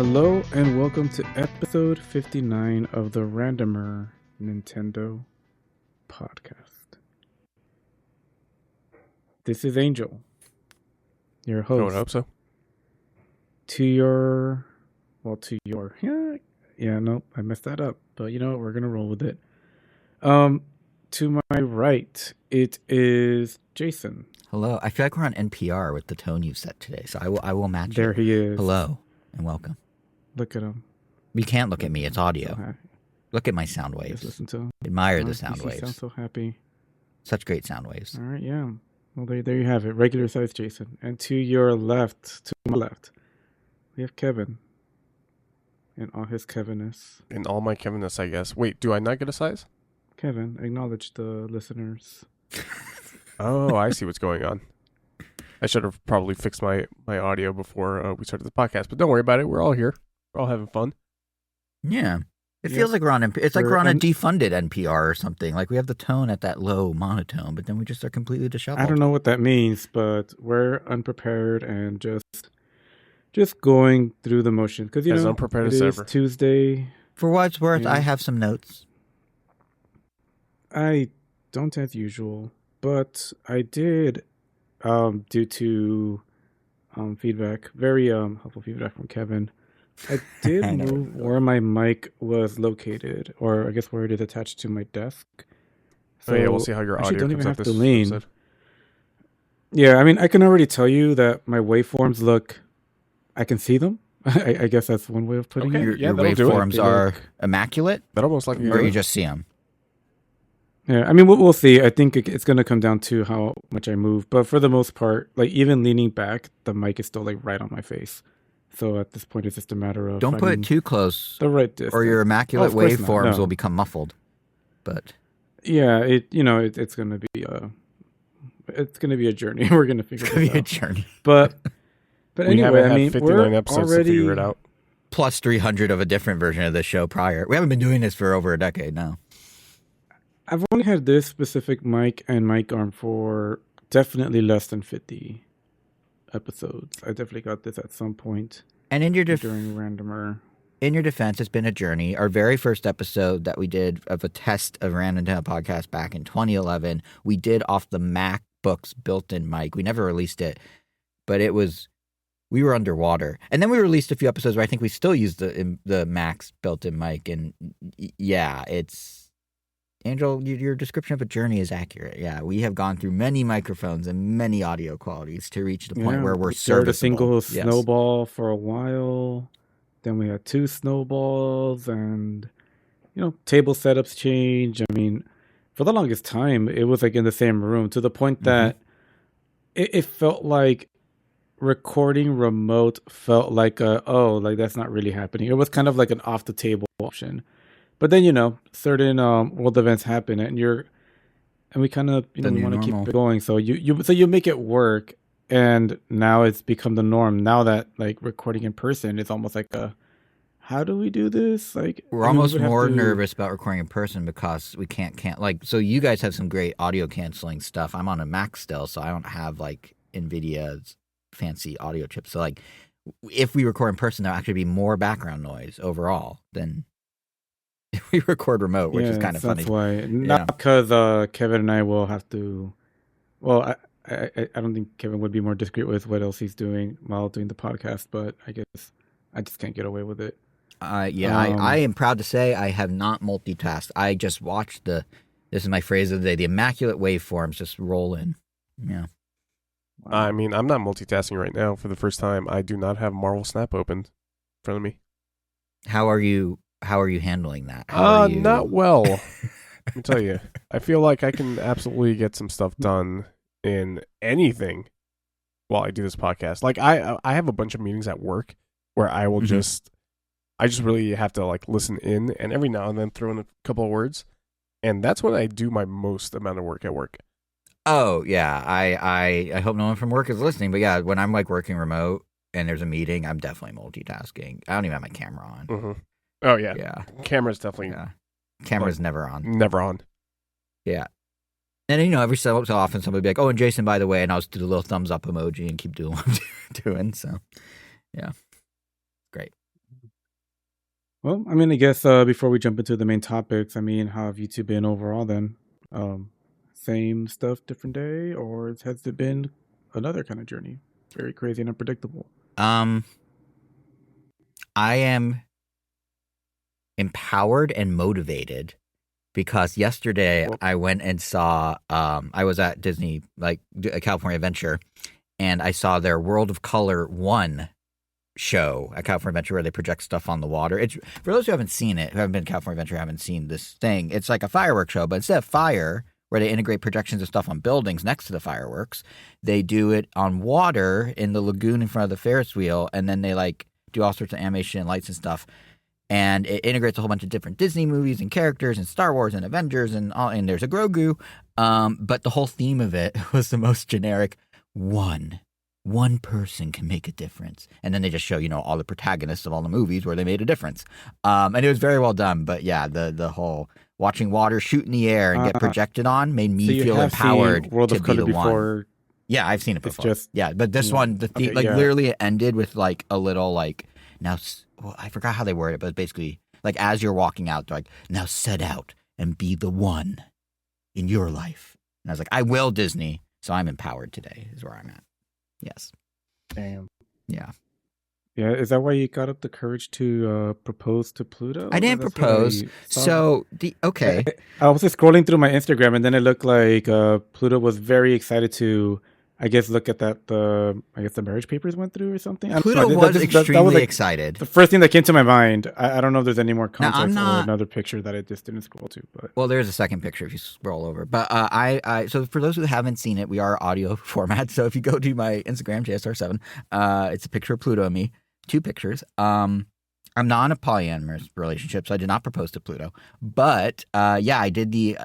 Hello and welcome to episode 59 of the Randomer Nintendo podcast. This is Angel, your host. I would hope so. Nope, I messed that up. But you know what, we're going to roll with it. To my right, it is Jason. Hello. I feel like we're on NPR with the tone you've set today, so I will match There it. he is. Hello and welcome. Look at him. You can't look at me. It's audio. So Look at my sound Just waves. listen to him. Admire the Oh, sound he waves. sounds so happy. Such great sound waves. All right, yeah. Well, there you have it. Regular size Jason. And to your left, to my left, we have Kevin. And all his Kevinness. In all my Kevinness, I guess. Wait, do I not get a size? Kevin, acknowledge the listeners. Oh, I see what's going on. I should have probably fixed my audio before we started the podcast, but don't worry about it. We're all here. We're all having fun. Yeah. It Yep. feels like we're on it's like We're we're on a un- defunded NPR or something. Like we have the tone at that low monotone, but then we just are completely disheveled. I don't know what that means, but we're unprepared and just going through the motion. Because, you As know, unprepared it as is ever. Tuesday. For what it's worth, Yeah. I have some notes. I don't as usual, but I did, due to feedback, very helpful feedback from Kevin. I did I know where move you're where my mic was located, or I guess where it is attached to my desk. So yeah, we'll see how your actually audio don't comes even out have this to lean. episode. Yeah, I mean, I can already tell you that my waveforms look. I can see them. I guess that's one way of putting Okay. it. Your Yeah, that'll do it. waveforms They are look- immaculate, That almost like Yeah. or you just see them? Yeah, I mean, we'll see. I think it's going to come down to how much I move. But for the most part, like even leaning back, the mic is still like right on my face. So at this point, it's just a matter of Don't put finding it too close, the right distance. or your immaculate of course not, waveforms no. will become muffled. But Yeah, it's going to be it's going to be a journey. We're going to figure it's gonna this be a out. journey. But we anyway, haven't I had mean, 59 we're episodes already to figure it out. Plus 300 of a different version of this show prior. We haven't been doing this for over a decade now. I've only had this specific mic and mic arm for definitely less than 50 episodes. I definitely got this at some point And in your during Randomer. defense, it's been a journey. Our very first episode that we did of a test of Random Nintendo podcast back in 2011, we did off the MacBook's built-in mic. We never released it, but we were underwater. And then we released a few episodes where I think we still used the Mac's built-in mic. And yeah, Angel, your description of a journey is accurate. Yeah, we have gone through many microphones and many audio qualities to reach the point where we're we started a serviceable. single Yes. snowball for a while. Then we had 2 snowballs, and table setups change. I mean, for the longest time, it was like in the same room to the point that it felt like recording remote felt like that's not really happening. It was kind of like an off the table option. But then certain world events happen, and we kind of The we new want to keep normal. it going. So you make it work, and now it's become the norm. Now that like recording in person is almost like how do we do this? Like We're I mean, we almost would have more to- nervous about recording in person because we can't like. So you guys have some great audio canceling stuff. I'm on a Mac still, so I don't have like NVIDIA's fancy audio chips. So like, if we record in person, there'll actually be more background noise overall than if we record remote, which is kind of funny. That's why, not because Kevin and I will have to. Well, I don't think Kevin would be more discreet with what else he's doing while doing the podcast, but I guess I just can't get away with it. I am proud to say I have not multitasked. I just watched this is my phrase of the day, the Immaculate Waveforms just roll in. Yeah. I mean, I'm not multitasking right now for the first time. I do not have Marvel Snap open in front of me. How are you handling that? How are you... Not well. Let me tell you. I feel like I can absolutely get some stuff done in anything while I do this podcast. Like I have a bunch of meetings at work where I will I just really have to like listen in and every now and then throw in a couple of words. And that's when I do my most amount of work at work. Oh, yeah. I hope no one from work is listening. But yeah, when I'm like working remote and there's a meeting, I'm definitely multitasking. I don't even have my camera on. Mm-hmm. Oh, yeah. Yeah. Camera's definitely Camera's never on. never on. Yeah. And, every so often somebody will be like, oh, and Jason, by the way, and I'll just do the little thumbs up emoji and keep doing what I'm doing. So, yeah. Great. Well, I mean, I guess before we jump into the main topics, I mean, how have you two been overall then? Same stuff, different day, or has it been another kind of journey? Very crazy and unpredictable. I am empowered and motivated because yesterday I went and saw. I was at Disney, like California Adventure, and I saw their World of Color 1 show at California Adventure where they project stuff on the water. It's for those who haven't seen it, who haven't been to California Adventure, haven't seen this thing. It's like a fireworks show, but instead of fire, where they integrate projections of stuff on buildings next to the fireworks, they do it on water in the lagoon in front of the Ferris wheel, and then they like do all sorts of animation and lights and stuff. And it integrates a whole bunch of different Disney movies and characters and Star Wars and Avengers and all, and there's a Grogu. But the whole theme of it was the most generic one person can make a difference. And then they just show, all the protagonists of all the movies where they made a difference. And it was very well done. But yeah, the whole watching water shoot in the air and get projected on made me feel empowered World to of be Color the before. one. Yeah, I've seen it before. Just, yeah, but this one, the theme, literally it ended with like a little like, now, well, I forgot how they worded it, but basically like as you're walking out, they're like, now set out and be the one in your life. And I was like, I will, Disney. So I'm empowered today is where I'm at. Yes. Damn. Yeah. Yeah, is that why you got up the courage to propose to Pluto? I didn't propose. So, okay. I was just scrolling through my Instagram, and then it looked like Pluto was very excited to, I guess, look at that. I guess the marriage papers went through or something. Pluto was extremely excited. The first thing that came to my mind. I don't know if there's any more context or another picture that I just didn't scroll to. But well, there's a second picture if you scroll over. But so for those who haven't seen it, we are audio format. So if you go to my Instagram, JSR7, it's a picture of Pluto and me. 2 pictures. I'm not in a polyamorous relationship, so I did not propose to Pluto. But yeah, I did the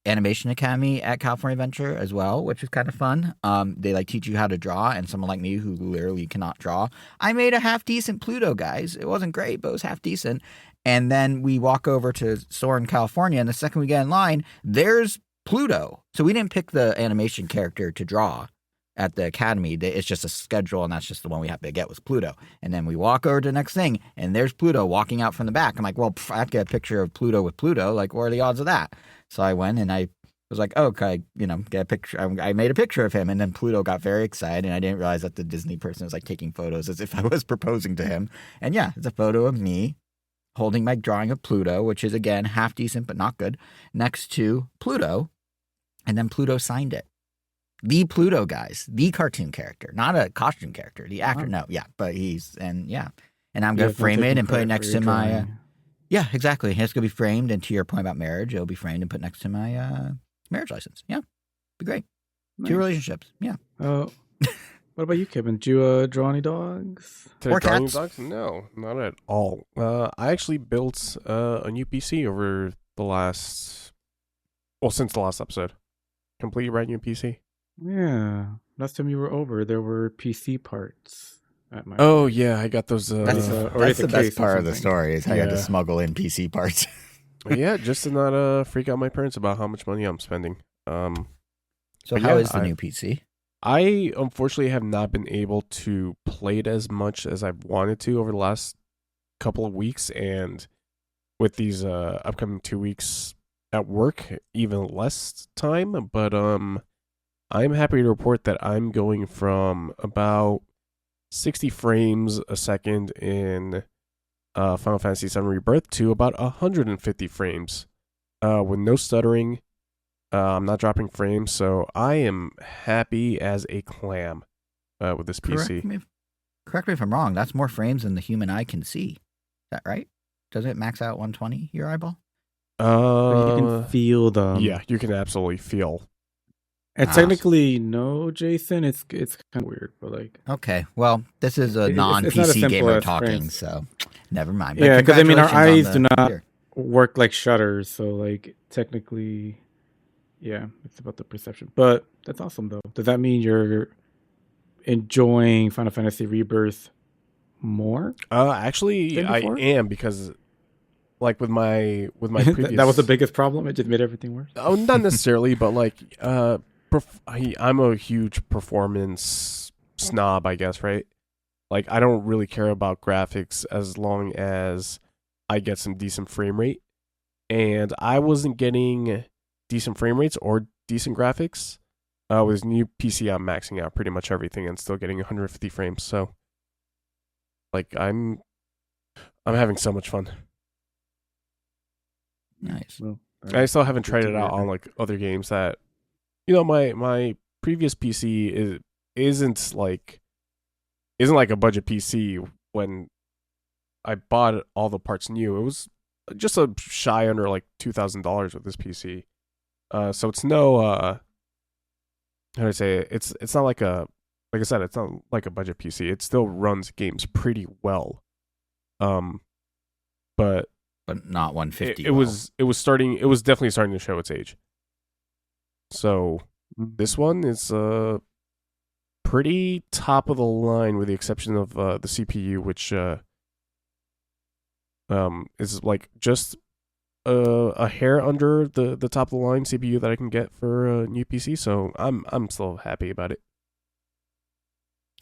Animation Academy at California Adventure as well, which is kind of fun. They like teach you how to draw, and someone like me who literally cannot draw, I made a half decent Pluto, guys. It wasn't great, but it was half decent. And then we walk over to Soarin', California, and the second we get in line, there's Pluto. So we didn't pick the animation character to draw at the academy. It's just a schedule, and that's just the one we have to get was Pluto. And then we walk over to the next thing, and there's Pluto walking out from the back. I'm like, well, I have to get a picture of Pluto with Pluto. Like, what are the odds of that? So I went and I was like, oh, okay, get a picture. I made a picture of him, and then Pluto got very excited, and I didn't realize that the Disney person was like taking photos as if I was proposing to him. And yeah, it's a photo of me holding my drawing of Pluto, which is again half decent but not good, next to Pluto, and then Pluto signed it. The Pluto, guys, the cartoon character, not a costume character. The actor, no, yeah, but and I'm gonna frame it and put it next to my. Yeah, exactly. It's gonna be framed, and to your point about marriage, it'll be framed and put next to my marriage license. Yeah, be great. Nice. 2 relationships. Yeah. What about you, Kevin? Did you draw any dogs? Or cats? Dogs? No, not at all. I actually built a new PC over since the last episode. Completely brand new PC. Yeah, last time you were over, there were PC parts at my. Oh yeah, I got those. That's the best part of the story is how I got to smuggle in PC parts. Yeah, just to not freak out my parents about how much money I'm spending. So how is the new PC? I unfortunately have not been able to play it as much as I've wanted to over the last couple of weeks, and with these upcoming 2 weeks at work, even less time. But I'm happy to report that I'm going from about 60 frames a second in Final Fantasy VII Rebirth to about 150 frames with no stuttering. I'm not dropping frames, so I am happy as a clam with this PC. Correct me if I'm wrong. That's more frames than the human eye can see. Is that right? Doesn't it max out 120, your eyeball? You can feel them. Yeah, you can absolutely feel. And technically, no, Jason. It's kind of weird, but like. Okay, well, this is a non-PC gamer talking, so never mind. But yeah, because I mean, our eyes do not work like shutters, so like technically, yeah, it's about the perception. But that's awesome, though. Does that mean you're enjoying Final Fantasy Rebirth more? Actually, I am, because like with my previous that was the biggest problem. It just made everything worse. Oh, not necessarily, but like I'm a huge performance snob, I guess, right? Like I don't really care about graphics as long as I get some decent frame rate. And I wasn't getting decent frame rates or decent graphics. With this new PC, I'm maxing out pretty much everything and still getting 150 frames. So, like, I'm having so much fun. Nice. Well, I still haven't tried to it out hear. on like other games that, my previous PC isn't like a budget PC. When I bought all the parts new, it was just a shy under like $2,000 with this PC. So it's no how do I say it? It's not like I said, it's not like a budget PC. It still runs games pretty well. But not 150. it was definitely starting to show its age. So this one is pretty top of the line, with the exception of the CPU, which is like just a hair under the top of the line CPU that I can get for a new PC. So I'm still happy about it.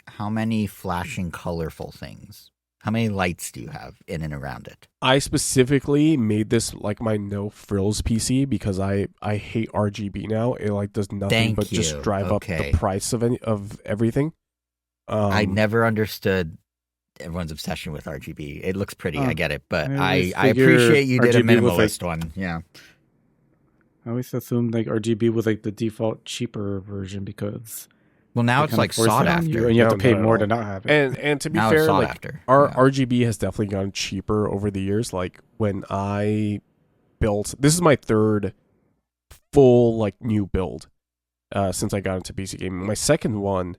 How many flashing, colorful things? How many lights do you have in and around it? I specifically made this like my no frills PC because I hate RGB now. It like does nothing but just drive up the price of everything. I never understood everyone's obsession with RGB. It looks pretty, I get it, but I appreciate you did a minimalist one. Yeah. I always assumed like RGB was like the default cheaper version because now it's like sought after, and you have to pay more to not have it. And to be fair, like RGB has definitely gotten cheaper over the years. Like when I built, this is my third full like new build since I got into PC gaming. My second one,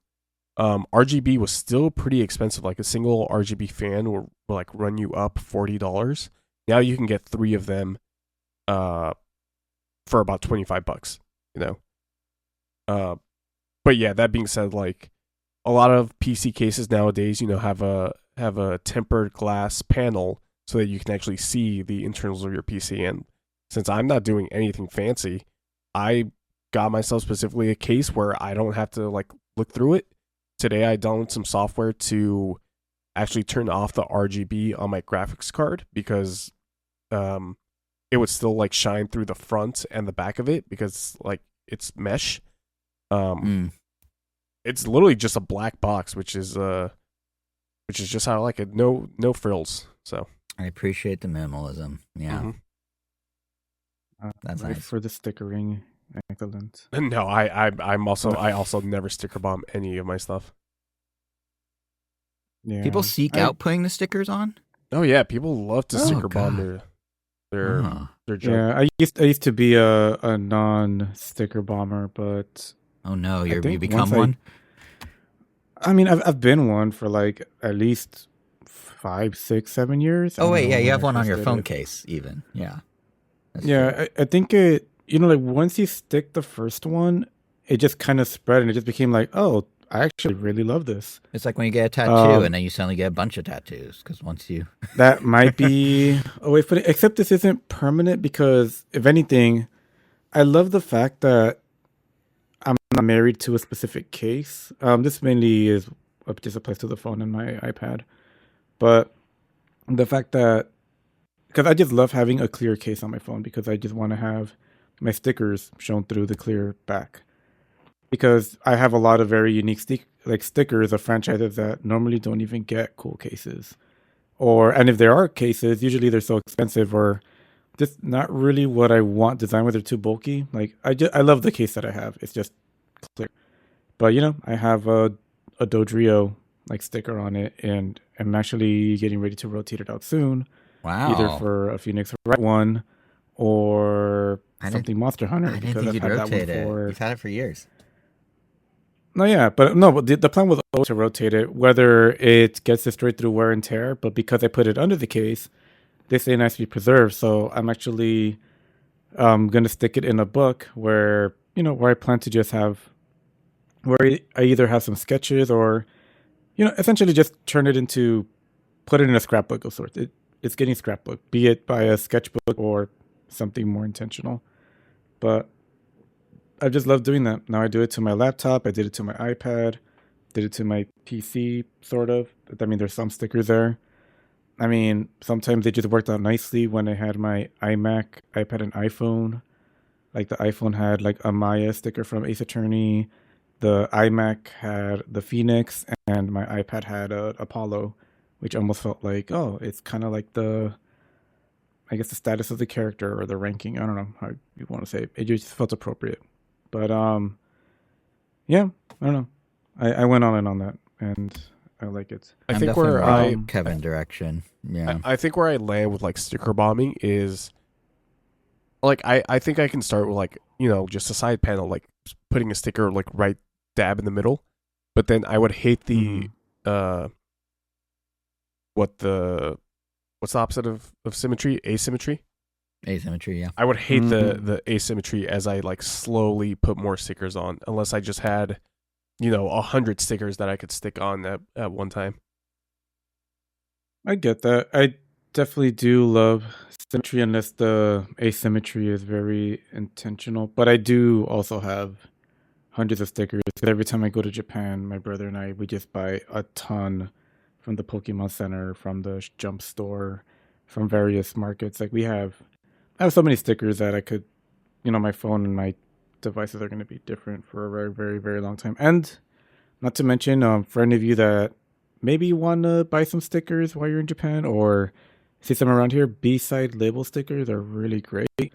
RGB was still pretty expensive. Like a single RGB fan will like run you up $40. Now you can get 3 of them for about $25, But yeah, that being said, like a lot of PC cases nowadays, have a tempered glass panel so that you can actually see the internals of your PC. And since I'm not doing anything fancy, I got myself specifically a case where I don't have to like look through it. Today I downloaded some software to actually turn off the RGB on my graphics card because it would still like shine through the front and the back of it because like it's mesh. It's literally just a black box, which is just how I like it. No frills. So I appreciate the minimalism. Yeah. Mm-hmm. That's nice. nice. For the stickering. Excellent. No, I also never sticker bomb any of my stuff. Yeah. People seek out putting the stickers on? Oh yeah, people love to sticker bomb their junk. Yeah, I used to be a non-sticker bomber, but oh no, you become one? I mean, I've been one for like at least 5, 6, 7 years. Oh wait, yeah, you have one on your phone case even. Yeah. I think it, like once you stick the first one, it just kind of spread and it just became like, oh, I actually really love this. It's like when you get a tattoo and then you suddenly get a bunch of tattoos because once you... That might be a way for it, except this isn't permanent because if anything, I love the fact that I'm not married to a specific case. This mainly is just applies to the phone and my iPad. But the fact that, because I just love having a clear case on my phone because I just want to have my stickers shown through the clear back. Because I have a lot of very unique stickers of franchises that normally don't even get cool cases. And if there are cases, usually they're so expensive or just not really what I want design, whether they're too bulky. Like I love the case that I have. It's just clear. But I have a Dodrio like sticker on it and I'm actually getting ready to rotate it out soon. Wow. Either for a Phoenix Wright one or something Monster Hunter. I didn't think you'd rotate it. You've had it for years. But the plan was always to rotate it, whether it gets destroyed through wear and tear, but because I put it under the case, they say it has to be preserved. So I'm actually going to stick it in a book where I plan to just have, where I either have some sketches or, essentially just put it in a scrapbook of sorts. It's getting scrapbook, be it by a sketchbook or something more intentional. But I just love doing that. Now I do it to my laptop. I did it to my iPad. Did it to my PC, sort of. I mean, there's some stickers there. I mean, sometimes it just worked out nicely when I had my iMac, iPad, and iPhone. Like the iPhone had like a Maya sticker from Ace Attorney. The iMac had the Phoenix, and my iPad had a Apollo, which almost felt like, oh, it's kind of like I guess the status of the character or the ranking. I don't know how you want to say it. It just felt appropriate. But yeah, I don't know. I went on and on that, and I like it. I I'm think definitely where more I Kevin direction. Yeah. I think where I land with like sticker bombing is like I think I can start with like, you know, just a side panel, like putting a sticker like right dab in the middle. But then I would hate the what's the opposite of symmetry? Asymmetry? Asymmetry, yeah. I would hate the asymmetry as I like slowly put more stickers on, unless I just had, you know, 100 stickers that I could stick on at one time. I get that. I definitely do love symmetry unless the asymmetry is very intentional. But I do also have hundreds of stickers. Every time I go to Japan, my brother and I, we just buy a ton from the Pokemon Center, from the Jump Store, from various markets. Like I have so many stickers that I could, you know, my phone and my devices are going to be different for a very, very, very long time. And not to mention, for any of you that maybe want to buy some stickers while you're in Japan or see some around here, B-side label stickers are really great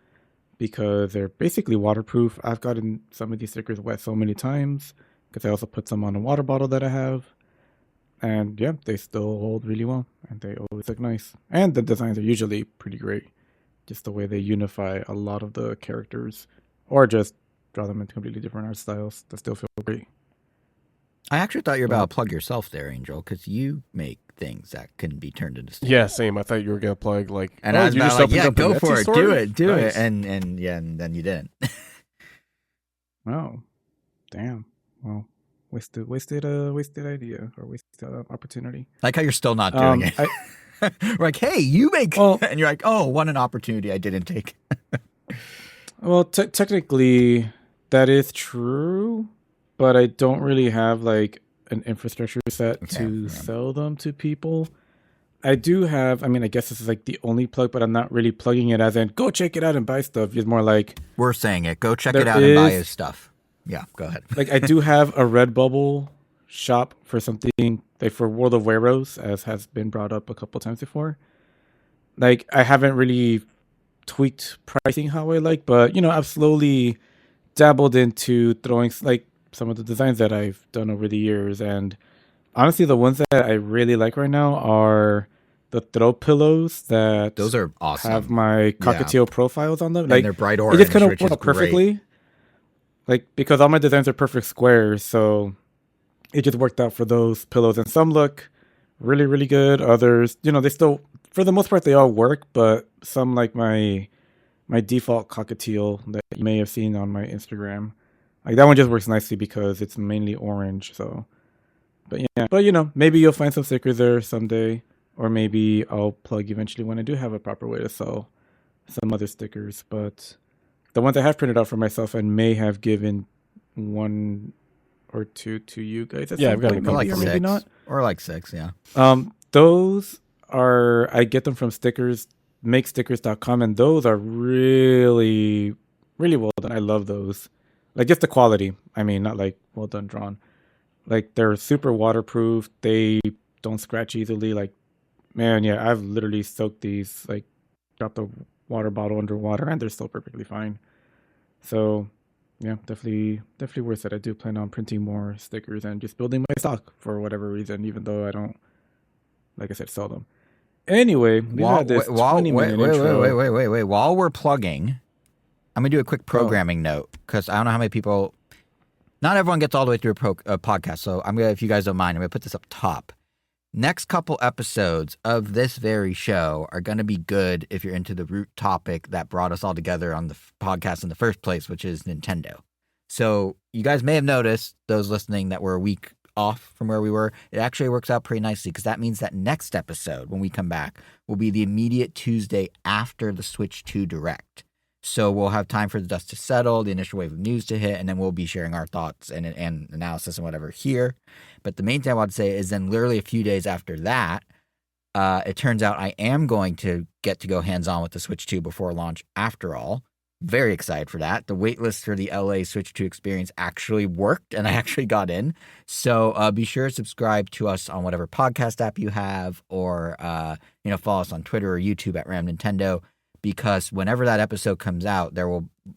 because they're basically waterproof. I've gotten some of these stickers wet so many times because I also put some on a water bottle that I have. And yeah, they still hold really well and they always look nice. And the designs are usually pretty great. Just the way they unify a lot of the characters or just draw them into completely different art styles that still feel great. I actually thought you were about to plug yourself there, Angel, because you make things that can be turned into stickers. Yeah, same. I thought you were gonna plug like, and I was you about like, yeah, go for it, store? do Nice. it, and then you didn't. Oh, damn. Well, wasted idea or wasted opportunity. Like how you're still not doing it. We're like, hey, you make, and you're like, oh, what an opportunity I didn't take. Well, technically, that is true, but I don't really have like an infrastructure set to sell them to people. I do have, I mean, I guess this is like the only plug, but I'm not really plugging it as in, go check it out and buy stuff. It's more like... We're saying it. Go check it out and buy his stuff. Yeah, go ahead. Like, I do have a Redbubble shop for something, like for World of Weros, as has been brought up a couple times before. Like, I haven't really tweaked pricing how I like, but, you know, I've slowly dabbled into throwing, like, some of the designs that I've done over the years, and honestly, the ones that I really like right now are the throw pillows that those are awesome. Have my cockatiel profiles on them. And like they're bright orange, it just kind of works perfectly. Great. Like because all my designs are perfect squares, so it just worked out for those pillows. And some look really, really good. Others, you know, they still, for the most part, they all work. But some, like my default cockatiel that you may have seen on my Instagram, like that one just works nicely because it's mainly orange. So. But yeah, but you know, maybe you'll find some stickers there someday, or maybe I'll plug eventually when I do have a proper way to sell some other stickers. But the ones I have printed out for myself and may have given one or two to you guys. Yeah, I've got maybe like six, maybe not, or like 6. Yeah. Those are, I get them from makestickers.com, and those are really, really well done. I love those. Like just the quality. I mean, not like well done drawn. Like, they're super waterproof. They don't scratch easily. Like, man, yeah, I've literally soaked these, like, dropped the water bottle underwater, and they're still perfectly fine. So, yeah, definitely worth it. I do plan on printing more stickers and just building my stock for whatever reason, even though I don't, like I said, sell them. Anyway, we had this 20-minute intro. Wait. While we're plugging, I'm going to do a quick programming note, because I don't know how many people... Not everyone gets all the way through a podcast, so I'm gonna, if you guys don't mind, I'm gonna put this up top. Next couple episodes of this very show are gonna be good if you're into the root topic that brought us all together on the podcast in the first place, which is Nintendo. So you guys may have noticed, those listening, that we're a week off from where we were. It actually works out pretty nicely because that means that next episode, when we come back, will be the immediate Tuesday after the Switch 2 Direct. So we'll have time for the dust to settle, the initial wave of news to hit, and then we'll be sharing our thoughts and analysis and whatever here. But the main thing I want to say is then literally a few days after that, It turns out I am going to get to go hands-on with the Switch 2 before launch after all. Very excited for that. The waitlist for the LA Switch 2 experience actually worked, and I actually got in. So be sure to subscribe to us on whatever podcast app you have, or follow us on Twitter or YouTube at Ram Nintendo, because whenever that episode comes out,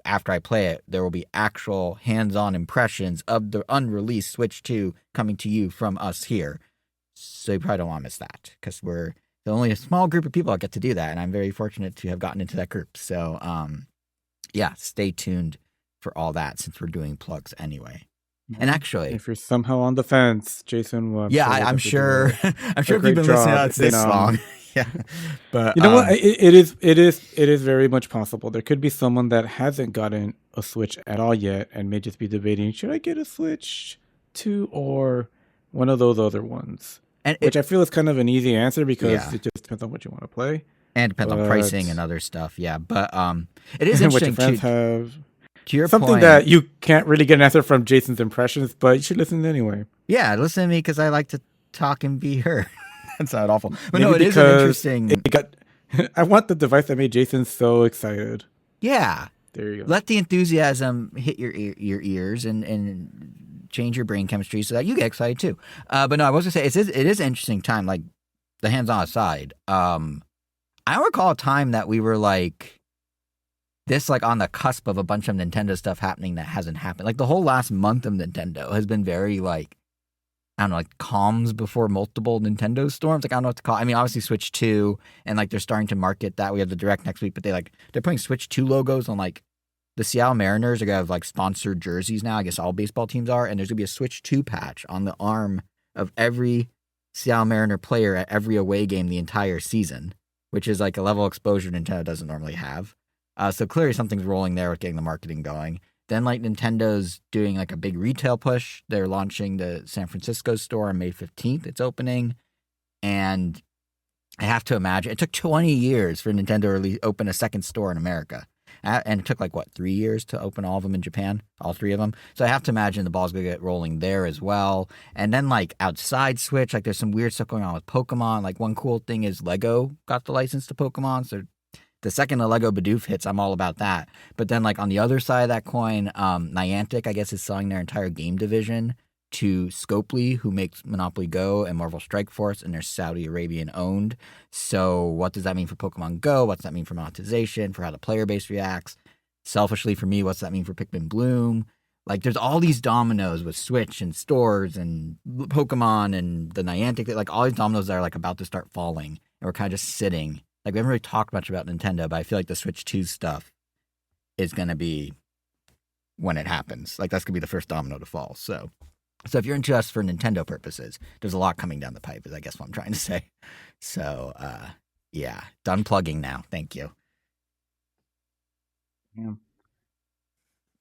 after I play it, there will be actual hands-on impressions of the unreleased Switch 2 coming to you from us here. So you probably don't want to miss that, because we're only a small group of people that get to do that, and I'm very fortunate to have gotten into that group. So, stay tuned for all that, since we're doing plugs anyway. And actually, if you're somehow on the fence, Jason will. I'm sure. I'm sure if you've been listening to us this long. Yeah, but you know what? It is very much possible. There could be someone that hasn't gotten a Switch at all yet, and may just be debating: should I get a Switch 2 or one of those other ones? Which I feel is kind of an easy answer, because it just depends on what you want to play. And depends on pricing and other stuff, yeah. But it is interesting what your friends have. To your something point, that you can't really get an answer from Jason's impressions, but you should listen anyway. Yeah, listen to me, because I like to talk and be heard. That's not awful. But Maybe no, it is an interesting. I want the device that made Jason so excited. Yeah. There you go. Let the enthusiasm hit your ears and change your brain chemistry so that you get excited too. But no, I was going to say, it is an interesting time, like the hands-on aside. I don't recall a time that we were like this, like on the cusp of a bunch of Nintendo stuff happening that hasn't happened. Like the whole last month of Nintendo has been very like, I don't know, like calms before multiple Nintendo storms. Like I don't know what to call it. I mean, obviously Switch 2, and like they're starting to market that. We have the Direct next week, but they're putting Switch 2 logos on like the Seattle Mariners are going to have like sponsored jerseys now. I guess all baseball teams are. And there's going to be a Switch 2 patch on the arm of every Seattle Mariner player at every away game the entire season, which is like a level of exposure Nintendo doesn't normally have. So clearly something's rolling there with getting the marketing going. Then like Nintendo's doing like a big retail push. They're launching the San Francisco store on May 15th. It's opening. And I have to imagine it took 20 years for Nintendo to open a second store in America. And it took 3 years to open all of them in Japan, all three of them. So I have to imagine the ball's going to get rolling there as well. And then outside Switch, there's some weird stuff going on with Pokemon. One cool thing is Lego got the license to Pokemon. So the second the Lego Bidoof hits, I'm all about that. But then on the other side of that coin, Niantic, I guess, is selling their entire game division to Scopely, who makes Monopoly Go and Marvel Strike Force, and they're Saudi Arabian owned. So what does that mean for Pokemon Go? What's that mean for monetization, for how the player base reacts? Selfishly for me, what's that mean for Pikmin Bloom? There's all these dominoes with Switch and stores and Pokemon and the Niantic, all these dominoes that are about to start falling, and we're kind of just sitting. We haven't really talked much about Nintendo, but I feel like the Switch 2 stuff is going to be when it happens. That's going to be the first domino to fall. So if you're into us for Nintendo purposes, there's a lot coming down the pipe, is I guess what I'm trying to say. So, done plugging now. Thank you.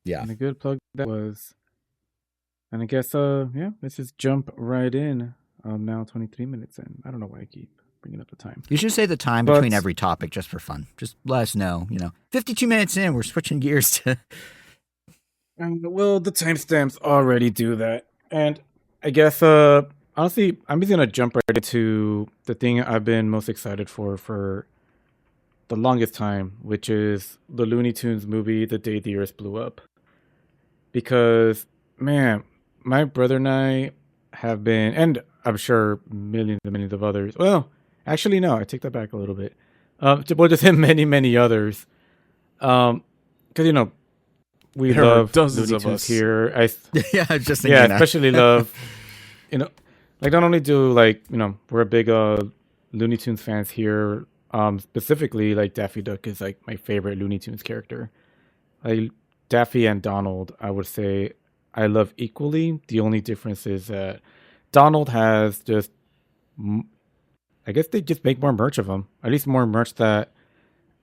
Yeah. And a good plug that was. And I guess, let's just jump right in. Now 23 minutes in. I don't know why I keep bringing up the time. You should say the time between every topic just for fun. Just let us know, 52 minutes in, we're switching gears to... Well, the timestamps already do that. And I guess, honestly, I'm just going to jump right into the thing I've been most excited for the longest time, which is the Looney Tunes movie, The Day the Earth Blew Up. Because, man, my brother and I have been, and I'm sure millions and millions of others. Well, actually, no, I take that back a little bit. Just many, many others. Because, we love dozens Looney of Tunes us here. just thinking that. Especially love, not only do we're a big Looney Tunes fans here. Specifically, Daffy Duck is my favorite Looney Tunes character. Daffy and Donald, I would say, I love equally. The only difference is that Donald has just, I guess they just make more merch of them. At least more merch that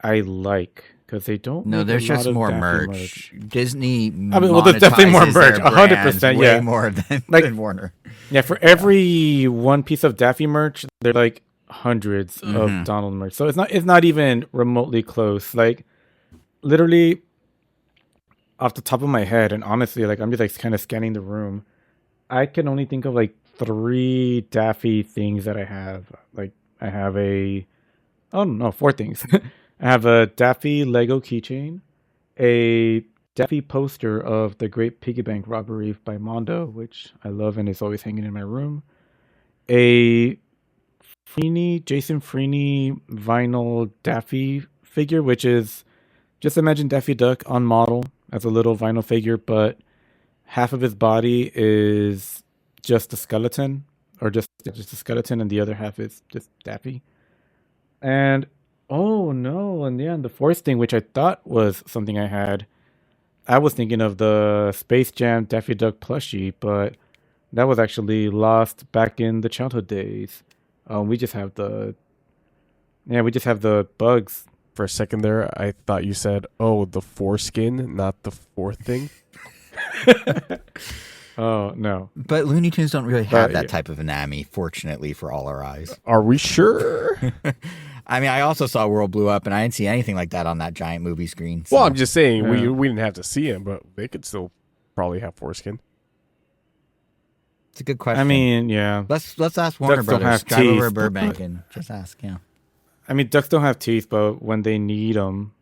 I like. Because they don't. No, there's just more merch. Disney. There's definitely more merch. 100%. Yeah, way more than Warner. Yeah, for every one piece of Daffy merch, they're hundreds of Donald merch. So it's not even remotely close. Literally, off the top of my head, and honestly, I'm just kind of scanning the room. I can only think of 3 Daffy things that I have. I have four things. I have a Daffy Lego keychain, a Daffy poster of the Great Piggy Bank Robbery by Mondo, which I love and is always hanging in my room. A Jason Freeney vinyl Daffy figure, which is just imagine Daffy Duck on model as a little vinyl figure, but half of his body is just a skeleton, or just a skeleton, and the other half is just Daffy. And the fourth thing, which I thought was something I had, I was thinking of the Space Jam Daffy Duck plushie, but that was actually lost back in the childhood days. We just have the bugs. For a second there, I thought you said, "Oh, the foreskin, not the fourth thing." Oh no! But Looney Tunes don't really have that type of anatomy, fortunately for all our eyes. Are we sure? I mean, I also saw World Blew Up, and I didn't see anything like that on that giant movie screen. So. Well, I'm just saying Yeah. we didn't have to see him, but they could still probably have foreskin. It's a good question. I mean, yeah. let's ask Warner Ducks don't Brothers. have Drive over to teeth, Burbank but- and just ask. Yeah. I mean, ducks don't have teeth, but when they need them,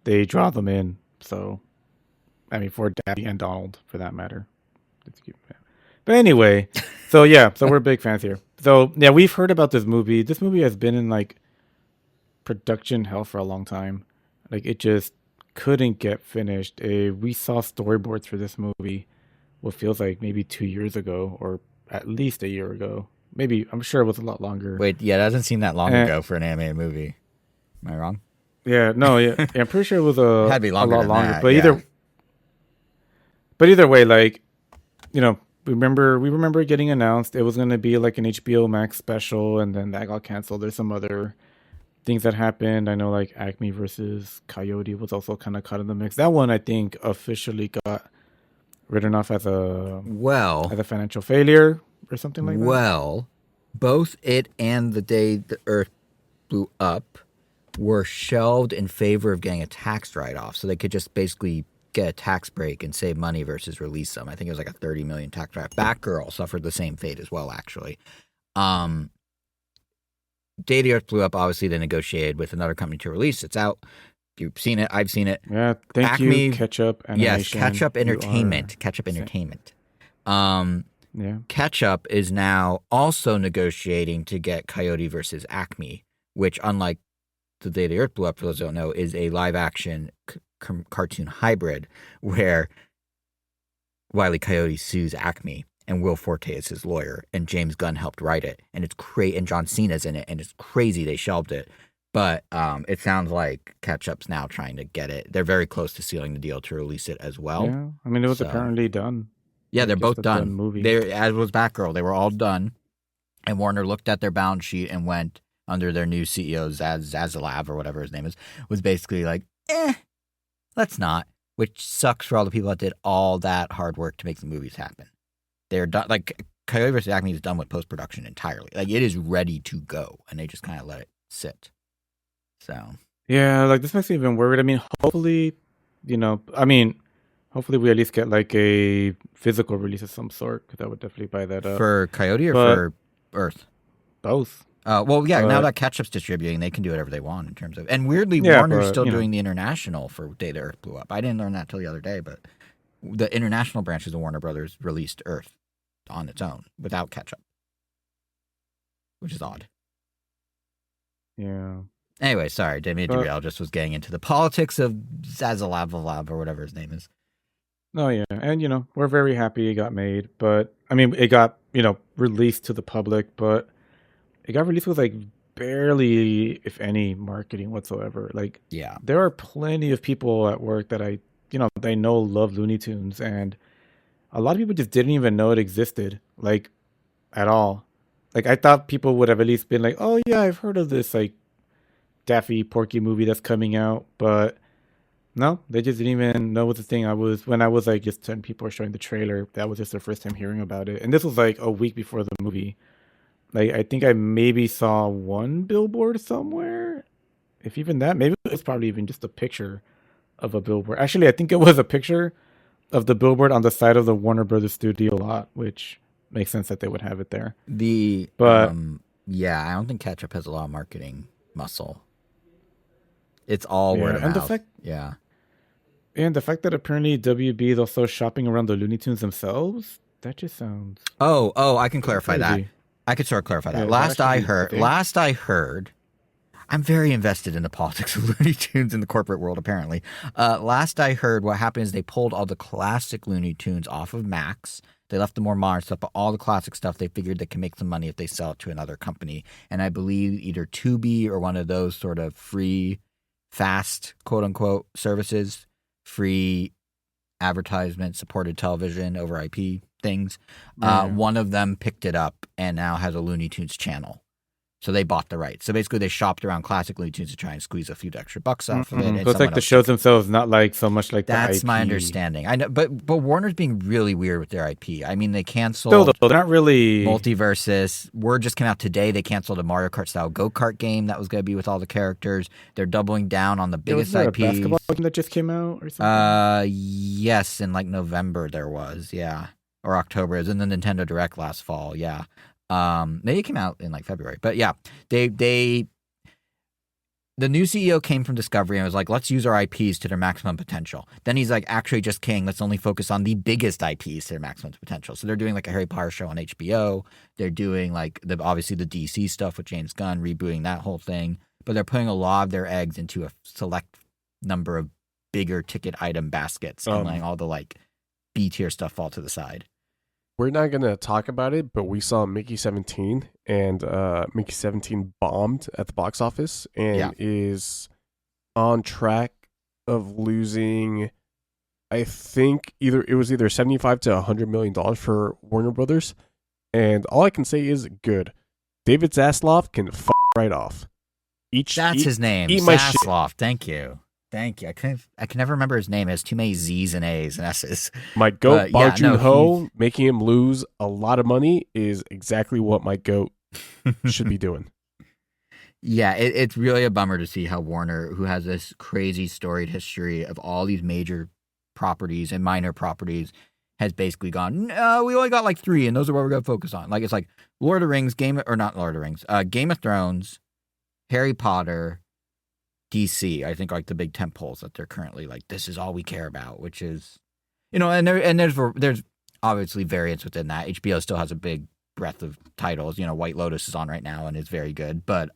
they draw them in. So, I mean, for Daffy and Donald, for that matter. It's cute. But anyway, so we're big fans here. So yeah, we've heard about this movie. This movie has been in like production hell for a long time. Like it just couldn't get finished. We saw storyboards for this movie what feels like maybe 2 years ago, or at least a year ago. Maybe, I'm sure it was a lot longer. Wait, yeah, it doesn't seem that long ago for an animated movie. Am I wrong? Yeah, no, yeah, I'm pretty sure it was a Had to be longer lot than longer. that, But yeah. either way, like, you know, we remember it getting announced. It was going to be like an HBO Max special, and then that got canceled. There's some other things that happened. I know like Acme versus Coyote was also kind of caught in the mix. That one I think officially got written off as a financial failure or something like that. Well, both it and The Day the Earth Blew Up were shelved in favor of getting a tax write-off, so they could just basically get a tax break and save money versus release them. I think it was like a $30 million tax write-off. Batgirl suffered the same fate as well, actually. Day the Earth Blew Up, obviously they negotiated with another company to release. It's out. You've seen it. I've seen it. Yeah, thank Acme, you, Ketchup Animation. Yes, Ketchup Entertainment. Ketchup Entertainment. Yeah. Ketchup is now also negotiating to get Coyote versus Acme, which, unlike The Day the Earth Blew Up, for those who don't know, is a live-action cartoon hybrid where Wile E. Coyote sues Acme, and Will Forte is his lawyer, and James Gunn helped write it, and it's and John Cena's in it, and it's crazy they shelved it. But it sounds like Ketchup's now trying to get it. They're very close to sealing the deal to release it as well. Yeah, I mean, it was So- apparently done. Yeah, they're Just both a done. movie. As was Batgirl. They were all done. And Warner looked at their balance sheet and went under their new CEO, Zaslav, or whatever his name is, was basically like, let's not. Which sucks for all the people that did all that hard work to make the movies happen. They're done. Like, Coyote vs. Acme is done with post-production entirely. Like, it is ready to go. And they just kind of let it sit. So. Yeah, like this makes me even worried. I mean, hopefully we at least get like a physical release of some sort, because I would definitely buy that up. For Coyote or But- for Earth? Both. Well, yeah, now But- that Ketchup's distributing, they can do whatever they want in terms of... And weirdly, Yeah, Warner's but, still you know. doing the international for Day the Earth Blew Up. I didn't learn that till the other day, but the international branches of Warner Brothers released Earth on its own without Ketchup, which is odd. Yeah. Anyway, sorry, didn't mean to But- derail. Just was getting into the politics of Zaslav or whatever his name is. No, yeah. And, we're very happy it got made. But, I mean, it got, released to the public, but it got released with, like, barely, if any, marketing whatsoever. Like, Yeah. there are plenty of people at work that I know love Looney Tunes, and a lot of people just didn't even know it existed, like, at all. Like, I thought people would have at least been like, oh, yeah, I've heard of this, like, Daffy Porky movie that's coming out, but no, they just didn't even know what the thing. When I was like, just 10 people were showing the trailer, that was just their first time hearing about it. And this was like a week before the movie. Like, I think I maybe saw one billboard somewhere, if even that. Maybe it was probably even just a picture of a billboard. Actually, I think it was a picture of the billboard on the side of the Warner Brothers studio lot, which makes sense that they would have it there. The But- Yeah, I don't think Ketchup has a lot of marketing muscle. It's all word of and mouth. the fact that apparently WB is also shopping around the Looney Tunes themselves, that just sounds I can clarify that. crazy. I could sort of clarify that. Yeah, Last I actually, heard, I'm very invested in the politics of Looney Tunes in the corporate world, apparently. Last I heard, what happened is they pulled all the classic Looney Tunes off of Max. They left the more modern stuff, but all the classic stuff, they figured they can make some money if they sell it to another company. And I believe either Tubi or one of those sort of free, fast, quote-unquote, services, free advertisement, supported television over IP things. One of them picked it up and now has a Looney Tunes channel. So they bought the rights. So basically, they shopped around classic Looney Tunes to try and squeeze a few extra bucks off of it. So it's like the shows themselves, not like so much like the IP. That's my understanding. I know, but Warner's being really weird with their IP. I mean, they canceled. Still, though, they're not really Multiversus. Word just came out today. They canceled a Mario Kart style go kart game that was going to be with all the characters. They're doubling down on the biggest was there IPs. A basketball game that just came out or something? Yes, in like November there was, yeah, or October. It was in the Nintendo Direct last fall, yeah. Maybe it came out in like February, but yeah, the new CEO came from Discovery and was like, let's use our IPs to their maximum potential. Then he's like, actually, just kidding. Let's only focus on the biggest IPs to their maximum potential. So they're doing like a Harry Potter show on HBO. They're doing like obviously the DC stuff with James Gunn, rebooting that whole thing. But they're putting a lot of their eggs into a select number of bigger ticket item baskets and letting all the like B tier stuff fall to the side. We're not going to talk about it, but we saw Mickey 17, and Mickey 17 bombed at the box office and is on track of losing, I think, it was either $75 to $100 million for Warner Brothers. And all I can say is good. David Zaslav can right off. That's his name. Zaslav. Thank you. I can never remember his name. It has too many Z's and A's and S's. My goat, Bong Joon-ho, making him lose a lot of money is exactly what my goat should be doing. Yeah, it's really a bummer to see how Warner, who has this crazy storied history of all these major properties and minor properties, has basically gone, no, we only got like 3, and those are what we're going to focus on. Like, it's like Lord of the Rings, Game of Thrones, Harry Potter, DC, I think, like the big tentpoles that they're currently like, this is all we care about, which is, and there's obviously variance within that. HBO still has a big breadth of titles. White Lotus is on right now and is very good, but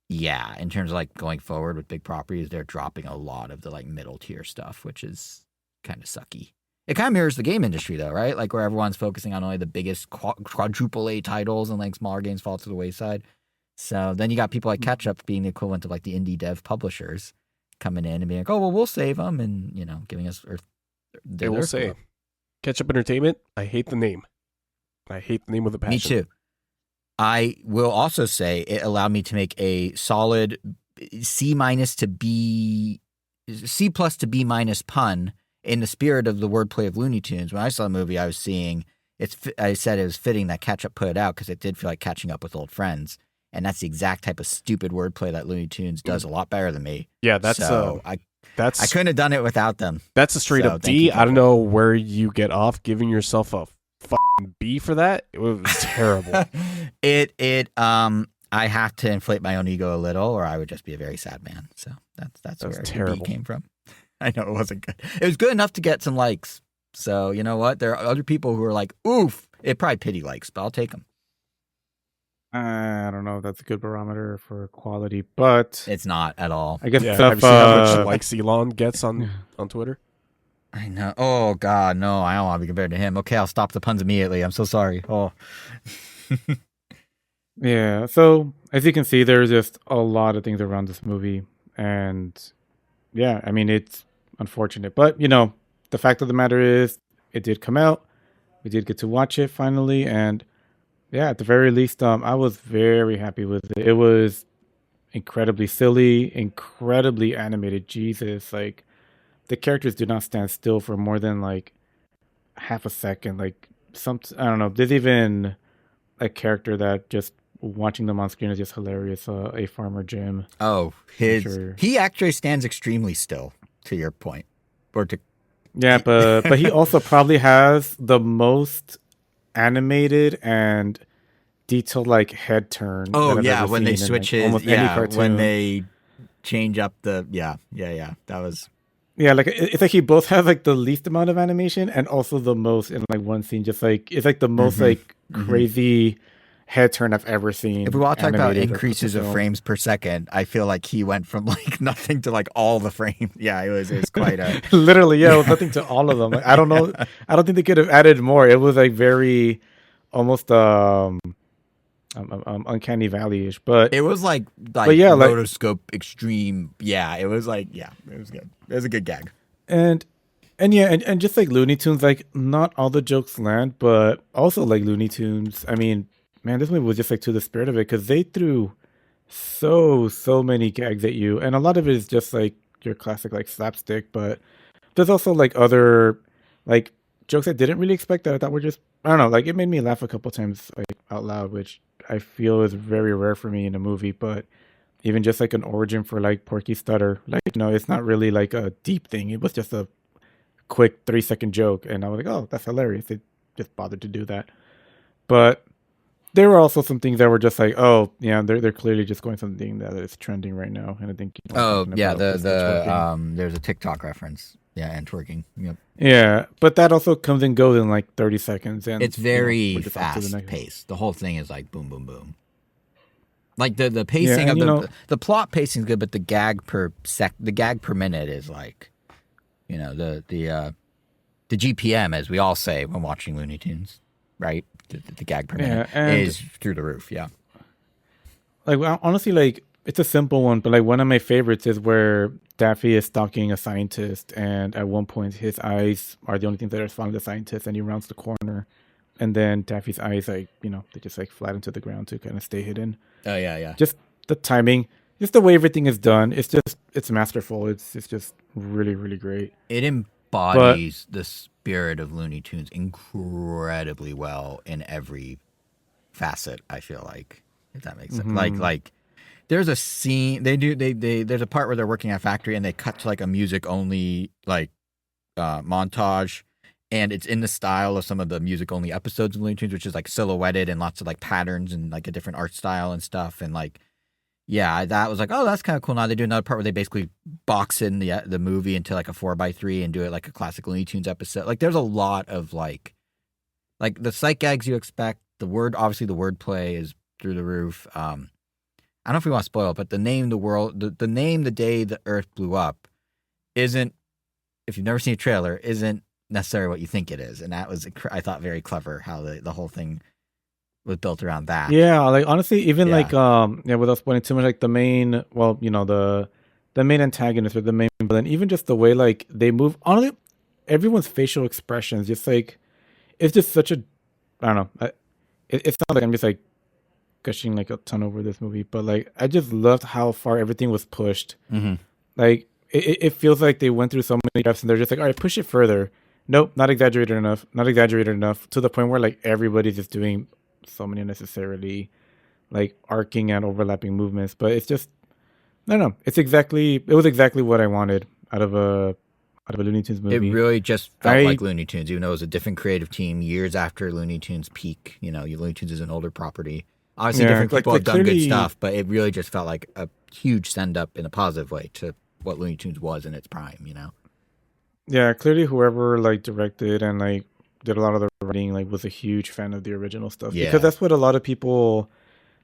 yeah, in terms of like going forward with big properties, they're dropping a lot of the like middle tier stuff, which is kind of sucky. It kind of mirrors the game industry though, right? Like where everyone's focusing on only the biggest quadruple A titles and like smaller games fall to the wayside. So then you got people like Ketchup being the equivalent of like the indie dev publishers coming in and being like, oh, well, we'll save them and, giving us they will say Ketchup Entertainment. I hate the name. I hate the name with a passion. Me too. I will also say it allowed me to make a solid C+ to B pun in the spirit of the wordplay of Looney Tunes. When I saw the movie, I was seeing I said it was fitting that Ketchup put it out because it did feel like catching up with old friends. And that's the exact type of stupid wordplay that Looney Tunes does a lot better than me. Yeah, I couldn't have done it without them. That's a straight up D. I don't know where you get off giving yourself a fucking B for that. It was terrible. I have to inflate my own ego a little, or I would just be a very sad man. So that's where the B came from. I know it wasn't good. It was good enough to get some likes. So you know what? There are other people who are like, oof. It probably pity likes, but I'll take them. I don't know if that's a good barometer for quality, but it's not at all. I guess have you seen how much likes Elon gets on Twitter? I know. Oh God, no! I don't want to be compared to him. Okay, I'll stop the puns immediately. I'm so sorry. Oh. Yeah. So as you can see, there's just a lot of things around this movie, and yeah, I mean it's unfortunate, but the fact of the matter is, it did come out. We did get to watch it finally, and. Yeah, at the very least, I was very happy with it. It was incredibly silly, incredibly animated. Jesus, like the characters do not stand still for more than like half a second. Like I don't know. There's even a character that just watching them on screen is just hilarious. A Farmer Jim. Oh, he actually stands extremely still. To your point, yeah, but he also probably has the most animated and detailed like head turn. Oh that I've yeah, ever when they seen in, switch like, almost any cartoon. when they change up the that was Yeah, like it's like he both have like the least amount of animation and also the most in like one scene. Just like it's like the most like crazy head turn I've ever seen. If we want to talk about animated or put to increases of film. frames per second, I feel like he went from like nothing to like all the frames. Yeah, it was quite a Literally, yeah, it was nothing to all of them. Like, I don't know. I don't think they could have added more. It was like very almost uncanny valley-ish, but it was like yeah, like rotoscope extreme. Yeah, it was like it was good. It was a good gag. and yeah, and just like Looney Tunes, like not all the jokes land, but also like Looney Tunes. I mean, man, this movie was just like to the spirit of it because they threw so many gags at you, and a lot of it is just like your classic like slapstick, but there's also like other like jokes I didn't really expect that I thought were just, I don't know, like it made me laugh a couple times like out loud, which I feel is very rare for me in a movie. But even just like an origin for like Porky Stutter, like, you know, it's not really like a deep thing. It was just a quick 3-second joke, and I was like, oh, that's hilarious. They just bothered to do that. But there were also some things that were just like, oh yeah, they're clearly just going something that is trending right now, and I think, you know, Oh talking yeah, about is twerking. there's a TikTok reference. Yeah, and twerking. Yep. Yeah, but that also comes and goes in like 30 seconds, and It's you know, very we're just off to the fast next. paced. The whole thing is like boom, boom, boom. Like the pacing and, of you know, the plot pacing is good, but the gag per minute is like, you know, the GPM, as we all say when watching Looney Tunes, right? The gag per minute and is through the roof. Yeah. like, well, honestly, like it's a simple one, but like one of my favorites is where Daffy is stalking a scientist, and at one point his eyes are the only things that are following the scientist, and he rounds the corner, and then Daffy's eyes, like, you know, they just like flat into the ground to kind of stay hidden. Oh yeah. Just the timing, just the way everything is done. It's masterful. It's just really, really great. It embodies the spirit of Looney Tunes incredibly well in every facet, I feel like, if that makes sense. Like there's a scene there's a part where they're working at a factory and they cut to like a music only like montage, and it's in the style of some of the music only episodes of Looney Tunes, which is like silhouetted and lots of like patterns and like a different art style and stuff. And like, yeah, that was like, oh, that's kind of cool. Now they do another part where they basically box in the movie into like a 4x3 and do it like a classic Looney Tunes episode. Like, there's a lot of like the sight gags you expect. Obviously the wordplay is through the roof. I don't know if we want to spoil it, but the name the day the Earth blew up isn't, if you've never seen a trailer, isn't necessarily what you think it is. And that was, I thought, very clever how the whole thing was built around that. Yeah, like honestly, even like without spoiling too much, like the main, well, you know, the main antagonist or the main villain, even just the way like they move, honestly, everyone's facial expressions, just like, it's just such a, I don't know, it's not like I'm just like gushing like a ton over this movie, but like I just loved how far everything was pushed. Like it feels like they went through so many steps and they're just like, all right, push it further. Nope, not exaggerated enough, to the point where like everybody's just doing so many unnecessarily like arcing and overlapping movements. But it's just, I don't know, it was exactly what I wanted out of a Looney Tunes movie. It really just felt like Looney Tunes, even though it was a different creative team years after Looney Tunes peak. You know, Looney Tunes is an older property. Obviously, different people have done good stuff, but it really just felt like a huge send up in a positive way to what Looney Tunes was in its prime, you know? Yeah, clearly whoever like directed and like did a lot of the writing like was a huge fan of the original stuff. Yeah. Because that's what a lot of people,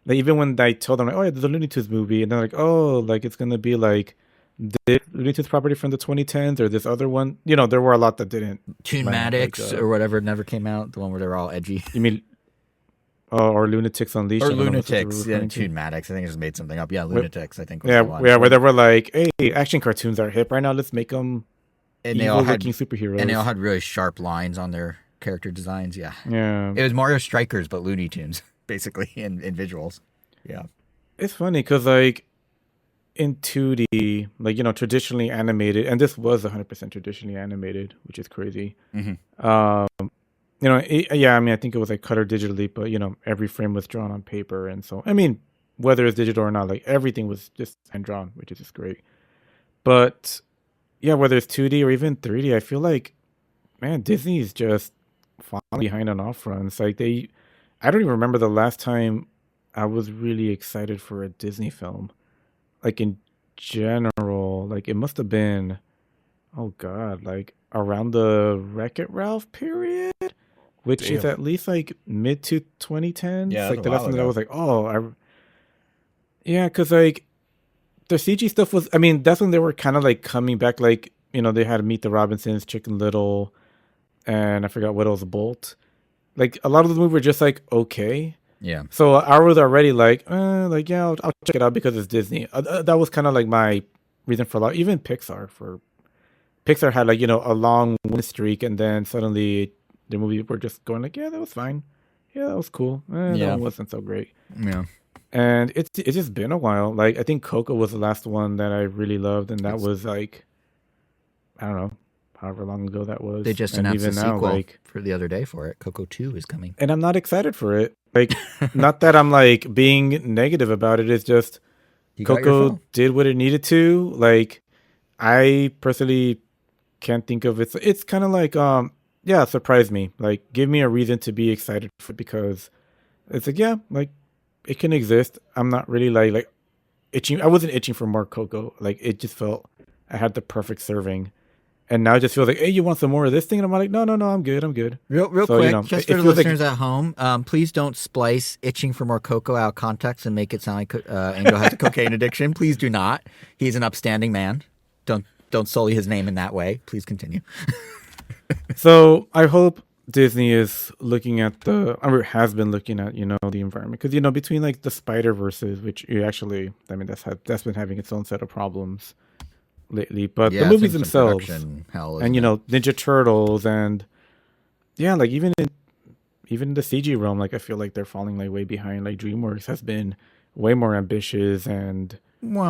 like, even when I told them like, oh yeah, there's a Looney Tunes movie, and they're like, oh, like it's gonna be like the Looney Tunes property from the 2010s or this other one. You know, there were a lot that didn't. Toonmatics or whatever never came out. The one where they're all edgy. You mean, or Lunatics Unleashed? Or Lunatics, yeah, Toonmatics. I think I just made something up. Yeah, Lunatics, I think. Was yeah, the one. yeah, where they were like, hey, action cartoons are hip right now. Let's make them and they all had superheroes. And they all had really sharp lines on their character designs. Yeah. Yeah. It was Mario Strikers, but Looney Tunes, basically, in visuals. Yeah. It's funny because, like, in 2D, like, you know, traditionally animated, and this was 100% traditionally animated, which is crazy. You know, yeah, I mean, I think it was like cutter digitally, but, you know, every frame was drawn on paper. And so, I mean, whether it's digital or not, like, everything was just hand drawn, which is just great. But, yeah, whether it's 2D or even 3D, I feel like, man, Disney is just falling behind on off runs. Like, I don't even remember the last time I was really excited for a Disney film. Like in general, like it must have been, oh God, like around the Wreck-It Ralph period, which is Damn. at least like mid to 2010s. Yeah, Like that's the a last while one that I ago. was like, yeah, because like the CG stuff was, I mean, that's when they were kind of like coming back. Like, they had Meet the Robinsons, Chicken Little, and I forgot what else, Bolt. Like a lot of the movies were just like okay. Yeah. So I was already like, yeah, I'll check it out because it's Disney. That was kind of like my reason for a lot. Even Pixar had like a long win streak, and then suddenly the movies were just going like, yeah, that was fine, yeah, that was cool. That Yeah. one wasn't so great, Yeah. and it's just been a while. Like I think Coco was the last one that I really loved, and that was like, I don't know, however long ago that was. They just and announced a even now, sequel like, for the other day for it. Coco 2 is coming. and I'm not excited for it. Like, not that I'm like being negative about it. It's just You got your Coco film. did what it needed to. Like, I personally can't think of it. It's kind of like, yeah, surprise me. Like, give me a reason to be excited for it, because it's like, yeah, like it can exist. I'm not really like itching. I wasn't itching for more Coco. Like, it just felt I had the perfect serving. And now it just feels like, hey, you want some more of this thing? And I'm like, no, I'm good. Real So, quick, just it for the feels like- listeners at home, please don't splice itching for more cocoa out of context and make it sound like Angel has a cocaine addiction. Please do not. He's an upstanding man. Don't sully his name in that way. Please continue. So I hope Disney is looking at has been looking at, the environment. Because, between like the Spider-Verses, which that's been having its own set of problems lately. But the movies themselves, hell, and, Ninja Turtles, and yeah, like even in the CG realm, like I feel like they're falling like way behind. Like DreamWorks has been way more ambitious and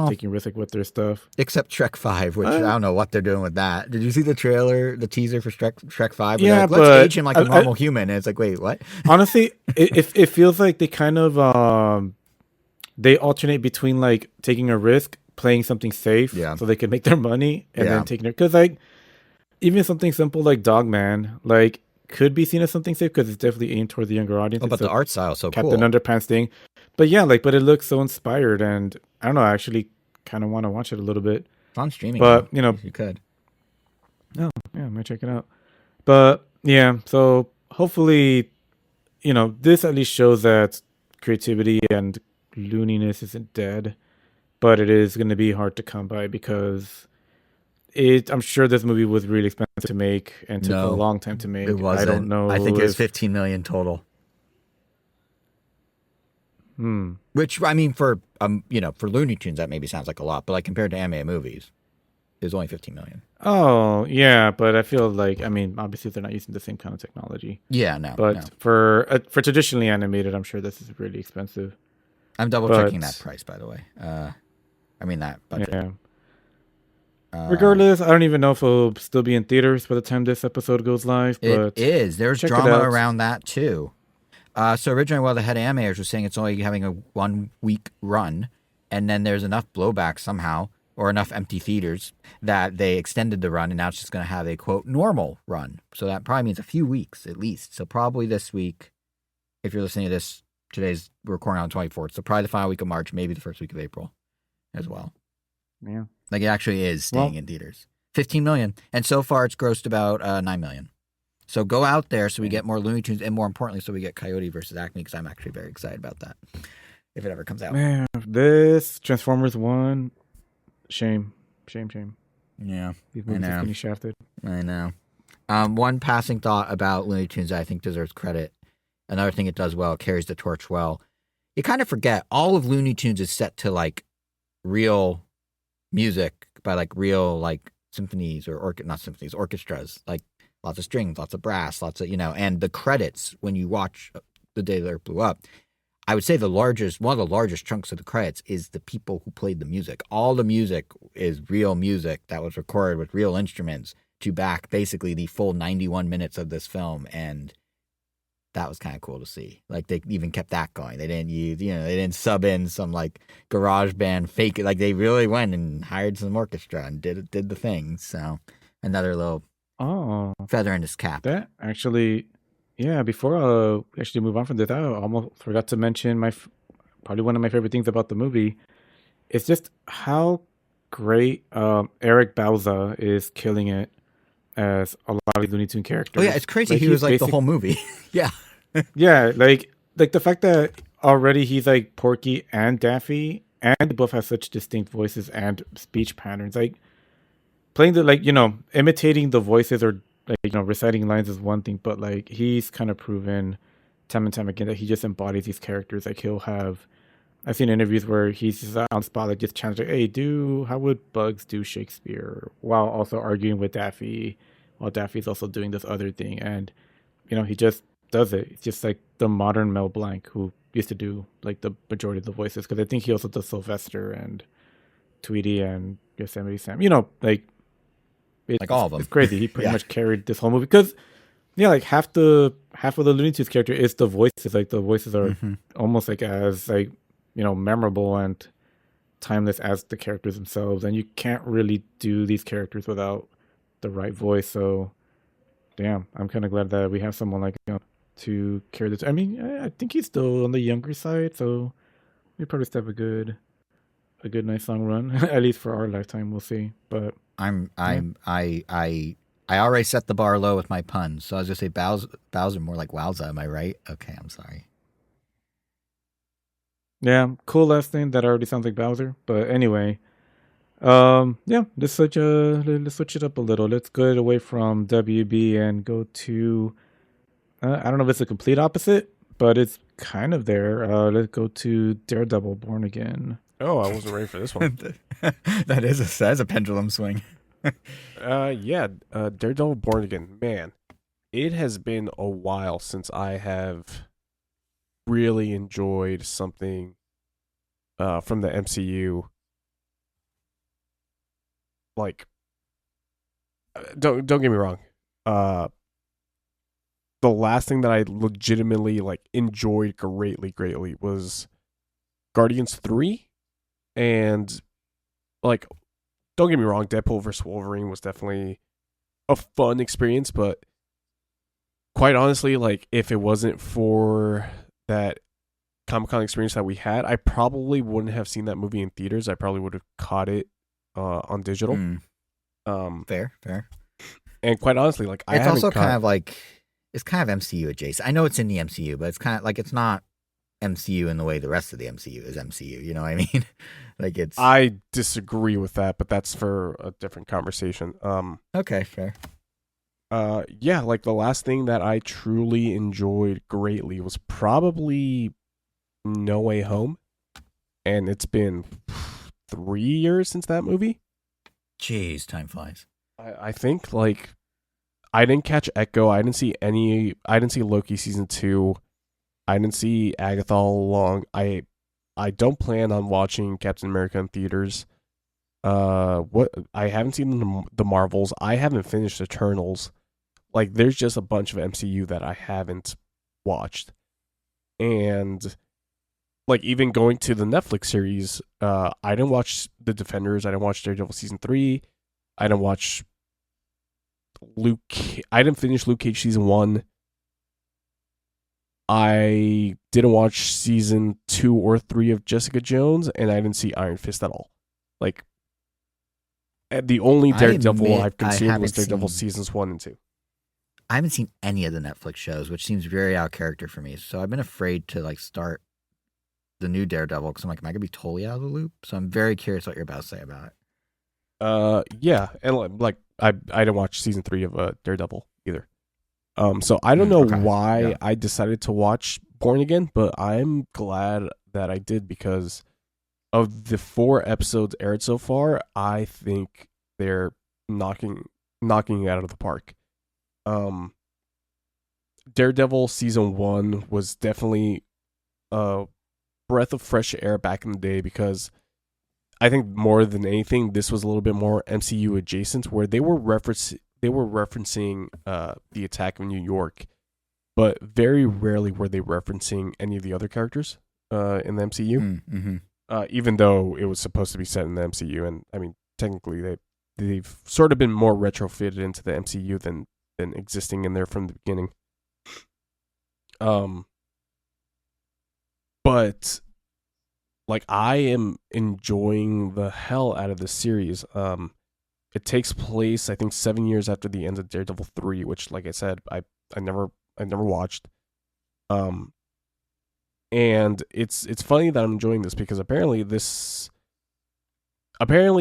taking risks with their stuff. Except Shrek 5, which I don't know what they're doing with that. Did you see the teaser for Shrek 5? Yeah, like, let's age him like a normal human. And it's like, wait, what? Honestly, it feels like they kind of they alternate between like taking a risk, playing something safe, so they can make their money, and then taking it. Because like even something simple like Dogman, like could be seen as something safe because it's definitely aimed toward the younger audience. Oh, but the art style is so Captain cool. Underpants thing. But yeah, like, but it looks so inspired, and I don't know, I actually kind of want to watch it a little bit. It's on streaming. But, now, you could. Oh, yeah, I might check it out. But yeah, so hopefully, this at least shows that creativity and looniness isn't dead, but it is going to be hard to come by because I'm sure this movie was really expensive to make and took a long time to make. It wasn't. I don't know. I think it was $15 million total. Which, I mean, for for Looney Tunes, that maybe sounds like a lot, but like compared to animated movies, it was only $15 million. Oh, yeah, but I feel like, I mean, obviously they're not using the same kind of technology. Yeah, no. But no. for traditionally animated, I'm sure this is really expensive. I'm double checking that price, by the way. I mean that budget. Yeah. Regardless, I don't even know if it'll still be in theaters by the time this episode goes live. But it is. There's drama around that too. So originally, the head animators were saying it's only having a 1 week run, and then there's enough blowback somehow, or enough empty theaters, that they extended the run, and now it's just going to have a, quote, normal run. So that probably means a few weeks at least. So probably this week, if you're listening to this, we're recording on the 24th, so probably the final week of March, maybe the first week of April as well. Yeah. Like it actually is staying in theaters. $15 million. And so far it's grossed about $9 million. So go out there so we get more Looney Tunes, and more importantly, so we get Coyote versus Acme, because I'm actually very excited about that if it ever comes out. Man, this Transformers 1, shame. Yeah, These movies are getting shafted. I know. One passing thought about Looney Tunes that I think deserves credit. Another thing it does well, it carries the torch well. You kind of forget all of Looney Tunes is set to like real music by like real like symphonies or orchestras, like lots of strings, lots of brass, lots of, and the credits when you watch The Day the Earth Blew Up, I would say one of the largest chunks of the credits is the people who played the music. All the music is real music that was recorded with real instruments to back basically the full 91 minutes of this film, and that was kind of cool to see. Like they even kept that going. They didn't use, they didn't sub in some like garage band fake. Like they really went and hired some orchestra and did the thing. So another little feather in his cap. That actually, yeah, before we actually move on from this, I almost forgot to mention probably one of my favorite things about the movie. It's just how great Eric Bauza is killing it as a lot of these Looney Tune Oh yeah, characters. it's crazy. Like He he's was like the basic, whole movie. Yeah. yeah, like the fact that already he's like Porky and Daffy, and they both have such distinct voices and speech patterns. Like playing the imitating the voices or like reciting lines is one thing, but like he's kind of proven time and time again that he just embodies these characters. Like he'll have I've seen interviews where he's just on spot, like just challenging, "Hey, how would Bugs do Shakespeare?" While also arguing with Daffy, while Daffy's also doing this other thing, and he just does it. It's just like the modern Mel Blanc who used to do like the majority of the voices, because I think he also does Sylvester and Tweety and Yosemite Sam. Like Like all of them. It's crazy. He pretty Yeah. much carried this whole movie because like half of the Looney Tunes character is the voices. Like the voices are almost like as like memorable and timeless as the characters themselves, and you can't really do these characters without the right voice. So damn, I'm kind of glad that we have someone like to carry this. I mean, I think he's still on the younger side, so we probably still have a good nice long run at least for our lifetime. We'll see, but I already set the bar low with my puns, so I was gonna say Bowser more like Wowza. Am I right? Okay, I'm sorry. yeah, cool last name that already sounds like Bowser. But anyway, yeah, let's switch it up a little. Let's get away from WB and go to I don't know if it's a complete opposite, but it's kind of there. Let's go to Daredevil Born Again. Oh, I wasn't ready for this one. that is a pendulum swing. Daredevil Born Again. Man, it has been a while since I have really enjoyed something from the MCU. Like, don't get me wrong. The last thing that I legitimately like enjoyed greatly was Guardians 3, and like, don't get me wrong, Deadpool vs. Wolverine was definitely a fun experience, but quite honestly, like, if it wasn't for that Comic-Con experience that we had, I probably wouldn't have seen that movie in theaters. I probably would have caught it on digital. Fair. And quite honestly, like, It's also kind of like, it's kind of MCU adjacent. I know it's in the MCU, but it's kind of like, it's not MCU in the way the rest of the MCU is MCU. You know what I mean? Like, it's. I disagree with that, but that's for a different conversation. Okay, fair. Yeah, like the last thing that I truly enjoyed greatly was probably No Way Home, and it's been 3 years since that movie. Jeez, time flies. I think, like, I didn't catch Echo. I didn't see Loki season 2. I didn't see Agatha all along. I don't plan on watching Captain America in theaters. I haven't seen the Marvels. I haven't finished Eternals. Like, there's just a bunch of MCU that I haven't watched. And like, even going to the Netflix series, I didn't watch The Defenders. I didn't watch Daredevil season 3. I didn't watch I didn't finish Luke Cage season 1. I didn't watch season 2 or 3 of Jessica Jones, and I didn't see Iron Fist at all. Like, the only Daredevil I've consumed was Daredevil seasons 1 and 2. I haven't seen any of the Netflix shows, which seems very out of character for me. So I've been afraid to like start the new Daredevil because I'm like, am I gonna be totally out of the loop? So I'm very curious what you're about to say about it. Yeah, and like I didn't watch season 3 of Daredevil either. So I don't know why I decided to watch Born Again, but I'm glad that I did, because of the 4 episodes aired so far, I think they're knocking it out of the park. Daredevil season 1 was definitely a breath of fresh air back in the day, because I think more than anything, this was a little bit more MCU adjacent, where they were referencing the attack of New York, but very rarely were they referencing any of the other characters in the MCU. Mm-hmm. Even though it was supposed to be set in the MCU, and I mean, technically they've sort of been more retrofitted into the MCU than existing in there from the beginning. But like I am enjoying the hell out of this series. It takes place, I think, 7 years after the end of Daredevil 3, which, like I said, I never watched. And it's funny that I'm enjoying this because apparently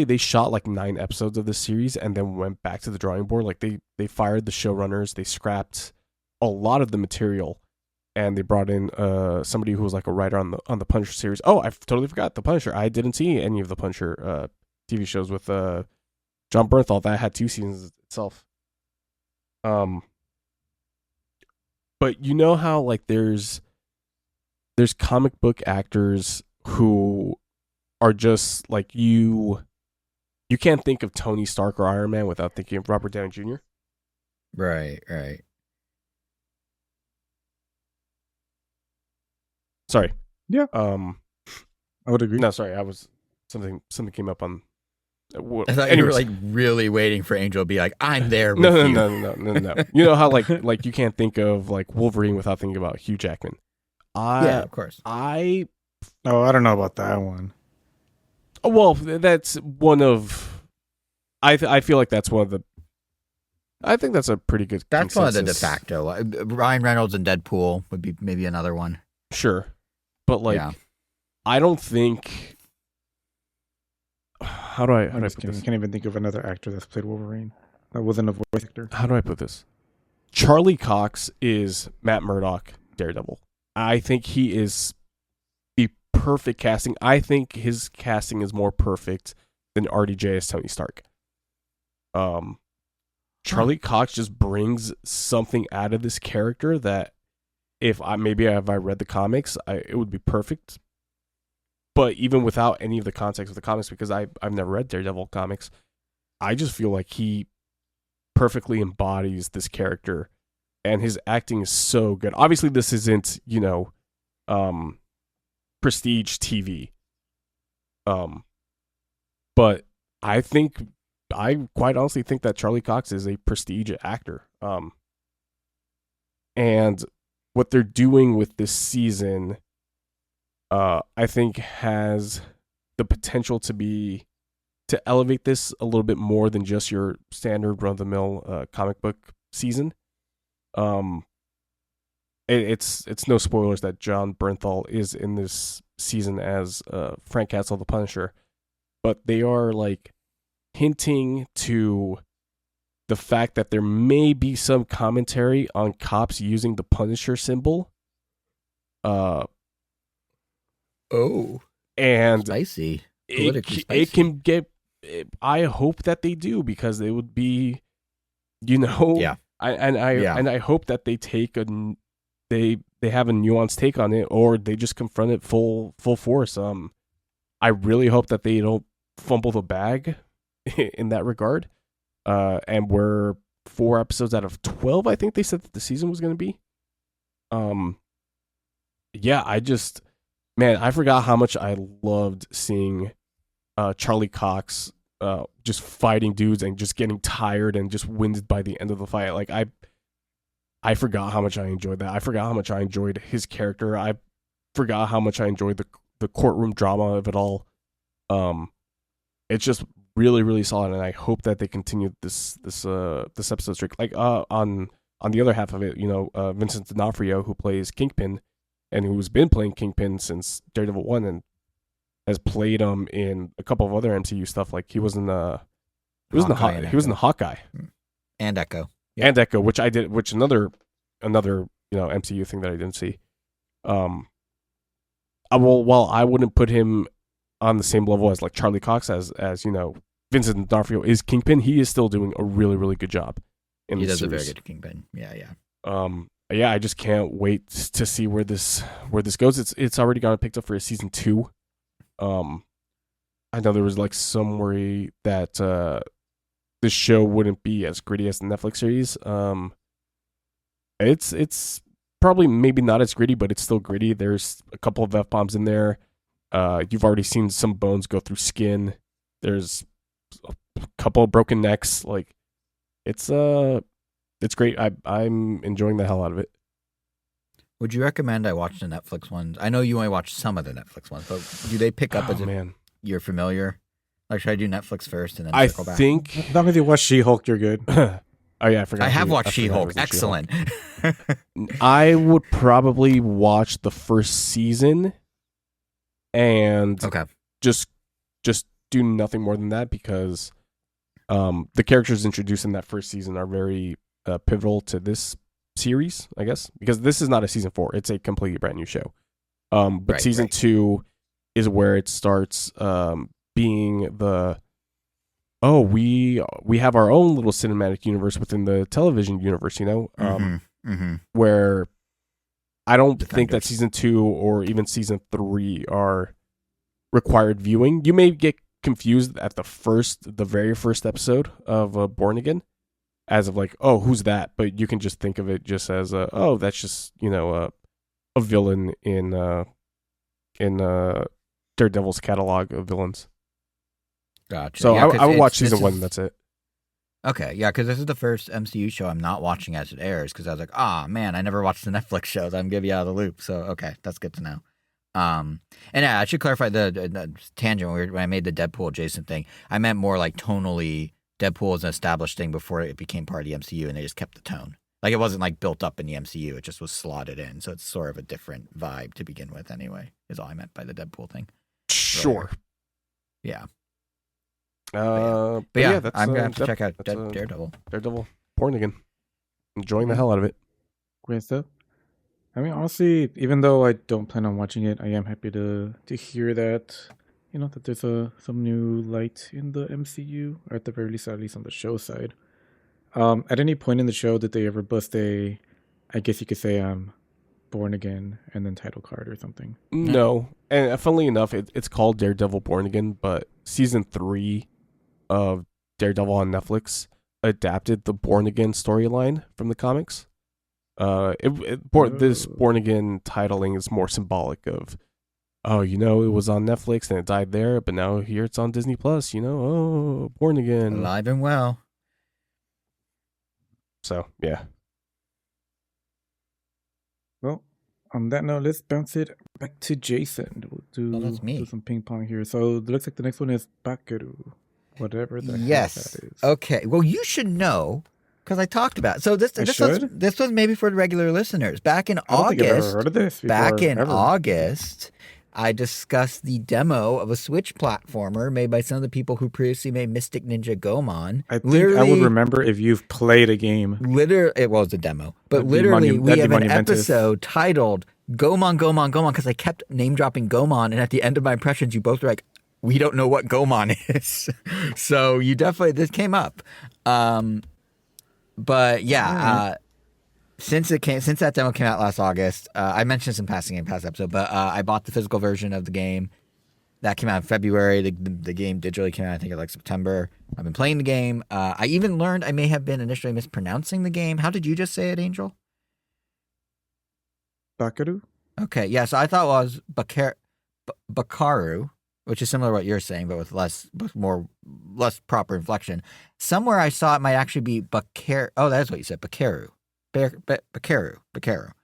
they shot like 9 episodes of this series and then went back to the drawing board. Like they fired the showrunners, they scrapped a lot of the material, and they brought in somebody who was like a writer on the Punisher series. Oh, I totally forgot the Punisher. I didn't see any of the Punisher TV shows with John Bernthal. That had 2 seasons itself. But you know how like there's comic book actors who are just like you can't think of Tony Stark or Iron Man without thinking of Robert Downey Jr. Right. Sorry. Yeah. I would agree. No, sorry. I was something came up on. I thought you were like really waiting for Angel to be like, "I'm there." With No. you. You know how like you can't think of like Wolverine without thinking about Hugh Jackman. Yeah, of course. I don't know about that one. Well, that's one of. I feel like that's one of the. I think that's a pretty good. That's consensus. one of the de facto. Ryan Reynolds and Deadpool would be maybe another one. Sure, but like, Yeah. I don't think. How do I put I this? can't even think of another actor that's played Wolverine that wasn't a voice actor. How do I put this? Charlie Cox is Matt Murdock, Daredevil. I think he is the perfect casting. I think his casting is more perfect than RDJ as Tony Stark. Charlie Cox just brings something out of this character that if I read the comics, it would be perfect. But even without any of the context of the comics, because I've never read Daredevil comics, I just feel like he perfectly embodies this character, and his acting is so good. Obviously, this isn't prestige TV, but I quite honestly think that Charlie Cox is a prestige actor. And what they're doing with this season, I think has the potential to elevate this a little bit more than just your standard run-of-the-mill comic book season. It's no spoilers that John Bernthal is in this season as Frank Castle the Punisher, but they are like hinting to the fact that there may be some commentary on cops using the Punisher symbol. And Spicy. It can get. I hope that they do, because it would be, Yeah. I hope that they take they have a nuanced take on it, or they just confront it full force. I really hope that they don't fumble the bag in that regard. And we're 4 episodes out of 12, I think they said that the season was going to be. Yeah, I forgot how much I loved seeing Charlie Cox just fighting dudes and just getting tired and just winded by the end of the fight. Like I forgot how much I enjoyed that. I forgot how much I enjoyed his character. I forgot how much I enjoyed the courtroom drama of it all. It's just really, really solid, and I hope that they continue this episode streak. Like on the other half of it, Vincent D'Onofrio, who plays Kingpin, and who's been playing Kingpin since Daredevil 1 and has played him in a couple of other MCU stuff. Like he was in the Hawkeye and Echo. Yeah. And Echo, which another MCU thing that I didn't see. While I wouldn't put him on the same level as like Charlie Cox as Vincent D'Onofrio is Kingpin, he is still doing a really, really good job. He does a very good Kingpin. Yeah. I just can't wait to see where this goes. It's already gotten picked up for a season 2. I know there was like some worry that this show wouldn't be as gritty as the Netflix series. It's probably maybe not as gritty, but it's still gritty. There's a couple of F-bombs in there. You've already seen some bones go through skin. There's a couple of broken necks. Like it's great. I'm enjoying the hell out of it. Would you recommend I watch the Netflix ones? I know you only watch some of the Netflix ones, but do they pick up as if man. you're familiar? Like, should I do Netflix first and then I circle back? think. As long as you watch She-Hulk, you're good. Oh yeah, I forgot. I have watched forgot it She-Hulk. was in Excellent. I would probably watch the first season and Okay. just do nothing more than that because the characters introduced in that first season are very pivotal to this series, I guess, because this is not a season 4. It's a completely brand new show. But Right, season right. 2 is where it starts being the we have our own little cinematic universe within the television universe, where I don't think that Defenders. season 2 or even season 3 are required viewing. You may get confused at the very first episode of Born Again as of like, oh, who's that? But you can just think of it just as that's just a villain in Daredevil's catalog of villains. Gotcha. So Yeah, I would watch this season 1 is- and that's it. Okay, yeah, because this is the first MCU show I'm not watching as it airs because I was like, man, I never watched the Netflix shows. I'm gonna be out of the loop. So okay, that's good to know. And yeah, I should clarify the tangent when I made the Deadpool adjacent thing. I meant more like tonally. Deadpool was an established thing before it became part of the MCU, and they just kept the tone. Like it wasn't like built up in the MCU; it just was slotted in. So it's sort of a different vibe to begin with. Anyway, is all I meant by the Deadpool thing. Sure. Yeah. But yeah, that's, I'm gonna have to check out that's, Daredevil. Daredevil, Born Again. Enjoying the hell out of it. Great stuff. I mean, honestly, even though I don't plan on watching it, I am happy to hear that, that there's some new light in the MCU, or at the very least, at least on the show side. At any point in the show, did they ever bust I guess you could say, Born Again and then title card or something? No, and funnily enough, it's called Daredevil Born Again, but season 3 of Daredevil on Netflix adapted the Born Again storyline from the comics. This Born Again titling is more symbolic of, it was on Netflix and it died there, but now here it's on Disney Plus. Born Again, Alive and well. So yeah. Well, on that note, let's bounce it back to Jason. We'll that's me. do some ping pong here. So it looks like the next one is Bakeru. Whatever the Yes. hell that is. Okay. Well, you should know because I talked about it. So this was maybe for the regular listeners. Back in I don't think I've ever August, heard of this before, ever. August, I discussed the demo of a Switch platformer made by some of the people who previously made Mystic Ninja Goemon. I think I would remember if you've played a game. It was a demo, but That'd be literally we that'd have be an monumentous. episode titled Goemon, Goemon, Goemon because I kept name dropping Goemon, and at the end of my impressions, you both were like, we don't know what Goemon is. So you definitely, this came up. But yeah, since that demo came out last August, I mentioned this in passing in past episode, but I bought the physical version of the game. That came out in February. The game digitally came out, I think, in like September. I've been playing the game. I even learned I may have been initially mispronouncing the game. How did you just say it, Angel? Bakeru? Okay, yeah, so I thought it was Bakeru, which is similar to what you're saying, but with less proper inflection. Somewhere I saw it might actually be Bakeru. Oh, that is what you said, Bakeru. Bakeru.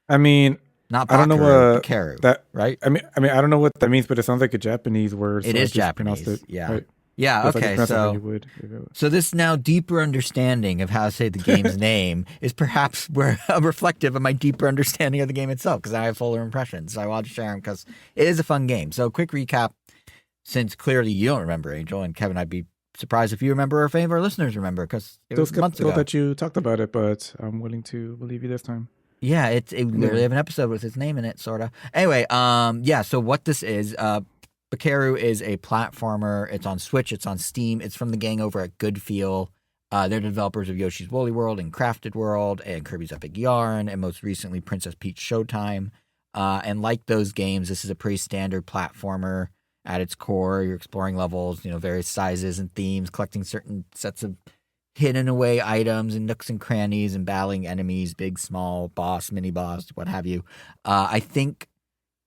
I mean, Not Bakeru, I don't know what Bakeru, that. right? I mean, I don't know what that means, but it sounds like a Japanese word. It so I is just pronounced Japanese, it, yeah. right? Yeah, Just like you okay, pronounce it how so you would if it was- so this now deeper understanding of how to say the game's name is perhaps reflective of my deeper understanding of the game itself, because I have fuller impressions. So I wanted to share them because it is a fun game. So quick recap, since clearly you don't remember, Angel, and Kevin, I'd be surprised if you remember or if any of our listeners remember, because it was months ago. that you talked about it, but I'm willing to believe you this time. Yeah, it literally have an episode with its name in it, sort of. Anyway, yeah, so what this is, Bakeru is a platformer. It's on Switch, it's on Steam. It's from the gang over at Good Feel. They're the developers of Yoshi's Woolly World and Crafted World and Kirby's Epic Yarn and most recently Princess Peach Showtime. And like those games, this is a pretty standard platformer at its core. You're exploring levels, various sizes and themes, collecting certain sets of hidden away items and nooks and crannies and battling enemies, big, small, boss, mini boss, what have you. I think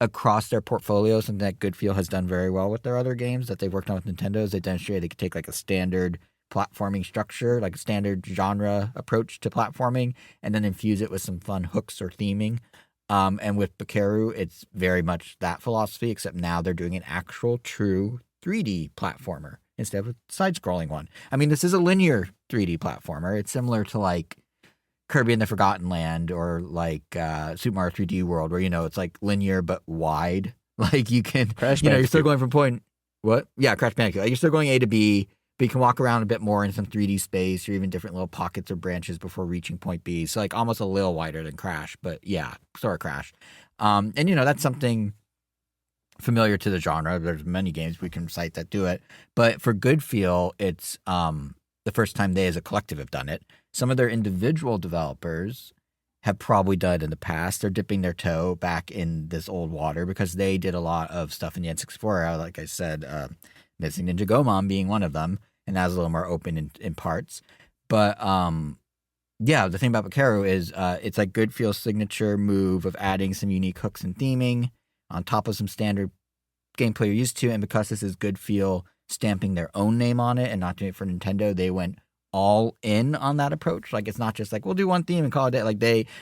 across their portfolio, something that Good Feel has done very well with their other games that they've worked on with Nintendo is they demonstrated they could take like a standard platforming structure, like a standard genre approach to platforming, and then infuse it with some fun hooks or theming. And with Bakeru, it's very much that philosophy, except now they're doing an actual true 3D platformer instead of a side-scrolling one. I mean, this is a linear 3D platformer. It's similar to like Kirby and the Forgotten Land or like Super Mario 3D World, where, it's like linear but wide. Like you can, Crash you're still Bandicoot. going from point, what? Yeah, Crash Bandicoot. Like, you're still going A to B, but you can walk around a bit more in some 3D space or even different little pockets or branches before reaching point B. So like almost a little wider than Crash, but yeah, sort of Crash. And that's something familiar to the genre. There's many games we can cite that do it, but for Good Feel, it's the first time they as a collective have done it. Some of their individual developers have probably done it in the past. They're dipping their toe back in this old water because they did a lot of stuff in the N64 era, like I said, Missing Ninja Gomon being one of them, and that was a little more open in parts. But the thing about Bakeru is it's like Good Feel's signature move of adding some unique hooks and theming on top of some standard gameplay you're used to, and because this is Good Feel stamping their own name on it and not doing it for Nintendo, they went all in on that approach. Like, it's not just like, we'll do one theme and call it a day. Like,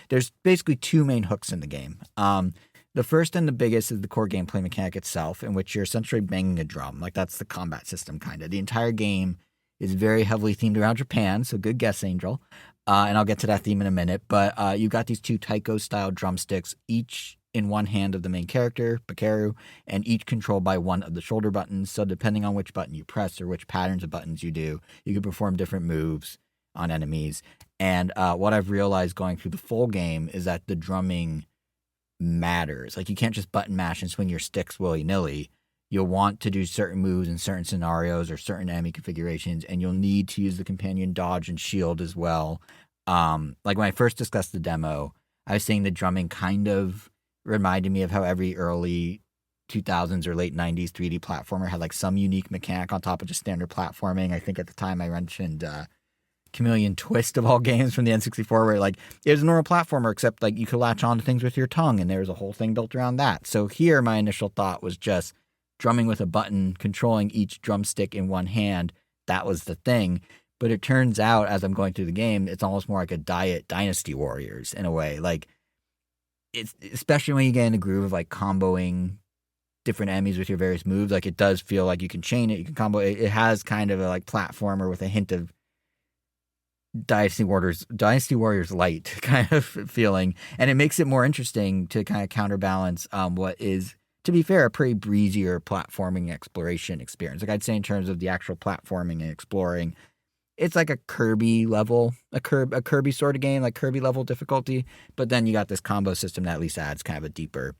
there's basically two main hooks in the game. The first and the biggest is the core gameplay mechanic itself, in which you're essentially banging a drum. Like, that's the combat system, kind of. The entire game is very heavily themed around Japan, so good guess, Angel. And I'll get to that theme in a minute. But you've got these two taiko-style drumsticks, each in one hand of the main character, Bakeru, and each controlled by one of the shoulder buttons. So depending on which button you press or which patterns of buttons you do, you can perform different moves on enemies. And what I've realized going through the full game is that the drumming matters. Like, you can't just button mash and swing your sticks willy-nilly. You'll want to do certain moves in certain scenarios or certain enemy configurations, and you'll need to use the companion dodge and shield as well. Like, when I first discussed the demo, I was saying the drumming kind of reminded me of how every early 2000s or late 90s 3D platformer had like some unique mechanic on top of just standard platforming. I think at the time I mentioned Chameleon Twist of all games from the N64, where like it was a normal platformer, except like you could latch on to things with your tongue, and there was a whole thing built around that. So here my initial thought was just drumming with a button, controlling each drumstick in one hand. That was the thing. But it turns out, as I'm going through the game, it's almost more like a diet Dynasty Warriors in a way. Like, it's especially when you get in the groove of like comboing different enemies with your various moves. Like, it does feel like you can chain it, you can combo it. It has kind of a like platformer with a hint of Dynasty Warriors light kind of feeling, and it makes it more interesting to kind of counterbalance what is, to be fair, a pretty breezier platforming exploration experience. Like, I'd say in terms of the actual platforming and exploring, it's like a Kirby level, a Kirby sort of game, like Kirby level difficulty. But then you got this combo system that at least adds kind of a deeper,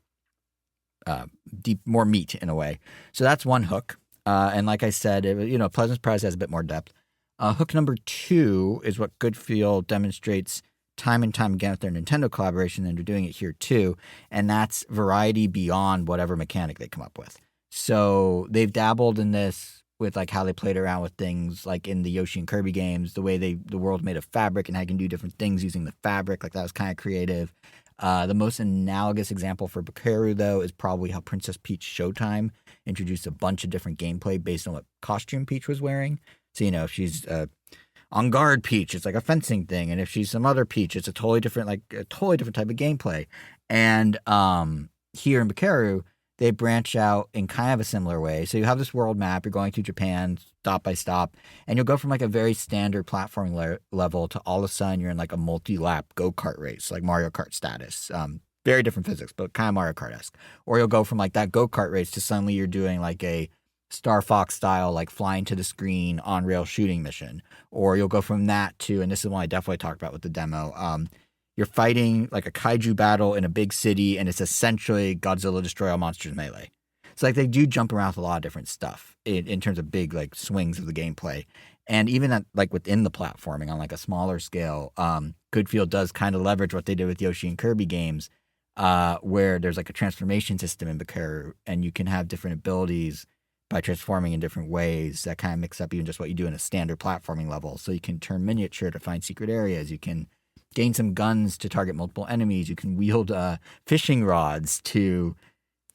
more meat in a way. So that's one hook. And like I said, Pleasant Surprise has a bit more depth. Hook number 2 is what Good Feel demonstrates time and time again with their Nintendo collaboration, and they're doing it here too. And that's variety beyond whatever mechanic they come up with. So they've dabbled in this with like how they played around with things like in the Yoshi and Kirby games, the way the world's made of fabric and how you can do different things using the fabric. Like, that was kind of creative. The most analogous example for Bakeru, though, is probably how Princess Peach Showtime introduced a bunch of different gameplay based on what costume Peach was wearing. So, if she's on guard Peach, it's like a fencing thing. And if she's some other Peach, it's a totally different type of gameplay. And here in Bakeru, they branch out in kind of a similar way. So you have this world map, you're going through Japan stop by stop, and you'll go from like a very standard platforming level to all of a sudden you're in like a multi-lap go-kart race, like Mario Kart status. Very different physics, but kind of Mario Kart-esque. Or you'll go from like that go-kart race to suddenly you're doing like a Star Fox style, like flying to the screen on-rail shooting mission. Or you'll go from that to, and this is one I definitely talked about with the demo, you're fighting like a kaiju battle in a big city, and it's essentially Godzilla Destroy All Monsters Melee. So like they do jump around with a lot of different stuff in terms of big like swings of the gameplay. And even at, like within the platforming on like a smaller scale, Good Feel does kind of leverage what they did with Yoshi and Kirby games, where there's like a transformation system in Bakeru, and you can have different abilities by transforming in different ways that kind of mix up even just what you do in a standard platforming level. So you can turn miniature to find secret areas. You can gain some guns to target multiple enemies. You can wield fishing rods to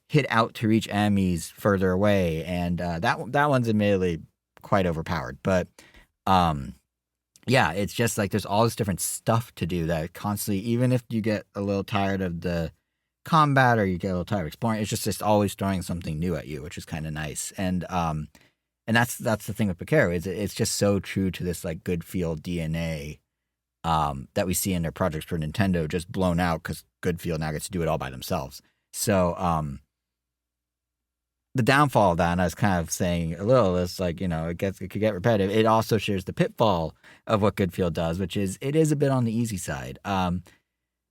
hit out to reach enemies further away. And that one's admittedly quite overpowered. But yeah, it's just like there's all this different stuff to do that constantly, even if you get a little tired of the combat or you get a little tired of exploring. It's just always throwing something new at you, which is kind of nice. And that's the thing with Bakeru is it's just so true to this like good feel DNA that we see in their projects for Nintendo, just blown out because Goodfield now gets to do it all by themselves. So the downfall of that, and I was kind of saying a little, is like, you know, it could get repetitive. It also shares the pitfall of what Goodfield does, which is it is a bit on the easy side.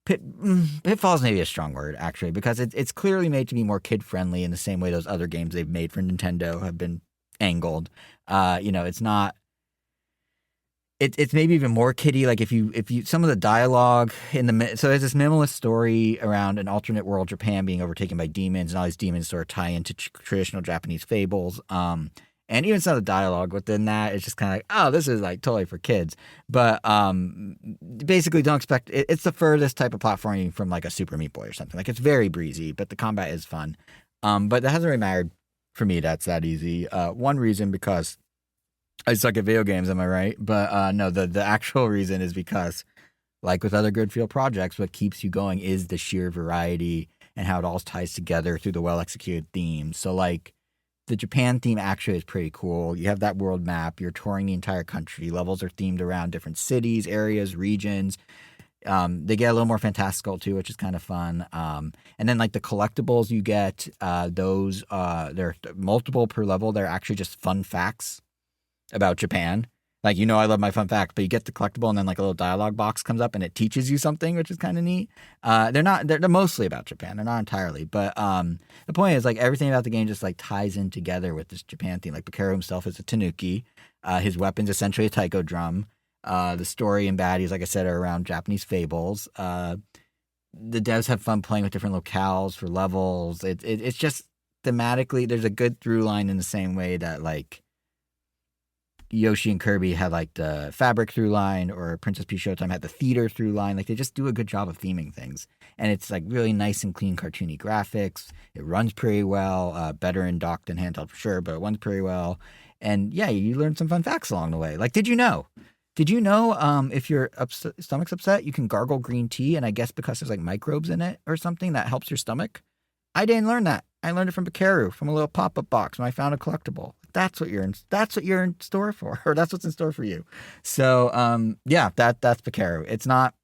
Pitfall is maybe a strong word, actually, because it's clearly made to be more kid-friendly in the same way those other games they've made for Nintendo have been angled. You know, it's not... It's maybe even more kiddie. Like if you some of the dialogue so there's this minimalist story around an alternate world, Japan being overtaken by demons, and all these demons sort of tie into traditional Japanese fables. And even some of the dialogue within that is just kind of like, oh, this is like totally for kids. But basically, don't expect it's the furthest type of platforming from like a Super Meat Boy or something. Like it's very breezy, but the combat is fun. But that hasn't really mattered for me. That's that easy. One reason because I suck at video games, am I right? But no, the actual reason is because, like with other Goodfield projects, what keeps you going is the sheer variety and how it all ties together through the well-executed themes. So, like, the Japan theme actually is pretty cool. You have that world map. You're touring the entire country. Levels are themed around different cities, areas, regions. They get a little more fantastical, too, which is kind of fun. And then, like, the collectibles you get, they're multiple per level. They're actually just fun facts about Japan. Like, you know, I love my fun facts, but you get the collectible and then like a little dialogue box comes up and it teaches you something, which is kind of neat. They're mostly about Japan. They're not entirely, but the point is like everything about the game just like ties in together with this Japan theme. Like Bakeru himself is a tanuki. His weapon's essentially a taiko drum. The story and baddies, like I said, are around Japanese fables. The devs have fun playing with different locales for levels. It's just thematically, there's a good through line in the same way that like Yoshi and Kirby had like the fabric through line, or Princess Peach Showtime had the theater through line. Like they just do a good job of theming things, and it's like really nice and clean, cartoony graphics. It runs pretty well, better in dock than handheld for sure, but it runs pretty well. And yeah, you learn some fun facts along the way. Like, did you know? If your stomach's upset, you can gargle green tea, and I guess because there's like microbes in it or something that helps your stomach. I didn't learn that. I learned it from Bakeru, from a little pop-up box when I found a collectible. That's what you're in store for, or that's what's in store for you. So, yeah, that's Bakeru. It's not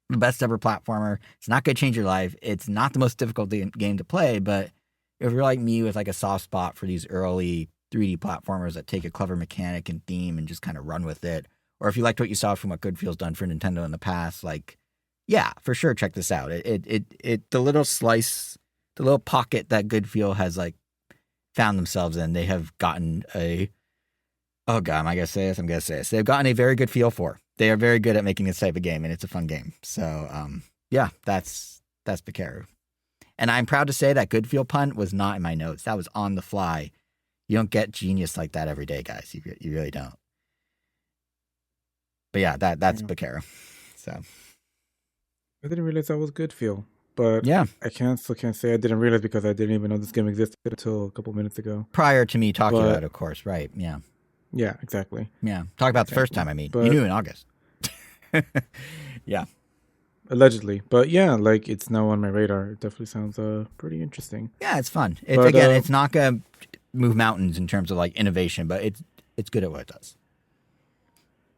the best ever platformer. It's not going to change your life. It's not the most difficult game to play, but if you're like me with like a soft spot for these early 3D platformers that take a clever mechanic and theme and just kind of run with it, or if you liked what you saw from what Goodfield's done for Nintendo in the past, like, yeah, for sure, check this out. The little slice, the little pocket that Goodfield has like found themselves in, they have gotten oh god, am I gonna say this? I'm gonna say this. They've gotten a very good feel for. They are very good at making this type of game, and it's a fun game. So yeah, that's Bakeru. And I'm proud to say that Goodfield pun was not in my notes. That was on the fly. You don't get genius like that every day, guys. You really don't. But yeah, that's Bakeru. So I didn't realize that was Goodfield. But yeah, I still can't say I didn't realize because I didn't even know this game existed until a couple minutes ago. Prior to me talking about it, of course, right? Yeah. Yeah, exactly. Yeah. Talk about the first time, I mean. You knew in August. Yeah. Allegedly. But yeah, like it's now on my radar. It definitely sounds pretty interesting. Yeah, it's fun. It's not going to move mountains in terms of like innovation, but it's good at what it does.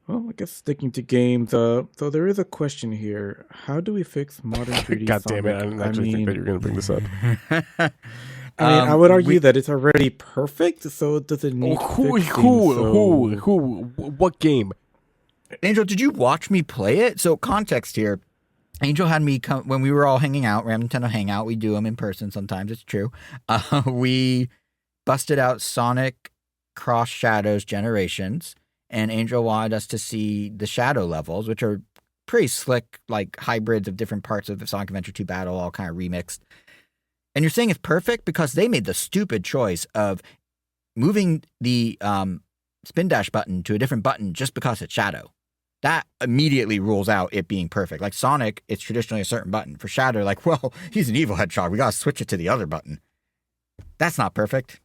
Well, I guess sticking to games, so there is a question here. How do we fix modern 3D God Sonic? damn it, I didn't actually think that you were going to bring this up. I would argue that it's already perfect, so does it need what game? Angel, did you watch me play it? So context here. Angel had me come when we were all hanging out, Ram Nintendo Hangout. We do them in person sometimes, it's true. We busted out Sonic Cross Shadows Generations, and Angel wanted us to see the shadow levels, which are pretty slick, like hybrids of different parts of the Sonic Adventure 2 battle, all kind of remixed. And you're saying it's perfect because they made the stupid choice of moving the spin dash button to a different button just because it's shadow. That immediately rules out it being perfect. Like Sonic, it's traditionally a certain button. For Shadow, like, well, he's an evil hedgehog. We got to switch it to the other button. That's not perfect.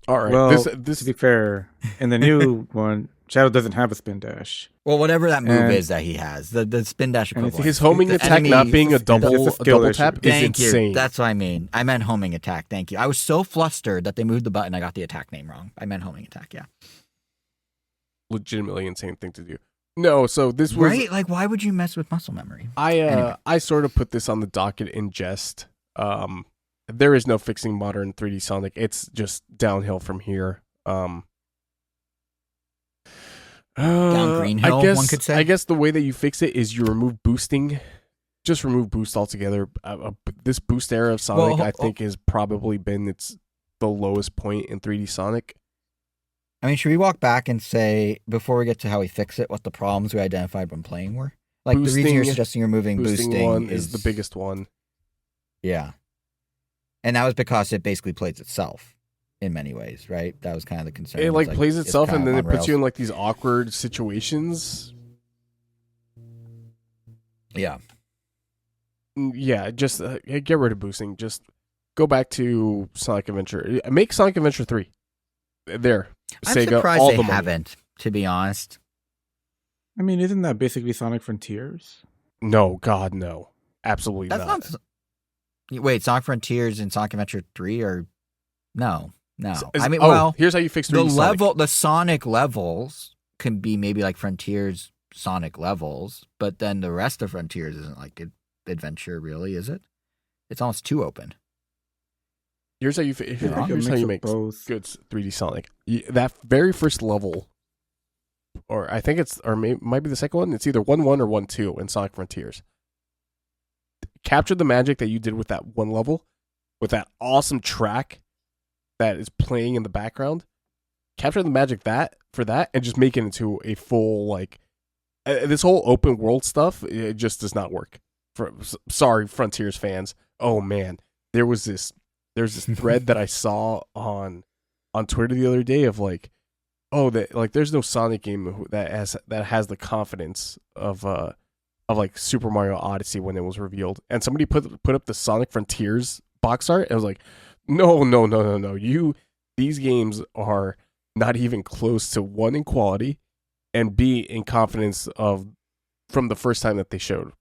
All right. Well, to be fair, in the new one, Shadow doesn't have a spin dash. Well, whatever that move And- is that he has, the spin dash And equivalent. His homing The attack enemy- not being a it's a double skill issue. tap is Thank insane. you. That's what I mean. I meant homing attack. Thank you. I was so flustered that they moved the button. I got the attack name wrong. I meant homing attack. Yeah. Legitimately insane thing to do. No, so this was Right? Like, why would you mess with muscle memory? I sort of put this on the docket in jest. There is no fixing modern 3D Sonic. It's just downhill from here. Down green hill, I guess, one could say. I guess the way that you fix it is you remove boosting. Just remove boost altogether. This boost era of Sonic, I think, has probably been the lowest point in 3D Sonic. I mean, should we walk back and say, before we get to how we fix it, what the problems we identified when playing were? Like, the reason you're suggesting removing boosting one is the biggest one. Yeah. And that was because it basically plays itself in many ways, right? That was kind of the concern. It It's plays it's itself, kind and of then it on puts you in rails. like these awkward situations. Yeah. Yeah, just get rid of boosting. Just go back to Sonic Adventure. Make Sonic Adventure 3. There. I'm Sega, surprised all they the money. haven't, to be honest. I mean, isn't that basically Sonic Frontiers? No, God, no. Absolutely That's not. not. Wait, Sonic Frontiers and Sonic Adventure 3 are. No. I mean, here's how you fix 3D the Sonic. the Sonic levels can be maybe like Frontiers Sonic levels, but then the rest of Frontiers isn't like adventure, really, is it? It's almost too open. Here's how you here's how you make both. good 3D Sonic. That very first level, or I think might be the second one. It's either 1-1 or 1-2 in Sonic Frontiers. Capture the magic that you did with that one level, with that awesome track that is playing in the background. Capture the magic for that, and just make it into a full this whole open world stuff. It just does not work. Sorry, Frontiers fans. Oh man, there's this thread that I saw on Twitter the other day of there's no Sonic game that has the confidence of Super Mario Odyssey when it was revealed, and somebody put up the Sonic Frontiers box art. And I was like, no. These games are not even close to, one, in quality, and B, in confidence from the first time that they showed.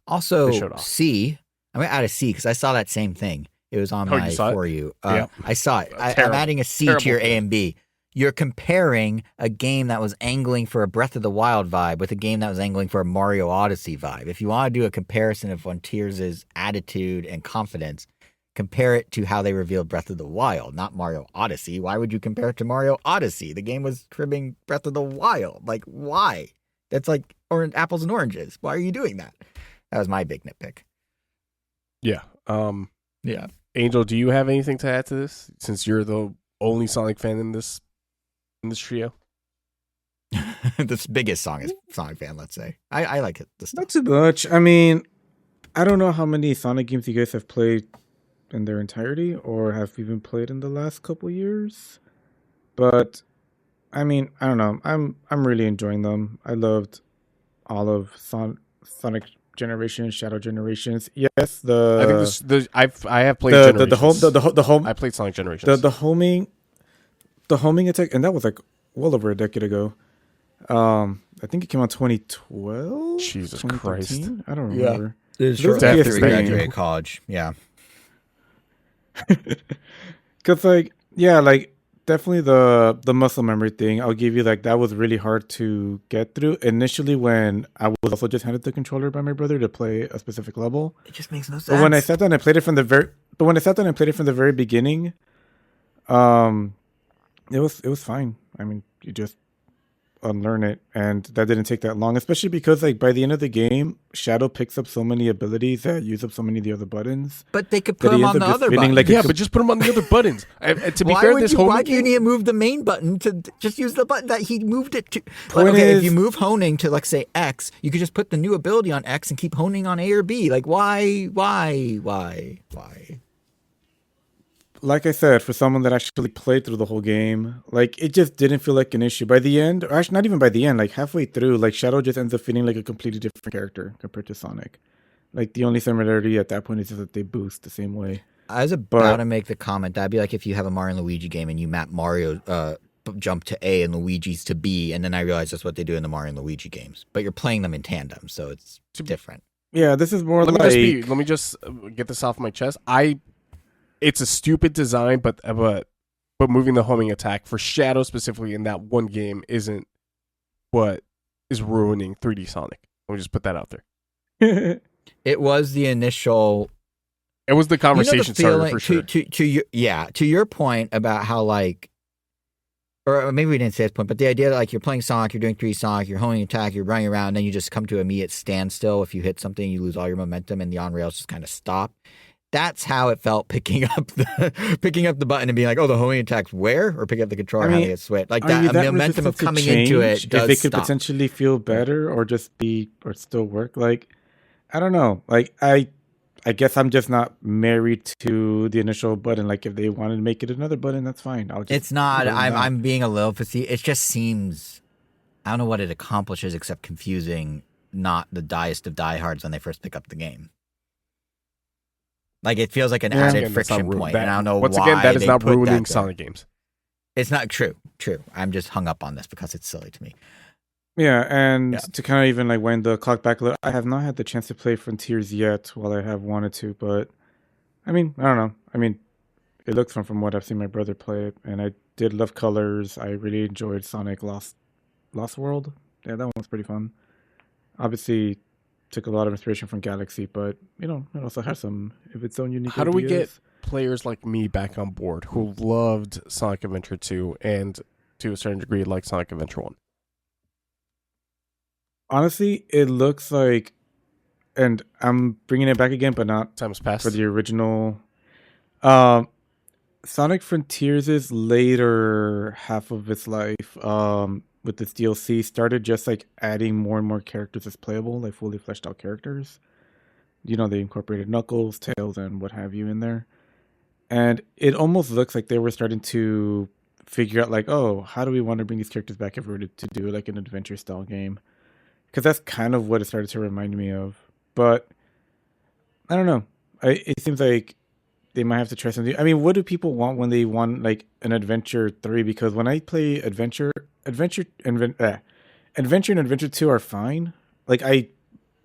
Also, they showed off. C. I'm going to add a C because I saw that same thing. It was on my For You. Yeah. I saw it. I'm adding a C to your A and B. You're comparing a game that was angling for a Breath of the Wild vibe with a game that was angling for a Mario Odyssey vibe. If you want to do a comparison of Frontiers' attitude and confidence, compare it to how they revealed Breath of the Wild, not Mario Odyssey. Why would you compare it to Mario Odyssey? The game was cribbing Breath of the Wild. Like, why? That's like apples and oranges. Why are you doing that? That was my big nitpick. Yeah. Yeah. Angel, do you have anything to add to this? Since you're the only Sonic fan in this trio. The biggest Sonic fan, let's say. I like it. Not too much. I mean, I don't know how many Sonic games you guys have played in their entirety or have even played in the last couple years. But I mean, I don't know. I'm really enjoying them. I loved all of Sonic Generations, Shadow Generations. Yes, I have played Generations. the home. I played Sonic Generations. The homing attack, and that was like well over a decade ago. I think it came out 2012. Jesus 2013? Christ! I don't remember. It was shortly after after we we graduated college. Yeah. Cause definitely the muscle memory thing. I'll give you that was really hard to get through initially when I was also just handed the controller by my brother to play a specific level. It just makes no sense. But when I sat down and played it from the very beginning, it was fine. I mean, you just unlearn it, and that didn't take that long, especially because by the end of the game, Shadow picks up so many abilities that use up so many of the other buttons. But they could put them on the other button. But just put them on the other buttons. To be fair, why do you need to move the main button to just use the button that he moved it to? If you move honing to say X, you could just put the new ability on X and keep honing on A or B. Why? Like I said, for someone that actually played through the whole game, it just didn't feel like an issue. By the end, or actually not even by the end, halfway through, Shadow just ends up feeling like a completely different character compared to Sonic. The only similarity at that point is just that they boost the same way. I was about to make the comment that'd be like if you have a Mario and Luigi game and you map jump to A and Luigi's to B, and then I realized that's what they do in the Mario and Luigi games. But you're playing them in tandem, so it's different. Yeah, this is more let like... let me just get this off my chest. It's a stupid design, but moving the homing attack for Shadow specifically in that one game isn't what is ruining 3D Sonic. Let me just put that out there. It was the initial... It was the conversation starter for sure. To your point about how like... Or maybe we didn't say this point, but the idea that like you're playing Sonic, you're doing 3D Sonic, you're homing attack, you're running around, and then you just come to an immediate standstill. If you hit something, you lose all your momentum, and the on-rails just kind of stop. That's how it felt picking up the button and being like, oh, the homing attack's where? Or picking up the controller, having it switch. Like that momentum of coming into it does if it could stop. potentially feel better or just be, or still work. Like, I don't know. Like, I guess I'm just not married to the initial button. Like, if they wanted to make it another button, that's fine. It's not. I'm being a little facetious. It just seems, I don't know what it accomplishes except confusing not the diest of diehards when they first pick up the game. Like, it feels like an added friction point, and I don't know why. Once again, that is not ruining Sonic games. It's not true. I'm just hung up on this because it's silly to me. Yeah, and to kind of even like wind the clock back a little, I have not had the chance to play Frontiers yet, while I have wanted to. But I mean, I don't know. I mean, it looks fun from what I've seen my brother play it, and I did love colors. I really enjoyed Sonic Lost World. Yeah, that one was pretty fun. Obviously, took a lot of inspiration from Galaxy, but it also has some of its own unique. How do we get players like me back on board who loved Sonic Adventure 2 and to a certain degree like Sonic Adventure 1? Honestly, it looks like, and I'm bringing it back again, but not time's passed for the original. Sonic Frontiers' later half of its life, with this DLC, started just like adding more and more characters as playable, like fully fleshed out characters. They incorporated Knuckles, Tails, and what have you in there. And it almost looks like they were starting to figure out like, oh, how do we want to bring these characters back if we were to do like an adventure style game? Because that's kind of what it started to remind me of. But I don't know. It seems like they might have to try something. I mean, what do people want when they want like an Adventure 3? Because when I play Adventure and Adventure 2 are fine. Like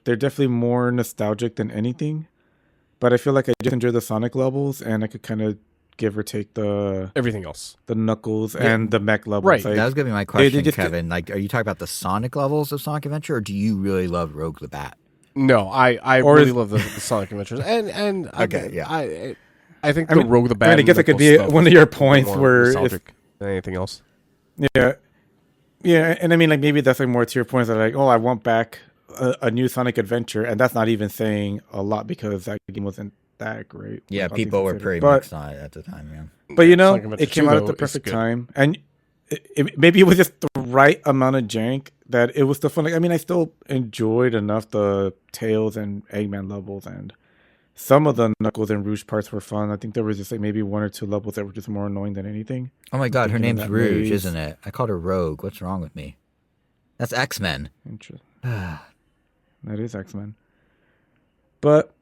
they're definitely more nostalgic than anything. But I feel like I just enjoy the Sonic levels, and I could kind of give or take everything else, the Knuckles and the mech levels. Right, like, that was gonna be my question, Kevin. Like, are you talking about the Sonic levels of Sonic Adventure, or do you really love Rogue the Bat? No, I really love the Sonic Adventures, and okay, yeah. I think the Rogue the Bat. I mean, I guess it could be one of your points where than anything else. Yeah, and I mean, like maybe that's like more to your points that like, oh, I want back a new Sonic Adventure, and that's not even saying a lot because that game wasn't that great. Yeah, people were pretty mixed on it at the time. Yeah, but it came out at the perfect time, and maybe it was just the right amount of jank that it was still fun. Like, I mean, I still enjoyed enough the Tails and Eggman levels, and some of the Knuckles and Rouge parts were fun. I think there was just like maybe one or two levels that were just more annoying than anything. Oh my god, her name's Rouge, isn't it? I called her Rogue. What's wrong with me? That's X-Men. Interesting. That is X-Men. But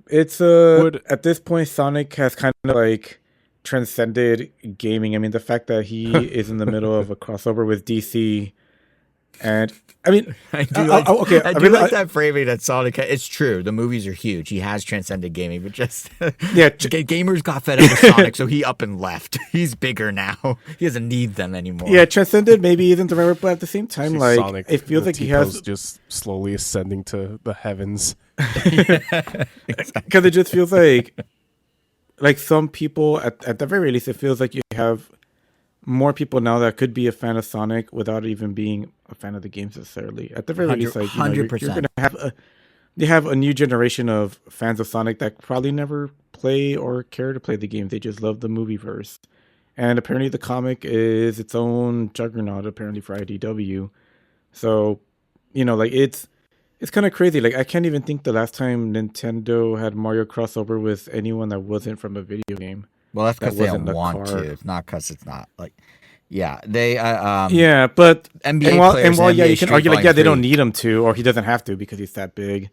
it's at this point Sonic has kind of like transcended gaming. I mean, the fact that he is in the middle of a crossover with DC, and I mean, I do like that framing that Sonic. It's true. The movies are huge. He has transcended gaming, but just gamers got fed up with Sonic, so he up and left. He's bigger now. He doesn't need them ananymore. Yeah, transcended maybe isn't the right word, but at the same time, like Sonic, it feels like he has just slowly ascending to the heavens. Because it just feels like some people at the very least, it feels like you have more people now that could be a fan of Sonic without even being a fan of the games necessarily. At the very least, like 100%. You're gonna have a new generation of fans of Sonic that probably never play or care to play the game. They just love the movieverse. And apparently the comic is its own juggernaut apparently for IDW. So, like it's kind of crazy. Like I can't even think the last time Nintendo had Mario crossover with anyone that wasn't from a video game. Well, that's because they don't want to. It's not because it's not like, they. But NBA you can argue like, they don't need him to, or he doesn't have to because he's that big.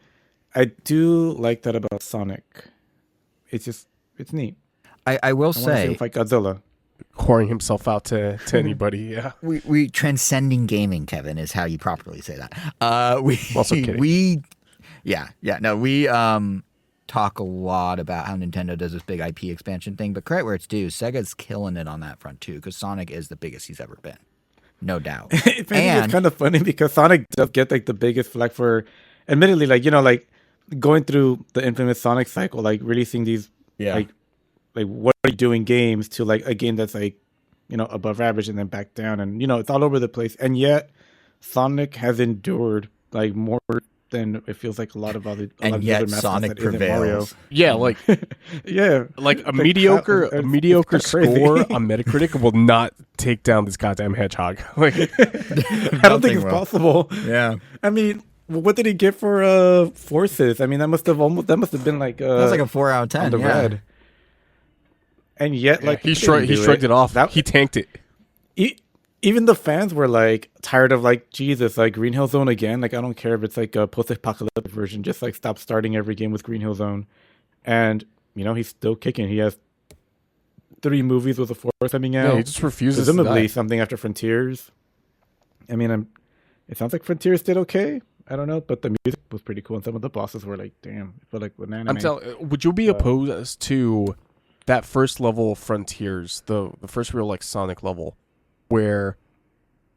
I do like that about Sonic. It's neat. I will say, fight Godzilla. whoring himself out to anybody. Yeah. We transcending gaming, Kevin, is how you properly say that. We Also kidding. we talk a lot about how Nintendo does this big IP expansion thing, but credit where it's due, Sega's killing it on that front too, because Sonic is the biggest he's ever been, no doubt. It's kind of funny because Sonic does get like the biggest flack for, admittedly, like like going through the infamous Sonic cycle, like releasing these like what are you doing games to like a game that's like above average and then back down, and it's all over the place, and yet Sonic has endured like more than it feels like a lot of other Sonic prevails. Yeah, like yeah, like a mediocre score on Metacritic will not take down this goddamn hedgehog. Like I don't think it's possible. Yeah, I mean, what did he get for Forces? I mean, that must have been like that was like a 4 out of 10 on the red. And yet, like he shrugged it off. He tanked it. Even the fans were like tired of like, Jesus, like Green Hill Zone again. Like I don't care if it's like a post-apocalyptic version. Just like stop starting every game with Green Hill Zone. And he's still kicking. He has 3 movies with a 4th coming out. Yeah, he just refuses. Presumably something after Frontiers. I mean, it sounds like Frontiers did okay. I don't know, but the music was pretty cool, and some of the bosses were like, damn, I feel like with anime. Would you be opposed to that first level of Frontiers, the first real like Sonic level, where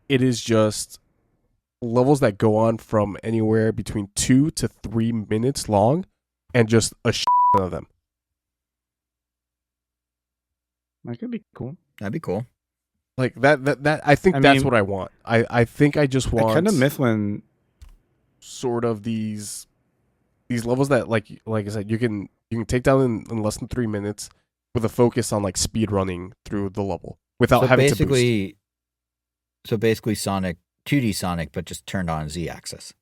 it is just levels that go on from anywhere between 2 to 3 minutes long, and just a shit of them? That could be cool. That'd be cool. Like that I think that's what I want. I think I just want. I kind of miss when sort of these levels that like I said you can take down in less than 3 minutes with a focus on like speed running through the level without having to boost. So basically Sonic 2D Sonic, but just turned on Z-axis.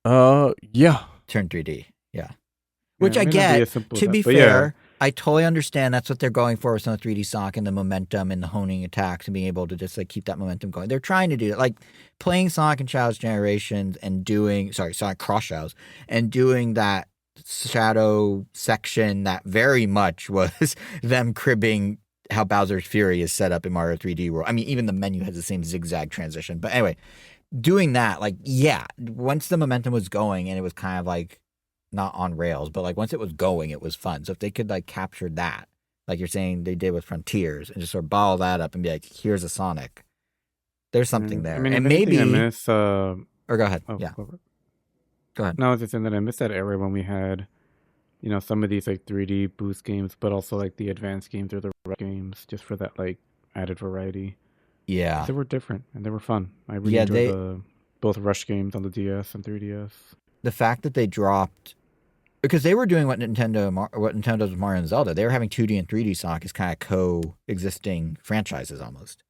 Yeah. Turned 3D. Yeah. Which I be get. To be fair, yeah. I totally understand that's what they're going for with some of 3D Sonic and the momentum and the honing attacks and being able to just like keep that momentum going. They're trying to do it, like playing Sonic and Shadow's Generations and Sonic Cross Shadows and doing that Shadow section that very much was them cribbing how Bowser's Fury is set up in Mario 3D World. I mean, even the menu has the same zigzag transition. But anyway, doing that, like, yeah, once the momentum was going and it was kind of like not on rails, but like once it was going, it was fun. So if they could like capture that, like you're saying they did with Frontiers, and just sort of bottle that up and be like, here's a Sonic. There's something there. I mean, and maybe I miss, or go ahead. Oh, yeah. Go ahead. No, I was just saying that I miss that era when we had, some of these like 3D boost games, but also like the advanced games or the rush games, just for that like added variety. Yeah. They were different and they were fun. I really enjoyed both rush games on the DS and 3DS. The fact that they dropped, because they were doing what Nintendo does with Mario and Zelda. They were having 2D and 3D Sonic as kind of coexisting franchises almost.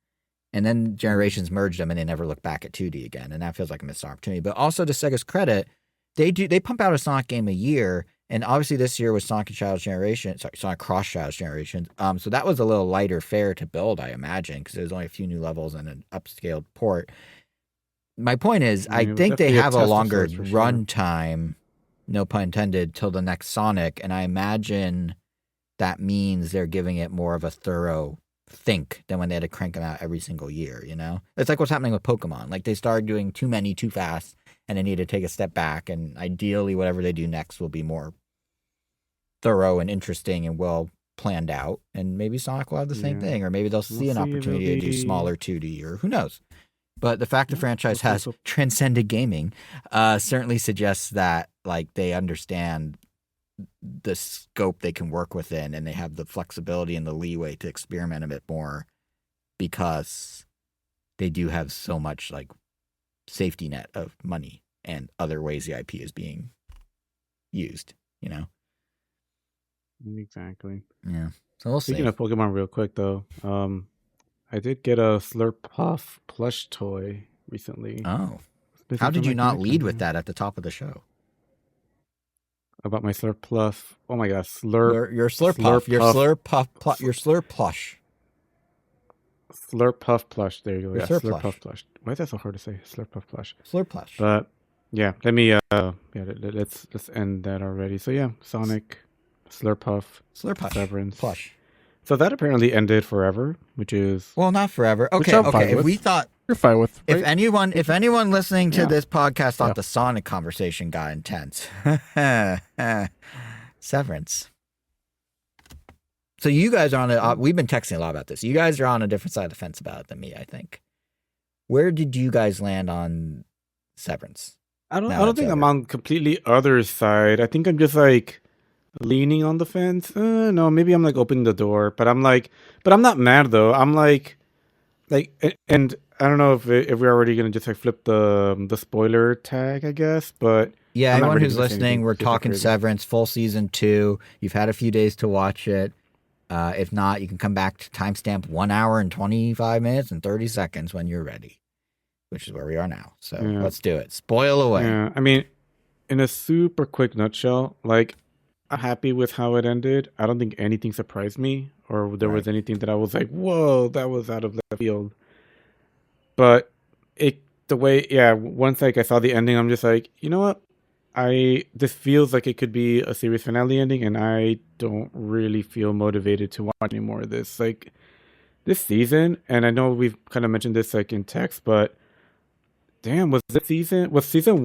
And then Generations merged them and they never looked back at 2D again. And that feels like a missed opportunity. But also to Sega's credit, they pump out a Sonic game a year. And obviously this year was Sonic Cross Shadow's Generations. So that was a little lighter fare to build, I imagine, because there's only a few new levels and an upscaled port. My point is, I think they have a longer run time, no pun intended, till the next Sonic. And I imagine that means they're giving it more of a thorough think than when they had to crank them out every single year, It's like what's happening with Pokemon. Like they started doing too many too fast and they need to take a step back, and ideally whatever they do next will be more thorough and interesting and well planned out. And maybe Sonic will have the same thing, or maybe they'll see an opportunity to do smaller 2D, or who knows. But the fact the franchise has transcended gaming certainly suggests that like they understand the scope they can work within, and they have the flexibility and the leeway to experiment a bit more, because they do have so much like safety net of money and other ways the IP is being used, Exactly. Yeah. So we'll Speaking see. of Pokemon real quick though, I did get a Slurpuff plush toy recently. Oh. How did you not lead with that at the top of the show? About my Slurpuff. Oh my gosh, Your Slurpuff. Your Slurp plush. Slurpuff plush. There you go. Yeah, Slurpuff Slurpuff plush. Why is that so hard to say? Slurpuff plush. Slurp plush. But yeah, let me let's end that already. So yeah, Sonic, Slurpuff, Slurpuff Severance plush. So that apparently ended forever, which is Well, not forever. Which Okay, I'm fine okay. If with. we thought, You're fine with, right? if anyone listening to Yeah. this podcast thought Yeah. the Sonic conversation got intense, Severance. So you guys are on a. We've been texting a lot about this. You guys are on a different side of the fence about it than me, I think. Where did you guys land on Severance? I don't Now it's think I'm over. on completely other side. I think I'm just like leaning on the fence. No, maybe I'm like opening the door, but I'm not mad though. I'm like, and I don't know if we're already gonna just like flip the spoiler tag, I guess. But Yeah, I'm not anyone ready who's to say listening, anything we're super talking crazy. Severance, full season 2. You've had a few days to watch it. If not, you can come back to timestamp 1 hour and 25 minutes and 30 seconds when you're ready, which is where we are now. So Yeah. let's do it. Spoil away. Yeah, I mean, in a super quick nutshell, like I'm happy with how it ended. I don't think anything surprised me, or there was Right. anything that I was like, "Whoa, that was out of left field." But once like I saw the ending, I'm just like, you know what? This feels like it could be a series finale ending, and I don't really feel motivated to watch any more of this. Like this season, and I know we've kind of mentioned this like in text, but damn, was season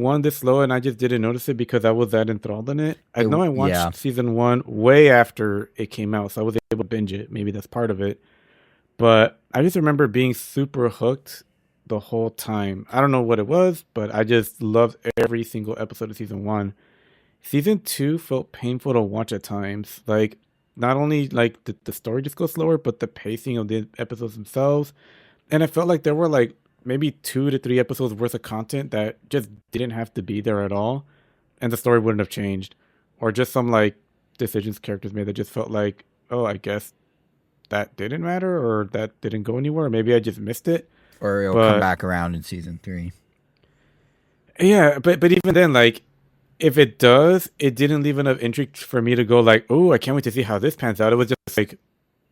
1 this slow, and I just didn't notice it because I was that enthralled in it? I know I watched yeah. season 1 way after it came out, so I was able to binge it. Maybe that's part of it. But I just remember being super hooked the whole time. I don't know what it was, but I just loved every single episode of season 1. Season 2 felt painful to watch at times. Like, not only like the story just goes slower, but the pacing of the episodes themselves. And I felt like there were like maybe 2 to 3 episodes worth of content that just didn't have to be there at all, and the story wouldn't have changed. Or just some like decisions characters made that just felt like, oh, I guess that didn't matter, or that didn't go anywhere. Or maybe I just missed it. Or it'll But come back around in season 3. yeah, but even then, like, if it does, it didn't leave enough intrigue for me to go like, oh, I can't wait to see how this pans out. It was just like,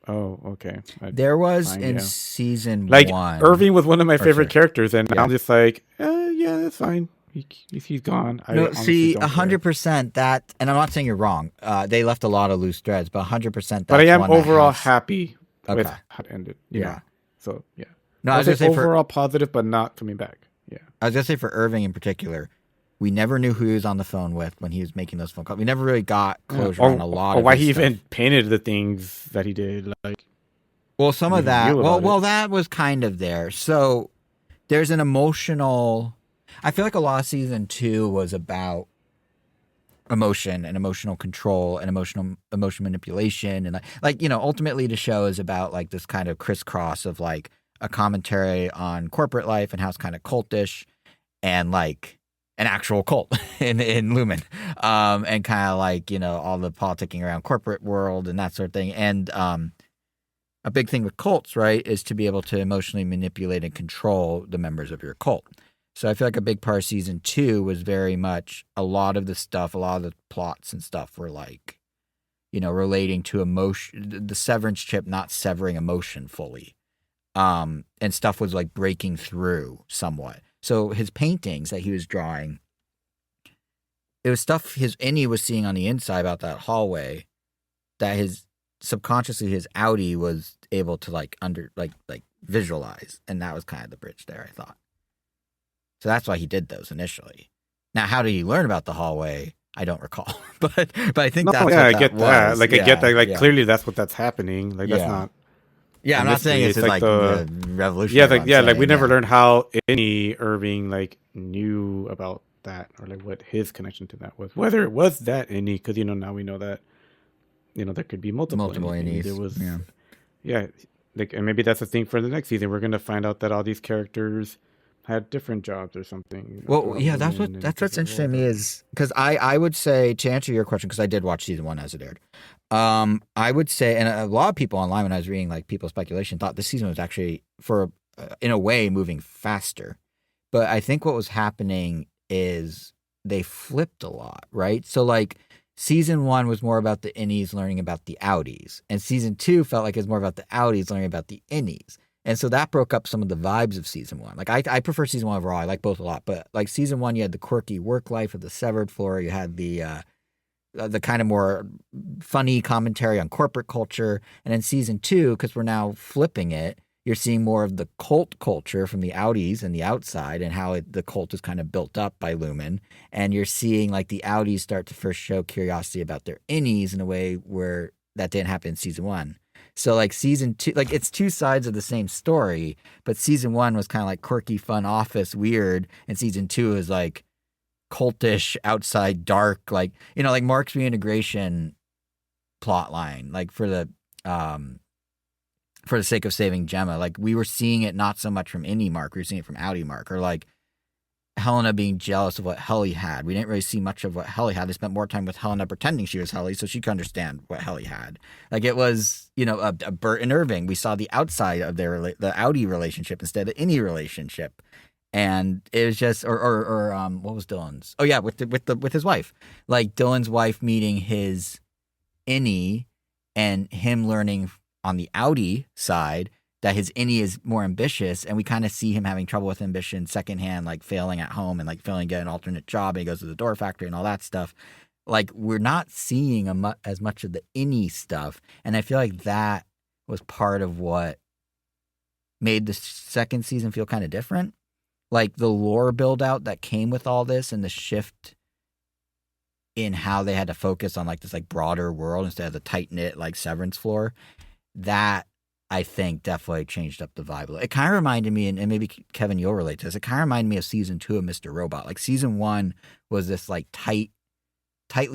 oh, okay. There was Fine, in yeah. season Like 1. Irving was one of my Or favorite sorry. characters, and Yeah. I'm just like, yeah, that's fine. He's gone. I No, honestly see, don't care. 100% that, and I'm not saying you're wrong. They left a lot of loose threads, but 100% But I that's am one that overall has- happy with Okay. how it ended. Yeah. So yeah. No, I I was was gonna say for overall positive, but not coming back. Yeah. I was gonna say for Irving in particular, we never knew who he was on the phone with when he was making those phone calls. We never really got closure on a lot or of why his he stuff. even painted the things that he did. Like, Well, some we of that. knew about Well, it. that was kind of there. So there's an emotional. I feel like a lot of season 2 was about emotion and emotional control and emotion manipulation, and like ultimately the show is about like this kind of crisscross of like a commentary on corporate life and how it's kind of cultish and like an actual cult in Lumen, and kind of like all the politicking around corporate world and that sort of thing. And a big thing with cults, right, is to be able to emotionally manipulate and control the members of your cult. So I feel like a big part of season 2 was very much a lot of the stuff, a lot of the plots and stuff were like, relating to emotion, the severance chip not severing emotion fully. And stuff was like breaking through somewhat. So his paintings that he was drawing, it was stuff his innie was seeing on the inside about that hallway that his subconsciously his outie was able to like visualize, and that was kind of the bridge there, I thought. So that's why he did those initially. Now, how did he learn about the hallway? I don't recall, but I think that's what I that get that. was. Like, I get that. Like, yeah. clearly that's that's happening. Like, that's Yeah. not. Yeah, I'm in not this saying case, it's like the revolutionary. like we never learned how any Irving like knew about that, or like what his connection to that was. Whether it was that any, because now we know that there could be multiple innies. There was yeah. like, and maybe that's the thing for the next season. We're gonna find out that all these characters had different jobs or something. Well, yeah, that's what's interesting to me is because I would say, to answer your question, because I did watch season 1 as it aired. I would say, and a lot of people online when I was reading like people's speculation thought this season was actually in a way moving faster, but I think what was happening is they flipped a lot, right? So like season 1 was more about the innies learning about the outies, and season 2 felt like it was more about the outies learning about the innies. And so that broke up some of the vibes of season 1. Like I prefer season 1 overall. I like both a lot, but like season 1, you had the quirky work life of the severed floor. You had the the kind of more funny commentary on corporate culture. And in season 2, because we're now flipping it, you're seeing more of the cult culture from the outies and the outside and how the cult is kind of built up by Lumen. And you're seeing like the outies start to first show curiosity about their innies in a way where that didn't happen in season 1. So like season 2, like it's two sides of the same story, but season 1 was kind of like quirky, fun, office, weird. And season 2 is like cultish, outside, dark, like, you know, like Mark's reintegration plot line, like for the sake of saving Gemma, like we were seeing it not so much from Innie Mark, we were seeing it from Outie Mark, or like Helena being jealous of what Helly had. We didn't really see much of what Helly had. They spent more time with Helena pretending she was Helly so she could understand what Helly had. Like it was, you know, a Bert and Irving. We saw the outside of their the Outie relationship instead of the Innie relationship. And it was just, or what was Dylan's? Oh yeah, with his wife, like Dylan's wife meeting his Innie and him learning on the Outie side that his Innie is more ambitious, and we kind of see him having trouble with ambition secondhand, like failing at home and like failing to get an alternate job, and he goes to the door factory and all that stuff. Like we're not seeing as much of the Innie stuff, and I feel like that was part of what made the second season feel kind of different. Like the lore build out that came with all this and the shift in how they had to focus on like this like broader world instead of the tight knit like Severance floor, that I think definitely changed up the vibe. It kind of reminded me, and maybe Kevin, you'll relate to this, it kind of reminded me of season 2 of Mr. Robot. Like season 1 was this like tightly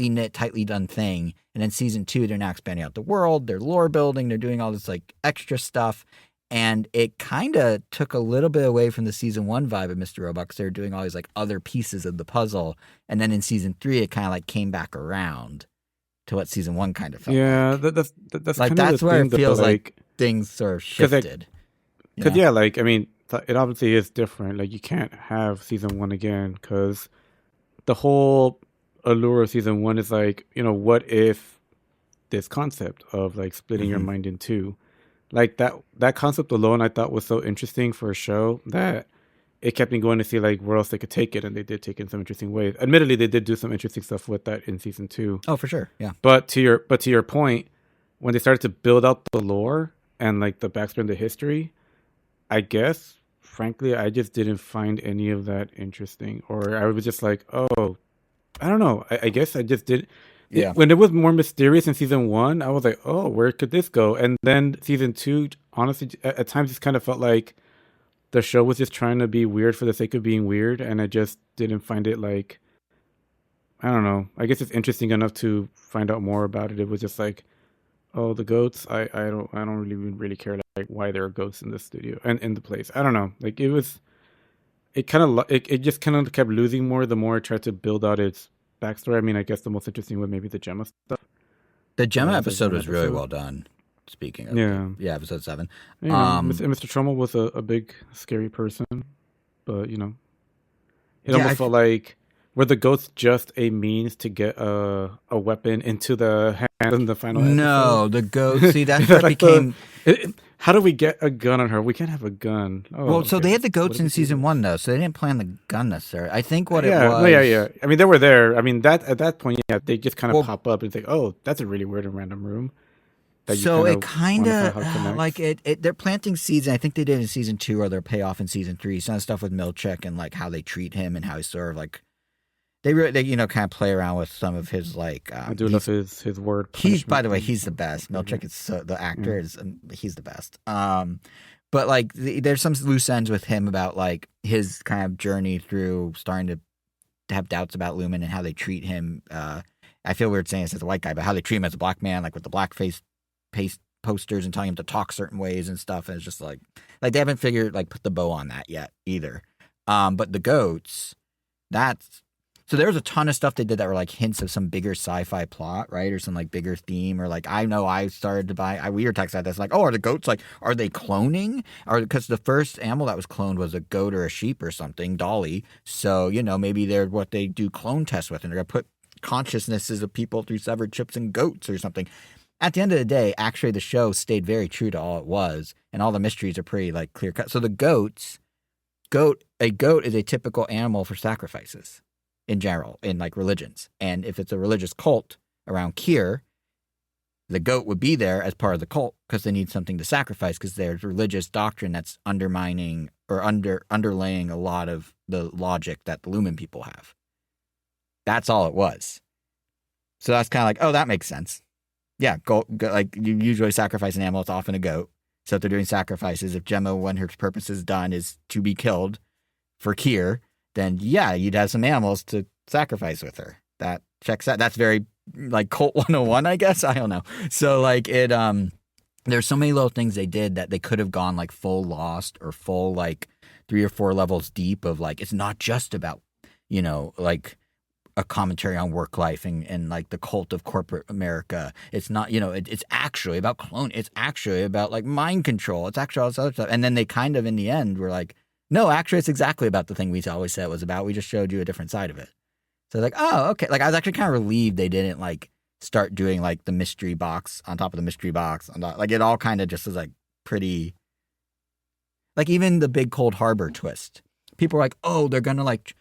knit, tightly done thing. And then season 2, they're now expanding out the world, they're lore building, they're doing all this like extra stuff. And it kind of took a little bit away from the season 1 vibe of Mr. Robot because they were doing all these like other pieces of the puzzle. And then in season 3, it kind of like came back around to what season 1 kind of felt like. That's like kind that's of where it thing, feels though, like things sort of shifted. Because yeah, like I mean, it obviously is different. Like you can't have season 1 again because the whole allure of season 1 is like, you know, what if this concept of like splitting your mind in two, like that concept alone, I thought was so interesting for a show that it kept me going to see like where else they could take it, and they did take it in some interesting ways. Admittedly, they did do some interesting stuff with that in season 2. Oh, for sure, yeah. But to your point, when they started to build out the lore and like the backstory and the history, I guess frankly I just didn't find any of that interesting, or I was just like, oh, I don't know. I guess I just did. Yeah. When it was more mysterious in season 1, I was like, oh, where could this go? And then season 2, honestly, at times just kind of felt like the show was just trying to be weird for the sake of being weird, and I just didn't find it like, I don't know. I guess it's interesting enough to find out more about it. It was just like, oh, the goats. I don't really care like why there are goats in this studio and in the place. I don't know. Like it just kind of kept losing more the more it tried to build out its backstory. I mean, I guess the most interesting was maybe the Gemma stuff. The Gemma episode was really well done. Speaking of episode 7. Yeah, Mr. Trommel was a big scary person, but you know, it almost felt like were the goats just a means to get a weapon into the hands in the final episode? No, the goats. See, that's what became. How do we get a gun on her? We can't have a gun. Oh, well, so they had the goats in season 1 though, so they didn't plan the gun necessarily. I think what it was. Yeah. I mean, they were there. I mean, that at that point, yeah, they just kind of pop up and say, "Oh, that's a really weird and random room." So it kind of like it. They're planting seeds, and I think they did in season 2, or their payoff in season 3. Some stuff with Milchek and like how they treat him and how he's sort of like. They you know kind of play around with some of his like. I do love his word. He's by the way he's the best. Milchek is the actor is he's the best. But like there's some loose ends with him about like his kind of journey through starting to have doubts about Lumen and how they treat him. I feel weird saying this as a white guy, but how they treat him as a black man, like with the blackface posters and telling him to talk certain ways and stuff. And it's just like they haven't figured like put the bow on that yet either. But the goats, so there was a ton of stuff they did that were like hints of some bigger sci-fi plot, right? Or some like bigger theme, or like I know I started to buy. We were texting this like, oh, are the goats like are they cloning? Or because the first animal that was cloned was a goat or a sheep or something, Dolly. So you know maybe they're what they do clone tests with, and they're gonna put consciousnesses of people through severed chips in goats or something. At the end of the day, actually, the show stayed very true to all it was, and all the mysteries are pretty like clear cut. So the a goat is a typical animal for sacrifices in general in like religions, and if it's a religious cult, around Kier, the goat would be there as part of the cult because they need something to sacrifice because there's religious doctrine that's undermining or underlaying a lot of the logic that the Lumen people have. That's all it was. So that's kind of like, oh, that makes sense. Yeah, like you usually sacrifice an animal, it's often a goat. So if they're doing sacrifices, if Gemma, when her purpose is done, is to be killed for Kier, then yeah, you'd have some animals to sacrifice with her. That checks out. That's very like Cult 101, I guess. I don't know. So like there's so many little things they did that they could have gone like full Lost or full like 3 or 4 levels deep of like, it's not just about, like a commentary on work life and like the cult of corporate America. It's not, it's actually about clone. It's actually about like mind control. It's actually all this other stuff. And then they kind of, in the end, were like, no, actually, it's exactly about the thing we always said it was about. We just showed you a different side of it. So like, oh, okay. Like I was actually kind of relieved they didn't like start doing like the mystery box on top of the mystery box. Like it all kind of just was like pretty, like even the big Cold Harbor twist. People were like, oh, they're going to like,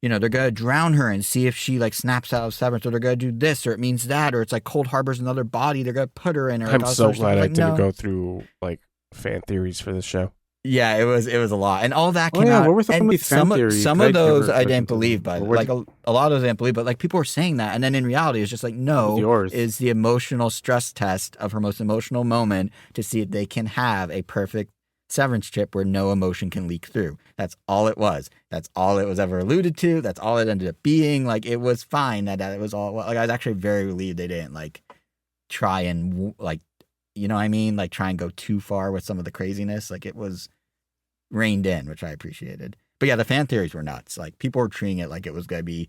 they're going to drown her and see if she like snaps out of Severance, or they're going to do this, or it means that, or it's like Cold Harbor's another body. They're going to put her in. Or I'm so glad I like, didn't go through like fan theories for this show. Yeah, it was a lot, and all that came out. What were some of these fan theories? Some of those I didn't believe, but like a lot of those I didn't believe. But like people were saying that, and then in reality, it's just like no, is the emotional stress test of her most emotional moment to see if they can have a perfect Severance chip where no emotion can leak through. That's all it was. That's all it was ever alluded to. That's all it ended up being. Like it was fine that it was all. Like I was actually very relieved they didn't like try and like. You know what I mean? Like try and go too far with some of the craziness. Like it was reined in, which I appreciated. But yeah, the fan theories were nuts. Like people were treating it like it was going to be,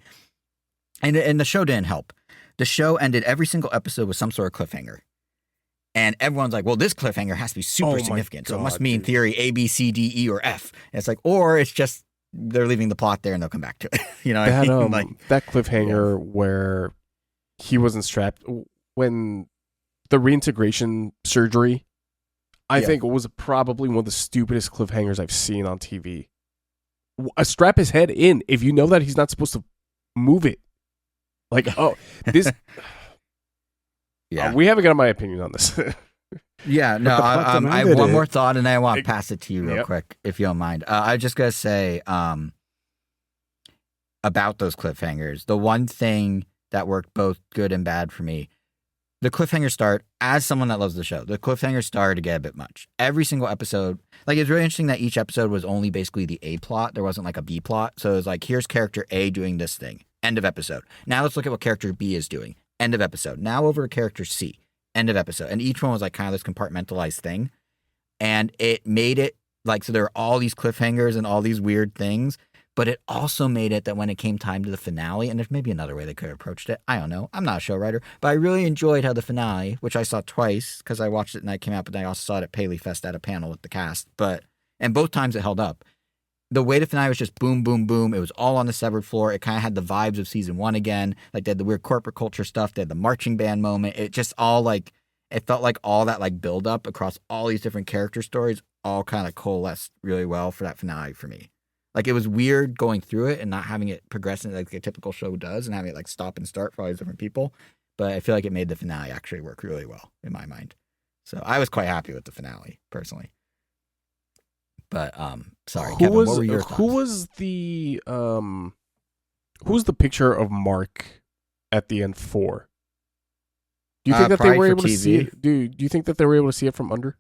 and the show didn't help. The show ended every single episode with some sort of cliffhanger. And everyone's like, well, this cliffhanger has to be super significant. So it must mean theory A, B, C, D, E, or F. And it's like, or it's just they're leaving the plot there and they'll come back to it. You know what I mean? Like that cliffhanger where he wasn't strapped when the reintegration surgery, I think it was probably one of the stupidest cliffhangers I've seen on TV. Strap his head in if you know that he's not supposed to move it. Like, oh, this. Yeah, we haven't got my opinion on this. Yeah, no, I have one more thought, and then I want to pass it to you real quick, if you don't mind. I just gotta say about those cliffhangers. The one thing that worked both good and bad for me. The cliffhanger start, as someone that loves the show, the cliffhanger started to get a bit much. Every single episode, like it's really interesting that each episode was only basically the A plot. There wasn't like a B plot. So it was like, here's character A doing this thing. End of episode. Now let's look at what character B is doing. End of episode. Now over to character C. End of episode. And each one was like kind of this compartmentalized thing. And it made it like, so there are all these cliffhangers and all these weird things. But it also made it that when it came time to the finale, and there's maybe another way they could have approached it. I don't know. I'm not a show writer. But I really enjoyed how the finale, which I saw twice because I watched it and I came out, but then I also saw it at Paley Fest at a panel with the cast. And both times it held up. The way the finale was just boom, boom, boom. It was all on the severed floor. It kind of had the vibes of season 1 again. Like they had the weird corporate culture stuff. They had the marching band moment. It just all like, it felt like all that like build up across all these different character stories all kind of coalesced really well for that finale for me. Like, it was weird going through it and not having it progress like a typical show does and having it, like, stop and start for all these different people. But I feel like it made the finale actually work really well, in my mind. So I was quite happy with the finale, personally. But, sorry, Kevin, what were your thoughts? Who was the picture of Mark at the end for? Do you think that they were able to see it? Do you think that they were able to see it from under?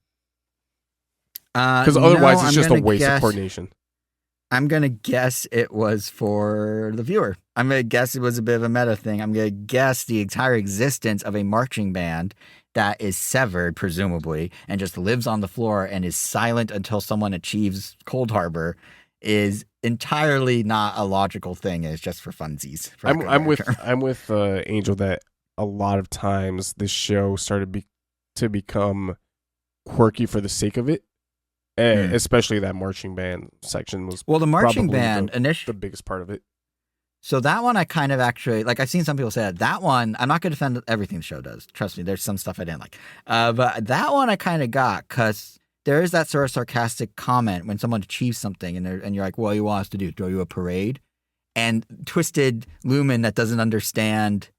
Because otherwise it's just a waste of coordination. I'm going to guess it was for the viewer. I'm going to guess it was a bit of a meta thing. I'm going to guess the entire existence of a marching band that is severed, presumably, and just lives on the floor and is silent until someone achieves Cold Harbor is entirely not a logical thing. It's just for funsies. I'm with Angel that a lot of times this show started to become quirky for the sake of it. Especially that marching band section was the marching band the biggest part of it. So that one I kind of actually like. I've seen some people say that one. I'm not going to defend everything the show does. Trust me, there's some stuff I didn't like. But that one I kind of got because there is that sort of sarcastic comment when someone achieves something and you're like, "What do you want us to do? Throw you a parade?" And twisted Lumen that doesn't understand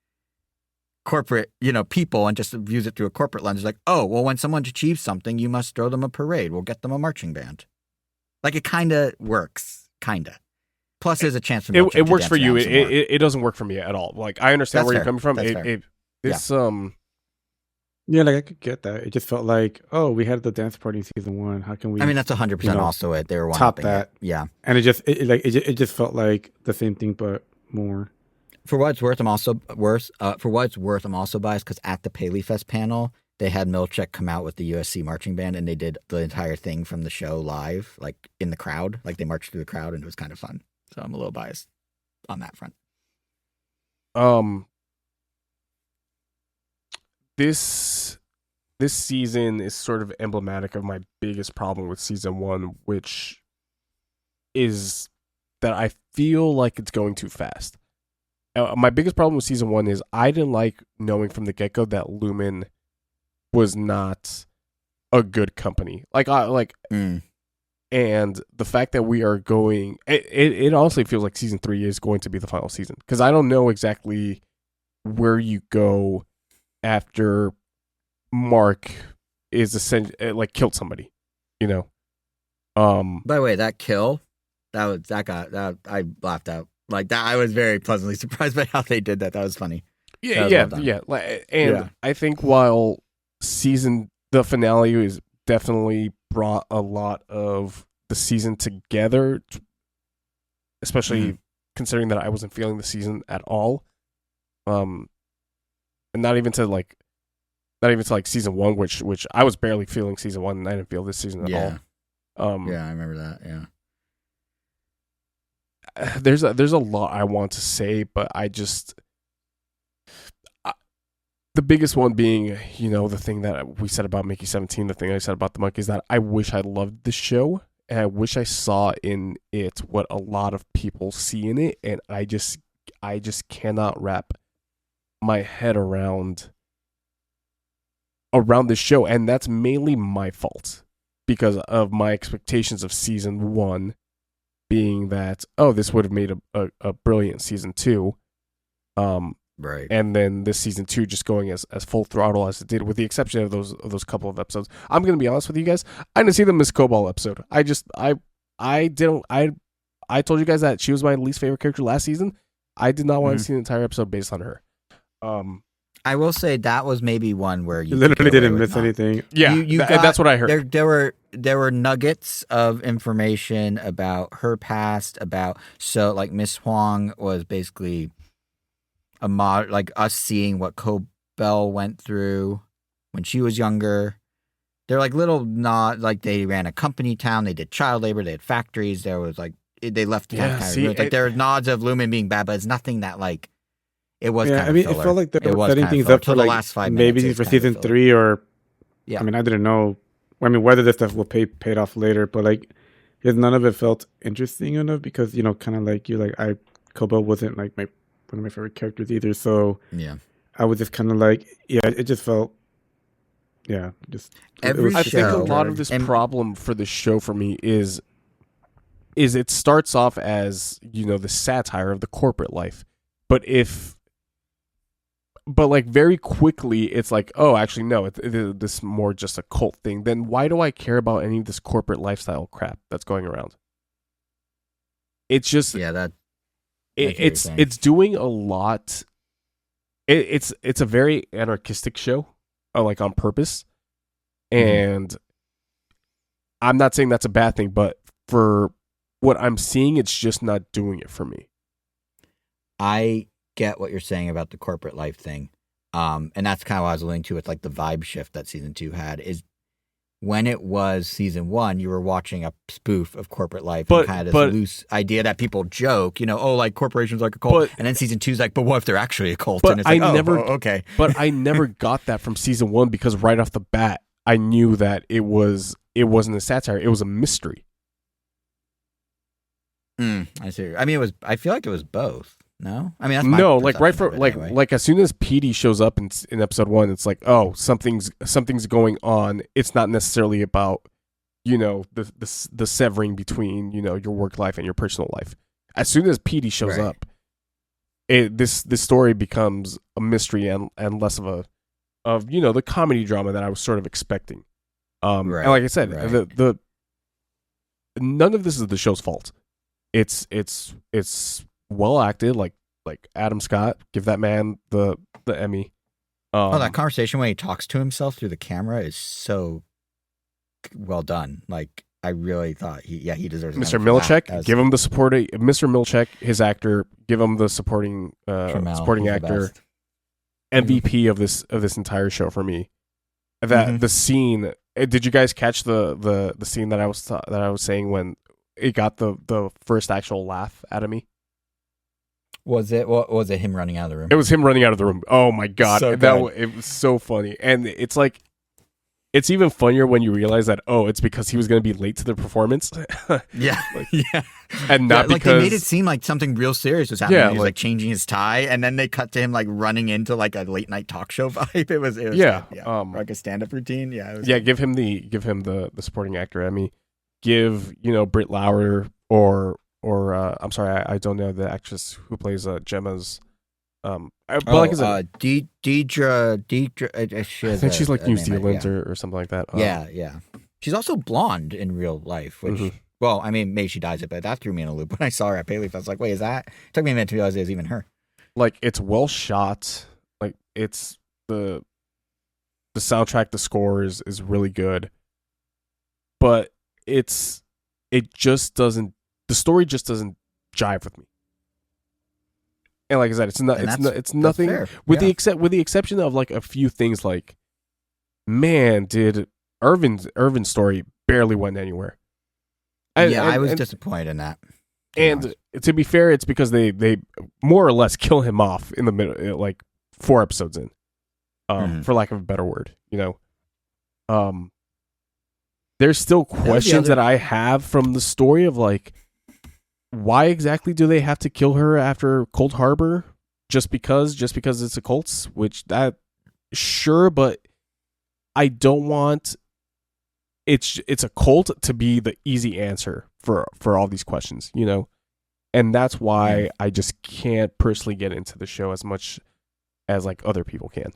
corporate, people and just views it through a corporate lens. It's like, oh, well, when someone achieves something, you must throw them a parade. We'll get them a marching band. Like, it kind of works, kind of. Plus, there's a chance for it works for you. It doesn't work for me at all. Like, I understand where you're coming from. Yeah, like I could get that. It just felt like, oh, we had the dance party in season 1. How can we? I mean, that's 100% also it. They were top that. Yeah, and it just felt like the same thing but more. For what it's worth, I'm also I'm also biased because at the Paley Fest panel, they had Milchek come out with the USC marching band, and they did the entire thing from the show live, like in the crowd. Like they marched through the crowd, and it was kind of fun. So I'm a little biased on that front. This season is sort of emblematic of my biggest problem with season 1, which is that I feel like it's going too fast. My biggest problem with season 1 is I didn't like knowing from the get-go that Lumen was not a good company. And the fact that we are going, it honestly feels like season 3 is going to be the final season, because I don't know exactly where you go after Mark is essentially killed somebody, By the way, that kill, I laughed out like that. I was very pleasantly surprised by how they did that. That was funny. Yeah. I think while the finale is definitely brought a lot of the season together, especially considering that I wasn't feeling the season at all. And not even to season 1, which I was barely feeling season 1, and I didn't feel this season at all. Yeah, I remember that. Yeah. There's a lot I want to say, but the biggest one being, the thing that we said about Mickey 17, the thing I said about the monkey, is that I wish I loved the show, and I wish I saw in it what a lot of people see in it, and I just cannot wrap my head around this show, and that's mainly my fault because of my expectations of season 1 being that, oh, this would have made a brilliant season 2, right, and then this season 2 just going as full throttle as it did, with the exception of those couple of episodes. I'm gonna be honest with you guys, I didn't see the Miss Cobalt episode. I told you guys that she was my least favorite character last season. I did not want to see the entire episode based on her. I will say that was maybe one where you literally didn't miss anything. Yeah, that's what I heard. There were nuggets of information about her past, like Miss Huang was basically a mod, like us seeing what Cobell went through when she was younger. They're like little like they ran a company town, they did child labor, they had factories. There was they left the town kind of there are nods of Lumen being bad, but it's nothing that it was. Yeah, kind of it felt like they were setting things up for the last 5 minutes. Maybe for season 3 or. Yeah. I mean, I didn't know. I mean, whether this stuff will paid off later, but because none of it felt interesting enough, because kind of like Kobo wasn't one of my favorite characters either. So yeah, I was just kind of it just felt. Yeah, just I think a lot of this problem for the show for me is it starts off as the satire of the corporate life, but very quickly it's like, oh, actually no, this is more just a cult thing. Then why do I care about any of this corporate lifestyle crap that's going around? It's just it's doing a lot. It's a very anarchistic show, on purpose, and I'm not saying that's a bad thing, but for what I'm seeing, it's just not doing it for me. I get what you're saying about the corporate life thing. And that's kind of what I was alluding to with the vibe shift that season 2 had, is when it was season 1, you were watching a spoof of corporate life and kind of this loose idea that people joke, corporations like a cult. And then season 2's but what if they're actually a cult? And it's okay. But I never got that from season 1, because right off the bat, I knew that it wasn't a satire, it was a mystery. I see. I mean, I feel like it was both. No, I mean that's my as soon as PD shows up in episode 1, it's like, oh, something's going on. It's not necessarily about the severing between your work life and your personal life. As soon as PD shows up, this story becomes a mystery and less of the comedy drama that I was sort of expecting. And like I said, the none of this is the show's fault. It's well acted, like Adam Scott. Give that man the Emmy. That conversation when he talks to himself through the camera is so well done. Like, I really thought he deserves Mr. Milchek. Give him the supporting Mr. Milchek, his actor. Give him the supporting actor MVP of this entire show for me. That the scene. Did you guys catch the scene that I was saying when it got the first actual laugh out of me? Was it him running out of the room? It was him running out of the room. Oh my god, So it was so funny, and it's like, it's even funnier when you realize that it's because he was going to be late to the performance. Yeah, and not because they made it seem like something real serious was happening. Yeah, he was like changing his tie, and then they cut to him like running into like a late night talk show vibe. It was like a stand up routine. Give him the supporting actor Emmy. Give Britt Lauer or I'm sorry, I don't know the actress who plays Gemma's. Deidre. I think she's like New Zealand or something like that. Yeah. She's also blonde in real life, which, well, I mean, maybe she dyes it, but that threw me in a loop. When I saw her at Payleaf, I was like, wait, is that? It took me a minute to realize it was even her. Like, it's well shot. Like, it's the soundtrack, the score is really good. But the story just doesn't jive with me. And like I said, it's nothing with the exception of like a few things. Like, man, did Irvin's story barely went anywhere. I was disappointed in that. And to be fair, it's because they more or less kill him off in the middle, like 4 episodes in, for lack of a better word. There's still questions that I have from the story of like, why exactly do they have to kill her after Cold Harbor? Just because it's a cult? Which sure, but I don't want it's a cult to be the easy answer for all these questions, And that's why I just can't personally get into the show as much as like other people can.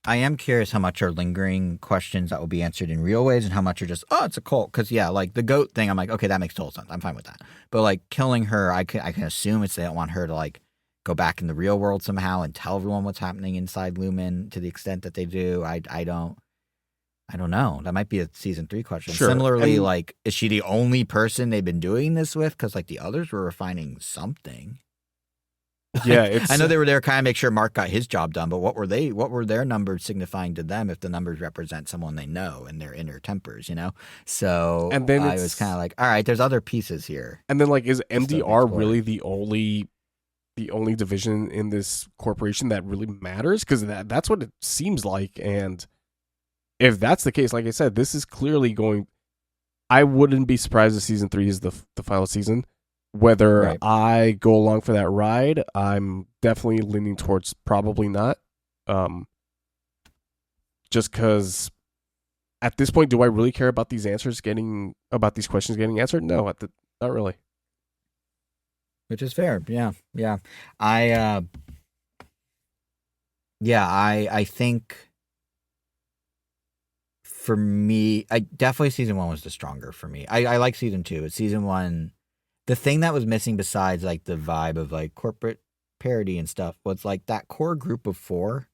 I am curious how much are lingering questions that will be answered in real ways and how much are just, it's a cult. Because, like the goat thing, I'm like, okay, that makes total sense. I'm fine with that. But, like, killing her, I can assume it's they don't want her to, like, go back in the real world somehow and tell everyone what's happening inside Lumen to the extent that they do. I don't know. That might be a season 3 question. Sure. Similarly, like, is she the only person they've been doing this with? Because, like, the others were refining something. Yeah, I know they were there kind of make sure Mark got his job done, but what were their numbers signifying to them if the numbers represent someone they know and their inner tempers, So and then I was kind of like, all right, there's other pieces here. And then like, is MDR really the only division in this corporation that really matters? Because that's what it seems like. And if that's the case, like I said, this is clearly going. I wouldn't be surprised if season 3 is the final season. Whether I go along for that ride, I'm definitely leaning towards probably not. Just because at this point, do I really care about these questions getting answered? No, not really. Which is fair. Yeah. I think for me, definitely season 1 was the stronger for me. I like season 2, but season 1. The thing that was missing besides like the vibe of like corporate parody and stuff was like that core group of 4,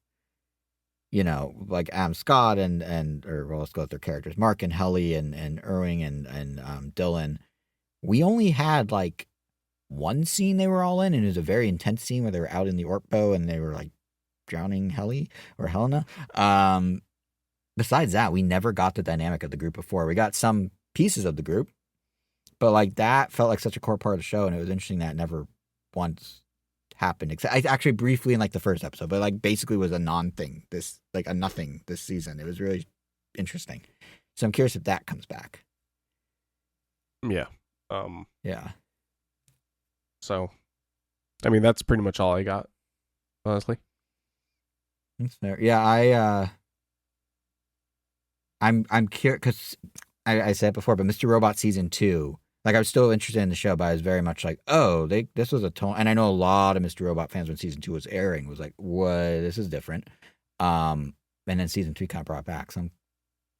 like Adam Scott let's go with their characters, Mark and Helly and Irving and Dylan. We only had like one scene they were all in, and it was a very intense scene where they were out in the Ortbo and they were like drowning Helly or Helena. Besides that, we never got the dynamic of the group of 4. We got some pieces of the group. But, like, that felt like such a core part of the show, and it was interesting that it never once happened. I actually briefly in, like, the first episode, but, like, basically was a non-thing, a nothing this season. It was really interesting. So I'm curious if that comes back. Yeah. Yeah. So, I mean, that's pretty much all I got, honestly. That's fair. Yeah, I'm curious, because I said it before, but Mr. Robot Season 2 Like, I was still interested in the show, but I was very much like, oh, this was a tone. And I know a lot of Mr. Robot fans when season 2 was airing was like, what? This is different. And then season 3 kind of brought back. So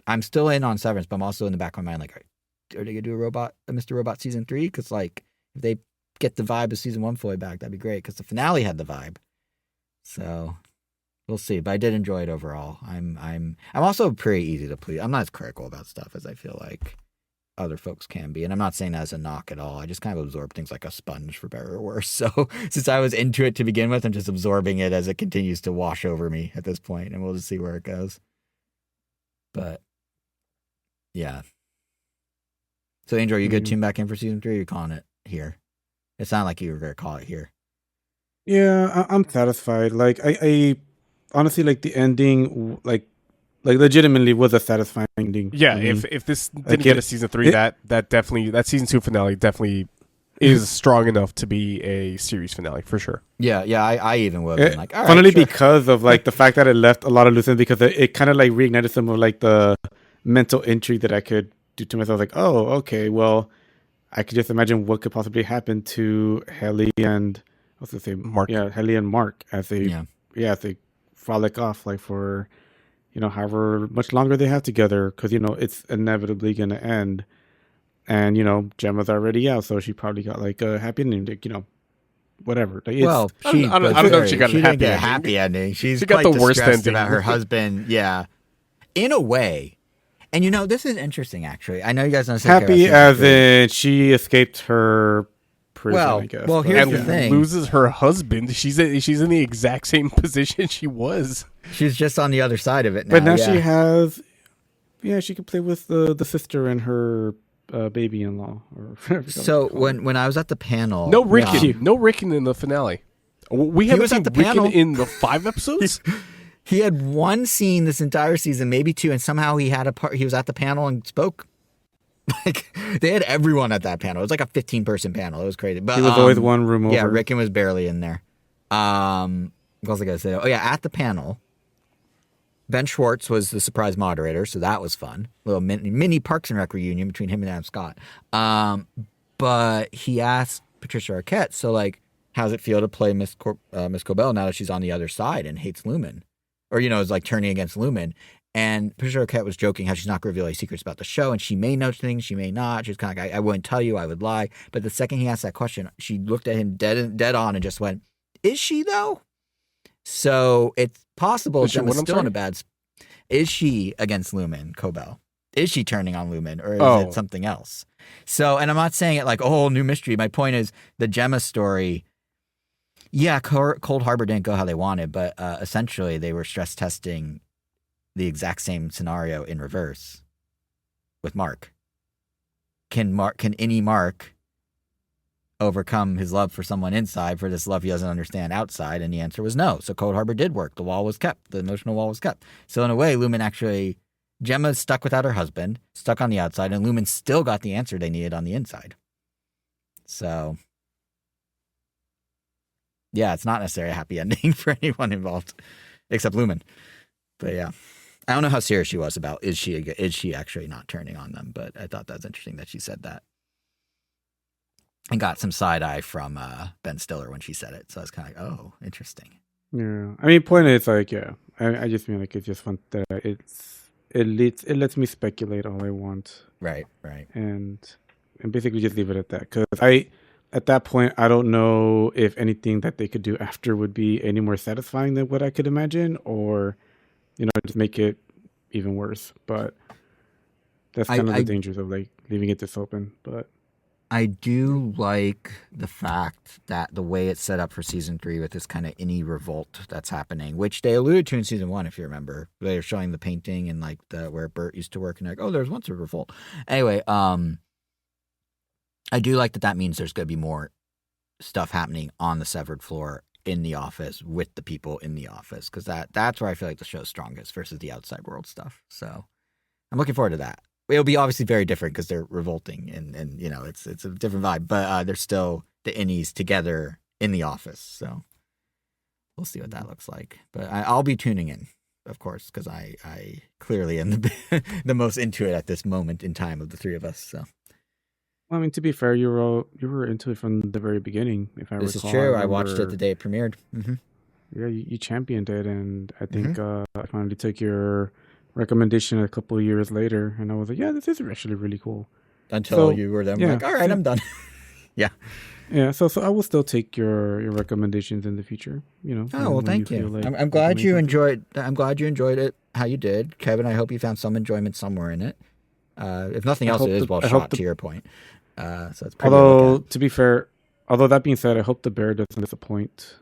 I'm still in on Severance, but I'm also in the back of my mind like, are they gonna do a Mr. Robot season 3? Because like, if they get the vibe of season 1 fully back, that'd be great. Because the finale had the vibe. So we'll see. But I did enjoy it overall. I'm also pretty easy to please. I'm not as critical about stuff as I feel like other folks can be. And I'm not saying that as a knock at all. I just kind of absorb things like a sponge, for better or worse. So since I was into it to begin with, I'm just absorbing it as it continues to wash over me at this point, and we'll just see where it goes. But yeah. So Angel, are you good tune back in for season 3? Or are you calling it here? It sounded like you were going to call it here. Yeah, I'm satisfied. Like I honestly like the ending. Like legitimately was a satisfying ending. Yeah, I mean, if this didn't get a season 3, that definitely, that season 2 finale definitely is strong enough to be a series finale for sure. Yeah, I even would have been like, all right, funnily sure. because of like the fact that it left a lot of loose ends, because it kind of like reignited some of like the mental intrigue that I could do to myself. Like, oh, okay, well, I could just imagine what could possibly happen to Helly and what's the name, Mark. Yeah, Helly and Mark as they as they frolic off like for however much longer they have together, because it's inevitably gonna end. And Gemma's already out, so she probably got like a happy ending, like, whatever. Like, well, I don't know if she got a happy ending. She got the worst ending about her husband. Yeah, in a way. And this is interesting, actually. I know you guys don't say happy as in she escaped her prison, I guess. Well, here's the thing: loses her husband. She's in the exact same position she was. She's just on the other side of it now. But now she has, she can play with the sister and her baby-in-law. So when I was at the panel, no Rickon in the finale. We haven't seen Rickon in the 5 episodes. He had one scene this entire season, maybe 2, and somehow he had a part. He was at the panel and spoke. Like, they had everyone at that panel. It was like a 15-person panel. It was crazy. But he was always one room over. Yeah, Rickon was barely in there. What was I gonna say? Oh yeah, at the panel, Ben Schwartz was the surprise moderator, so that was fun. A little mini Parks and Rec reunion between him and Adam Scott. But he asked Patricia Arquette, so like, how's it feel to play Miss Cobell now that she's on the other side and hates Lumen? Or, is like turning against Lumen. And Patricia Arquette was joking how she's not going to reveal any secrets about the show, and she may know things, she may not. She's kind of like, I wouldn't tell you, I would lie. But the second he asked that question, she looked at him dead on and just went, is she, though? So it's possible Gemma's still in a bad spot. Is she against Lumen, Cobell? Is she turning on Lumen, or is it something else? So, and I'm not saying it like, oh, new mystery. My point is the Gemma story. Yeah, Cold Harbor didn't go how they wanted, but essentially they were stress testing the exact same scenario in reverse with Mark. Can any Mark overcome his love for someone inside for this love he doesn't understand outside? And the answer was no. So Cold Harbor did work. The wall was kept. The emotional wall was kept. So in a way, Gemma's stuck without her husband, stuck on the outside, and Lumen still got the answer they needed on the inside. So yeah, it's not necessarily a happy ending for anyone involved, except Lumen. But yeah, I don't know how serious she was about is she actually not turning on them. But I thought that was interesting that she said that, and got some side eye from Ben Stiller when she said it. So I was kind of like, oh, interesting. Yeah, I mean, point is like, I just mean like it's just fun that it lets me speculate all I want. Right, and basically just leave it at that, because at that point, I don't know if anything that they could do after would be any more satisfying than what I could imagine, or, just make it even worse. But that's kind of the dangers of like leaving it this open. But I do like the fact that the way it's set up for season 3 with this kind of innie revolt that's happening, which they alluded to in season 1, if you remember. They were showing the painting and like where Bert used to work, and like, oh, there's once a revolt. Anyway, I do like that means there's going to be more stuff happening on the severed floor in the office with the people in the office, because that's where I feel like the show's strongest versus the outside world stuff. So I'm looking forward to that. It'll be obviously very different because they're revolting and it's a different vibe, but they're still the innies together in the office. So we'll see what that looks like. But I'll be tuning in, of course, because I clearly am the most into it at this moment in time of the three of us. So. I mean, to be fair, you were into it from the very beginning. If I This is recall, true. I watched it the day it premiered. Yeah, you championed it, and I think I finally took your recommendation a couple of years later, and I was like, yeah, this is actually really cool. Until you were then yeah, like, all right, I'm done. Yeah. Yeah, so I will still take your recommendations in the future. Oh, well, thank you. Like I'm glad you recommending enjoyed. I'm glad you enjoyed it. How you did, Kevin. I hope you found some enjoyment somewhere in it. If nothing else, it is well shot. To your point, so it's pretty. Although, to be fair, that being said, I hope the bear doesn't disappoint.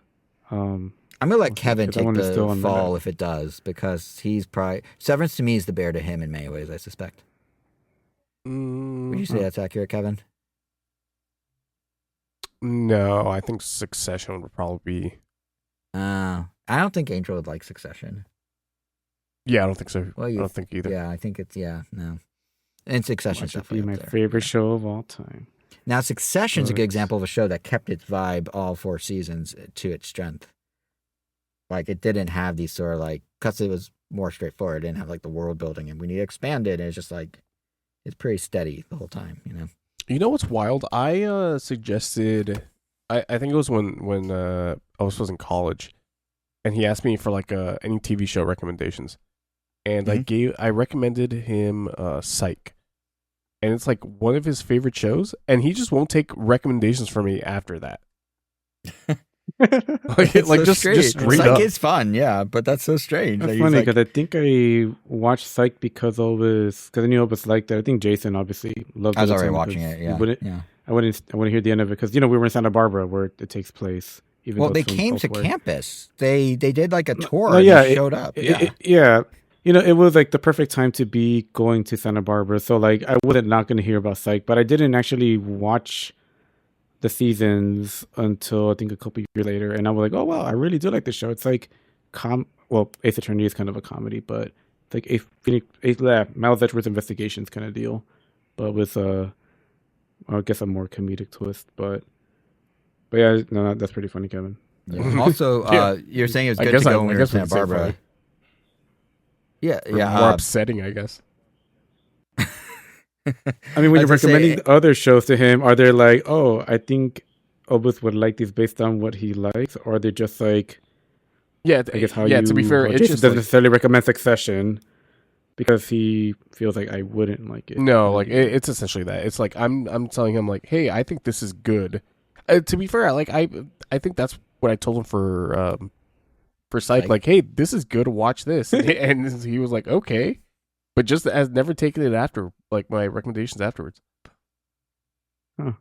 I'm gonna let Kevin take the fall that. if it does, because he's probably Severance to me is the bear to him in many ways. I suspect. Would you say that's accurate, Kevin? No, I think Succession would probably be. I don't think Angel would like Succession. Yeah, I don't think so. Well, I don't think either. Yeah, I think it's no. And Succession's definitely my favorite show of all time. Now, Succession's a good example of a show that kept its vibe all 4 seasons to its strength. Like, it didn't have these sort of like, because it was more straightforward. It didn't have like the world building, and we need to expand it. And it's just like, it's pretty steady the whole time, You know what's wild? I suggested, I think it was when I was in college, and he asked me for like any TV show recommendations, and I recommended him Psych, and it's like one of his favorite shows, and he just won't take recommendations from me after that. Just straight Psych up. is fun, yeah, but that's so strange. That's funny because I think I watched Psych because I knew Elvis liked it. I think Jason obviously loved it. I was already watching it. Yeah, I wouldn't hear the end of it because we were in Santa Barbara where it takes place. Well, they came to campus. They did like a tour. They showed up. It was like the perfect time to be going to Santa Barbara. So like I wasn't not going to hear about Psych, but I didn't actually watch the seasons until I think a couple years later, and I was like, oh wow, I really do like this show. It's like Ace Attorney is kind of a comedy, but it's like Miles Edgeworth's Investigations kind of deal, but with I guess a more comedic twist. But yeah, no, that's pretty funny, Kevin. Yeah. Also, you're saying it was good to go when we were in Santa Barbara. Yeah. More upsetting, I guess. I mean, when you're recommending other shows to him, are they like, oh, I think Obus would like these based on what he likes, or are they just like, I guess to be fair, Jason doesn't necessarily recommend Succession because he feels like I wouldn't like it. No, like it's essentially that. It's like I'm telling him like, hey, I think this is good. To be fair, I think that's what I told him for Psych. Like, hey, this is good. Watch this, and he was like, okay. But just as never taken it after, like my recommendations afterwards. Huh.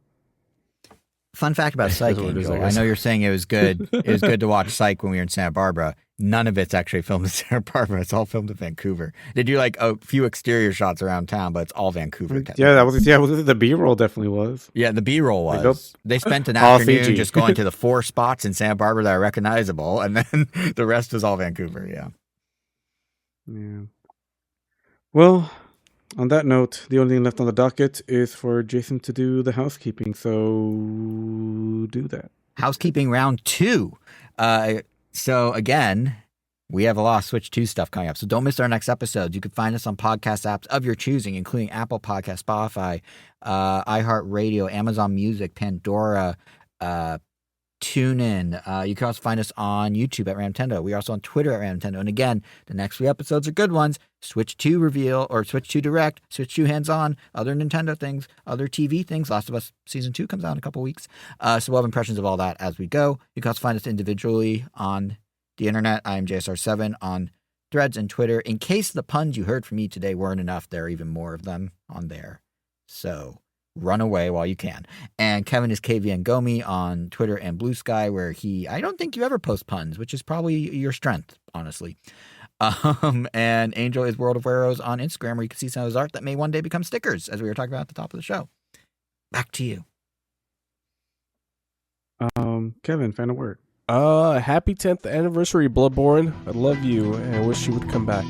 Fun fact about Psych, Angel. I know you're saying it was good. It was good to watch Psych when we were in Santa Barbara. None of it's actually filmed in Santa Barbara. It's all filmed in Vancouver. They do like a few exterior shots around town, but it's all Vancouver. Yeah, the B-roll definitely was. Yeah, the B-roll was. They spent an afternoon just going to the 4 spots in Santa Barbara that are recognizable, and then the rest is all Vancouver. Yeah. Yeah. Well, on that note, the only thing left on the docket is for Jason to do the housekeeping. So do that. Housekeeping round 2. So again, we have a lot of Switch 2 stuff coming up. So don't miss our next episodes. You can find us on podcast apps of your choosing, including Apple Podcasts, Spotify, iHeartRadio, Amazon Music, Pandora, TuneIn. You can also find us on YouTube at Ramtendo. We're also on Twitter at Ramtendo. And again, the next 3 episodes are good ones. Switch 2 reveal, or Switch 2 Direct, Switch 2 hands-on, other Nintendo things, other TV things. Last of Us Season 2 comes out in a couple weeks. So we'll have impressions of all that as we go. You can also find us individually on the internet. I am JSR7 on Threads and Twitter. In case the puns you heard from me today weren't enough, there are even more of them on there. So run away while you can. And Kevin is KVN Gomi on Twitter and Blue Sky, where I don't think you ever post puns, which is probably your strength, honestly. And Angel is World of Weros on Instagram, where you can see some of his art that may one day become stickers, as we were talking about at the top of the show. Back to you. Kevin, final word. Happy 10th anniversary, Bloodborne. I love you and I wish you would come back.